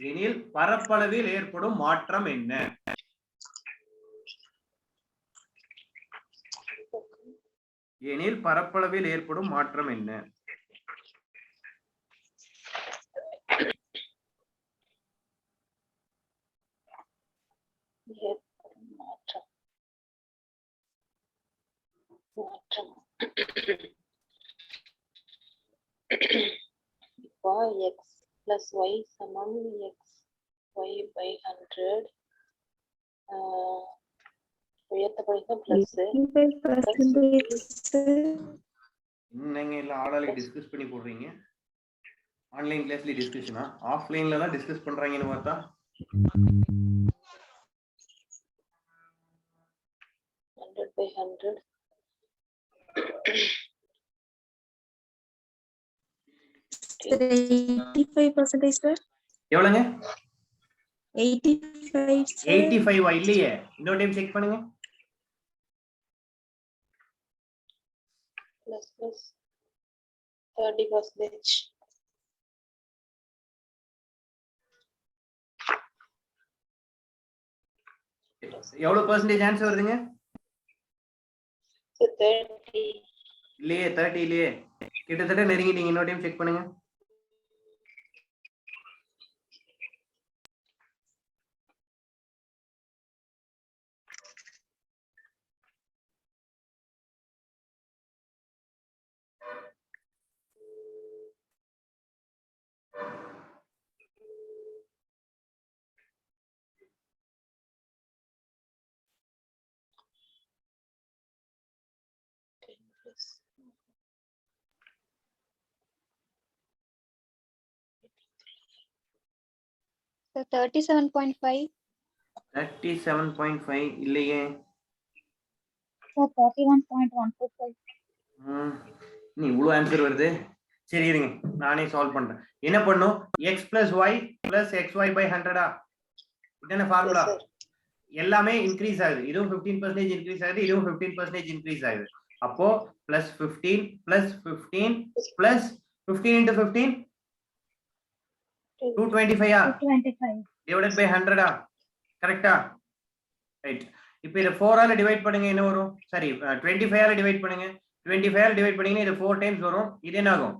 எனில் பரப்பளவில் ஏற்படும் மாற்றம் என்ன? எனில் பரப்பளவில் ஏற்படும் மாற்றம் என்ன? இப்போ x plus y சமம் xy by 100 உயர்த்தப்படுகிறது பிளஸ் என்னங்க இல்ல ஆளாளுக்கு டிஸ்கஸ் பண்ணி போடுறீங்க? ஆன்லைன் கிளாஸ்ல டிஸ்கஷனா? ஆஃப்லைன்ல தான் டிஸ்கஸ் பண்றாங்கன்னு பார்த்தா 100 by 100 85% sir. எவ்வளவுங்க? 85 sir. 85 இல்லையே, இன்னொரு டைம் செக் பண்ணுங்க. plus 30%. எவ்வளவு பெர்சன்டேஜ் ஆன்சர் வருதுங்க? 30 இல்லையே, 30 இல்லையே, கிட்டத்தட்ட நெருங்கிட்டீங்க. இன்னொரு டைம் செக் பண்ணுங்க. Sir, 37.5. 37.5 இல்லையே. Sir, 31.125. நீ இவ்வளவு ஆன்சர் வருது. சரி இருங்க, நானே சால்வ் பண்றேன். என்ன பண்ணும்? x plus y plus xy by 100 இதான ஃபார்முலா. எல்லாமே இன்க்ரீஸ் ஆகுது. இதுவும் 15% இன்க்ரீஸ் ஆகுது, இதுவும் 15% இன்க்ரீஸ் ஆகுது. அப்போ +15 +15 +15 into 15 225 225. divided by 100 கரெக்ட்டா? ரைட். இப்போ இத 4 ஆல டிவைட் பண்ணுங்க, என்ன வரும்? சரி 25 ஆல டிவைட் பண்ணுங்க. 25 ஆல டிவைட் பண்ணீங்கன்னா இது 4 டைம்ஸ் வரும். இது என்ன ஆகும்?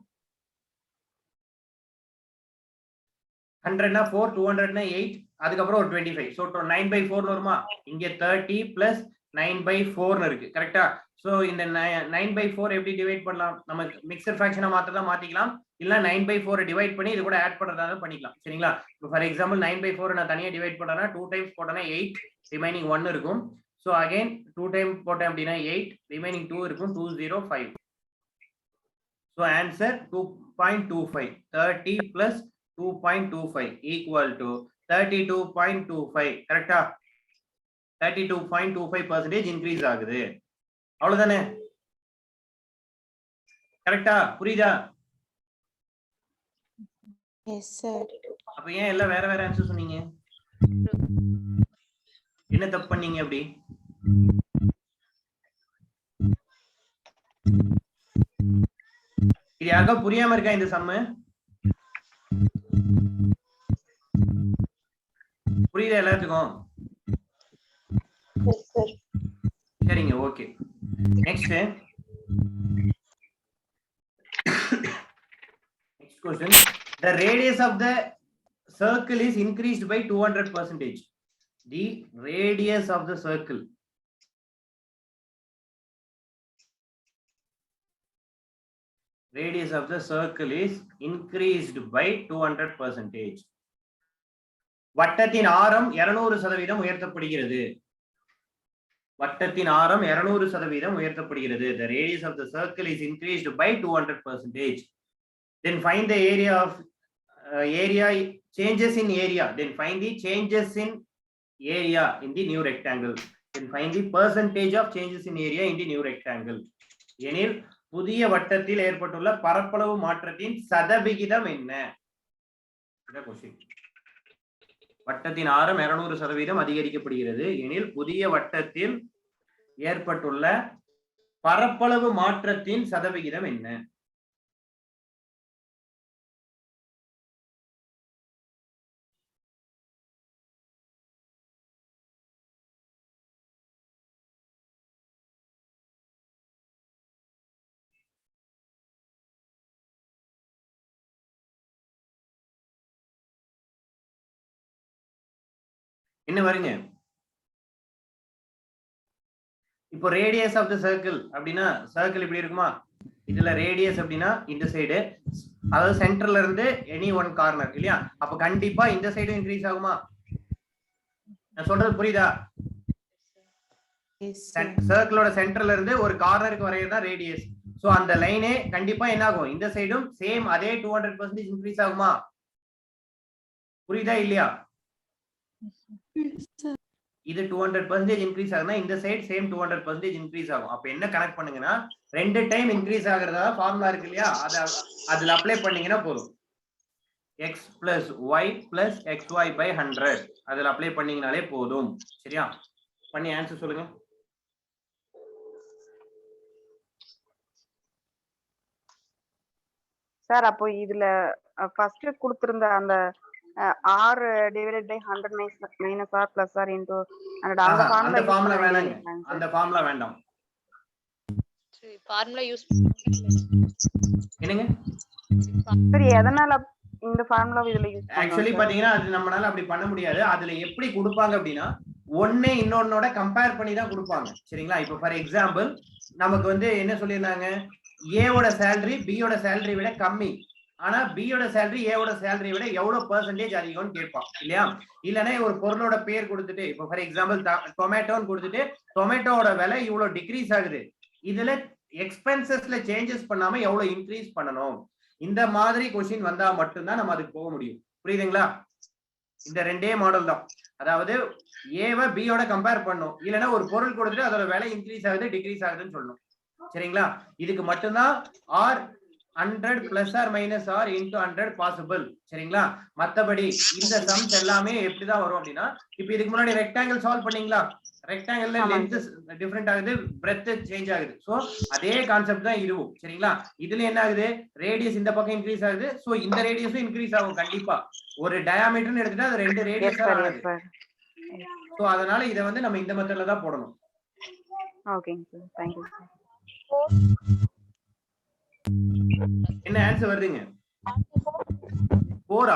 100 னா 4, 200 னா 8, அதுக்கு அப்புறம் ஒரு 25. சோ 9/4 வருமா? இங்க 30 plus 9/4 இருக்கு கரெக்டா? சோ இந்த 9/4 எப்படி டிவைட் பண்ணலாம்? நம்ம மிக்சர் ஃபிராக்ஷனா மாத்தறதா மாத்திக்கலாம், இல்ல 9/4 டிவைட் பண்ணி இது கூட ஆட் பண்றதா பண்ணிக்கலாம். சரிங்களா? இப்போ ஃபார் எக்ஸாம்பிள் 9/4 நான் தனியா டிவைட் பண்றேன்னா 2 டைம்ஸ் போட்டேன்னா 8, ரிமைனிங் 1 இருக்கும். சோ அகைன் 2 டைம் போட்டேன் அப்படின்னா 8, ரிமைனிங் 2 இருக்கும். 205. So answer 2.25. 30 plus 2.25 equal to 32.25. கரெக்டா? 32.25% இன்க்ரீஸ் ஆகுது. அவ்வளவுதானே? கரெக்டா? புரியுதா? Yes sir. அப்ப ஏன் எல்லாம் வேற வேற ஆன்சர் சொன்னீங்க? என்ன தப்பு பண்ணீங்க அப்படி? இது யாருக்கா புரியாம இருக்கா இந்த சம்மு? புரியுதா எல்லாத்துக்கும்? Yes, sir. சரிங்க, okay. Next question. The radius of the circle is increased by 200%. The radius of the circle is increased by 200%. வட்டத்தின் ஆரம் 200% உயர்த்தப்படுகிறது. வட்டத்தின் ஆரம் 200% உயர்த்தப்படுகிறது. The radius of the circle is increased by 200%. Then find the area of changes in area. Then find the changes in area in the new rectangle. Then find the percentage of changes in area in the new rectangle. எனில் புதிய வட்டத்தில் ஏற்பட்டுள்ள பரப்பளவு மாற்றத்தின் சதவிகிதம் என்ன? வட்டத்தின் ஆரம் 200% அதிகரிக்கப்படுகிறது எனில் புதிய வட்டத்தில் ஏற்பட்டுள்ள பரப்பளவு மாற்றத்தின் சதவிகிதம் என்ன? என்ன வருங்க? இப்போ ரேடியஸ் ஆஃப் தி சர்க்கிள் அப்படினா சர்க்கிள் இப்படி இருக்குமா? இதுல ரேடியஸ் அப்படினா இந்த சைடு, அதாவது சென்டர்ல இருந்து எனி ஒன் கார்னர் இல்லையா? அப்ப கண்டிப்பா இந்த சைடு இன்க்ரீஸ் ஆகுமா? நான் சொல்றது புரியுதா? சர்க்கிளோட சென்டர்ல இருந்து ஒரு கார்னருக்கு வரையறது தான் ரேடியஸ். சோ அந்த லைனே கண்டிப்பா என்ன ஆகும்? இந்த சைடும் சேம் அதே 200% இன்க்ரீஸ் ஆகுமா? புரியுதா இல்லையா? இது 200% இன்க்ரீஸ் ஆகுனா இந்த சைடு சேம் 200% இன்க்ரீஸ் ஆகும். அப்ப என்ன கனெக்ட் பண்ணுங்கன்னா 2 டைம் இன்க்ரீஸ் ஆகுறதா ஃபார்முலா இருக்கு இல்லையா? அதுல அப்ளை பண்ணீங்கன்னா போதும். x plus y plus xy by 100 அதுல அப்ளை பண்ணீங்கனாலே போதும். சரியா? பண்ணி ஆன்சர் சொல்லுங்க. சார் அப்போ இதுல ஃபர்ஸ்ட் கொடுத்திருந்த அந்த r divided by 100 minus r plus r into அந்த ஃபார்முலா வேணாங்க. அந்த ஃபார்முலா வேண்டாம். சரி ஃபார்முலா யூஸ் என்னங்க? சரி எதனால இந்த ஃபார்முலா இதுல யூஸ் பண்ணோம்? ஆக்சுவலி பாத்தீங்கன்னா அது நம்மளால அப்படி பண்ண முடியாது. அதுல எப்படி கொடுப்பாங்க அப்படின்னா ஒண்ணே இன்னொன்னோட கம்பேர் பண்ணி தான் கொடுப்பாங்க. சரிங்களா? இப்போ ஃபார் எக்ஸாம்பிள் நமக்கு வந்து என்ன சொல்லியிருந்தாங்க? A ஓட salary B ஓட salary விட கம்மி. ஆனா B ஓட salary A ஓட salary விட எவ்வளவு பெர்சன்டேஜ் அதிகம்னு கேட்பான் இல்லையா? இல்லனா ஒரு பொருளோட பேர் கொடுத்துட்டு இப்போ ஃபார் எக்ஸாம்பிள் டொமேட்டோன்னு கொடுத்துட்டு டொமேட்டோட விலை இவ்வளவு டிக்ரீஸ் ஆகுது. இதுல எக்ஸ்பென்சஸ்ல சேஞ்சஸ் பண்ணாம எவ்வளவு இன்க்ரீஸ் பண்ணணும்? இந்த மாதிரி क्वेश्चन வந்தா மட்டும் தான் நம்ம அதுக்கு போக முடியும். புரியுதுங்களா? இந்த ரெண்டே மாடல் தான். அதாவது ஏவை B ஓட கம்பேர் பண்ணனும். இல்லனா ஒரு பொருள் கொடுத்துட்டு அதோட விலை இன்க்ரீஸ் ஆகுது டிக்ரீஸ் ஆகுதுன்னு சொல்லணும். சரிங்களா? இதுக்கு மட்டும்தான் r 100 plus or minus r into 100 possible. சரிங்களா? மத்தபடி இந்த சம்ஸ் எல்லாமே எப்படி தான் வரும் அப்படினா இப்போ இதுக்கு முன்னாடி ரெக்டாங்கிள் சால்வ் பண்ணீங்களா? ரெக்டாங்கிள்ல லெந்த் டிஃபரண்ட் ஆகுது, பிரெத் சேஞ்ச் ஆகுது. சோ அதே கான்செப்ட் தான் இதுவும். சரிங்களா? இதுல என்ன ஆகுது? ரேடியஸ் இந்த பக்கம் இன்க்ரீஸ் ஆகுது. சோ இந்த ரேடியஸும் இன்க்ரீஸ் ஆகும் கண்டிப்பா. ஒரு டயாமீட்டர்னு எடுத்துட்டா அது ரெண்டு ரேடியஸா ஆகுது. சோ அதனால இத வந்து நம்ம இந்த மெத்தட்ல தான் போடணும். ஓகேங்க சார். Thank you sir. என்ன ஆன்சர் வருதுங்க? 4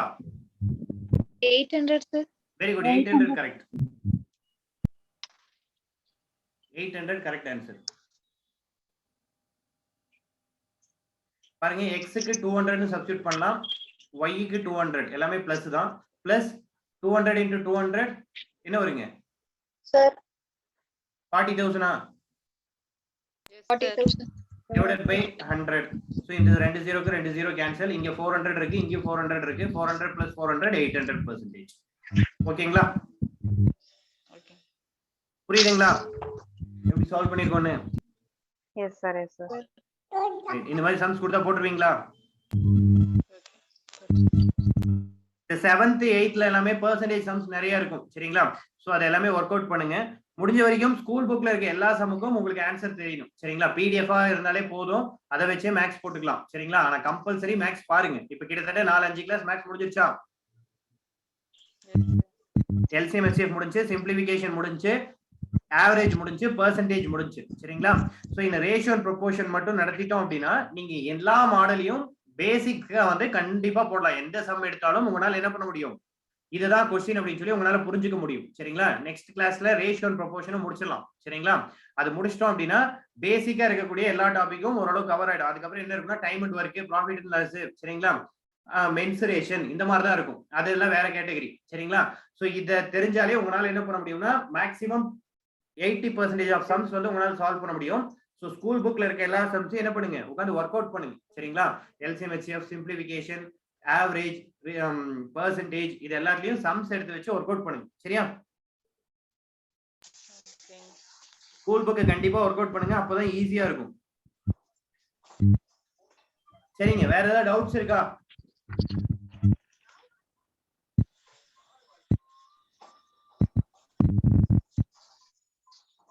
800 sir. Very good. 800 correct. 800 correct answer. பாருங்க x க்கு 200 னு சப்ஸ்டிட்யூட் பண்ணலாம், y க்கு 200 எல்லாமே பிளஸ் தான். பிளஸ் 200 into 200 என்ன வருங்க? Sir, 40,000 40,000. divided by 100. So இந்த ரெண்டு ஜீரோக்கு ரெண்டு ஜீரோ கேன்சல். இங்க 400 இருக்கு, இங்க 400 இருக்கு. 400 plus 400 800%. ஓகேங்களா? புரியுதுங்களா எப்படி சால்வ் பண்ணிருக்கோன்னு? Yes sir, yes sir. இந்த மாதிரி சம்ஸ் கொடுத்தா போட்டுருவீங்களா? இந்த 7th 8th எல்லாமே பெர்சன்டேஜ் சம்ஸ் நிறைய இருக்கும் சரிங்களா? சோ அது எல்லாமே ஒர்க் அவுட் பண்ணுங்க. முடிஞ்ச வரைக்கும் ஸ்கூல் புக்ல இருக்க எல்லா சமுக்கும் உங்களுக்கு ஆன்சர் தெரியணும் சரிங்களா? பிடிஎஃபா இருந்தாலே போதும், அதை வச்சே மேக்ஸ் போட்டுக்கலாம் சரிங்களா? ஆனா கம்பல்சரி மேக்ஸ் பாருங்க. இப்ப கிட்டத்தட்ட 4-5 கிளாஸ் மேக்ஸ் முடிஞ்சிருச்சா? எல்சிஎம் எச்எஃப் முடிஞ்சு, சிம்பிளிஃபிகேஷன் முடிஞ்சு, ஆவரேஜ் முடிஞ்சு, பெர்சன்டேஜ் முடிஞ்சு சரிங்களா? சோ இந்த ரேஷியோ அண்ட் ப்ரொபோர்ஷன் மட்டும் நடத்திட்டோம் அப்படின்னா நீங்க எல்லா மாடலையும் பேசிக்கா வந்து கண்டிப்பா போடலாம். எந்த சம் எடுத்தாலும் உங்களால என்ன பண்ண முடியும், இதுதான் கொஸ்டின் அப்படின்னு சொல்லி உங்களால புரிஞ்சுக்க முடியும் சரிங்களா? நெக்ஸ்ட் கிளாஸ்ல ரேஷியோ அண்ட் ப்ரொபோர்ஷனும் முடிச்சிடலாம் சரிங்களா? அது முடிச்சிட்டோம் அப்படின்னா பேசிக்கா இருக்கக்கூடிய எல்லா டாபிக்கும் ஓரளவு கவர் ஆயிடும். அதுக்கப்புறம் என்ன இருக்குன்னா time and work, profit and loss சரிங்களா, மென்சுரேஷன் இந்த மாதிரி தான் இருக்கும். அதெல்லாம் வேற கேட்டகரி சரிங்களா? சோ இத தெரிஞ்சாலே உங்களால என்ன பண்ண முடியும்னா மேக்ஸிமம் 80% ஆஃப் சம்ஸ் வந்து உங்களால சால்வ் பண்ண முடியும். சோ ஸ்கூல் புக்ல இருக்க எல்லா சம்ஸையும் என்ன பண்ணுங்க, உட்காந்து ஒர்க் அவுட் பண்ணுங்க சரிங்களா? LCM HCF, simplification, average, percentage இது எல்லாத்துலயும் சம்ஸ் எடுத்து வச்சு ஒர்க் அவுட் பண்ணுங்க சரியா? ஸ்கூல் புக்கை கண்டிப்பா ஒர்க் அவுட் பண்ணுங்க, அப்பதான் ஈஸியா இருக்கும். சரிங்க, வேற ஏதாவது டவுட்ஸ் இருக்கா?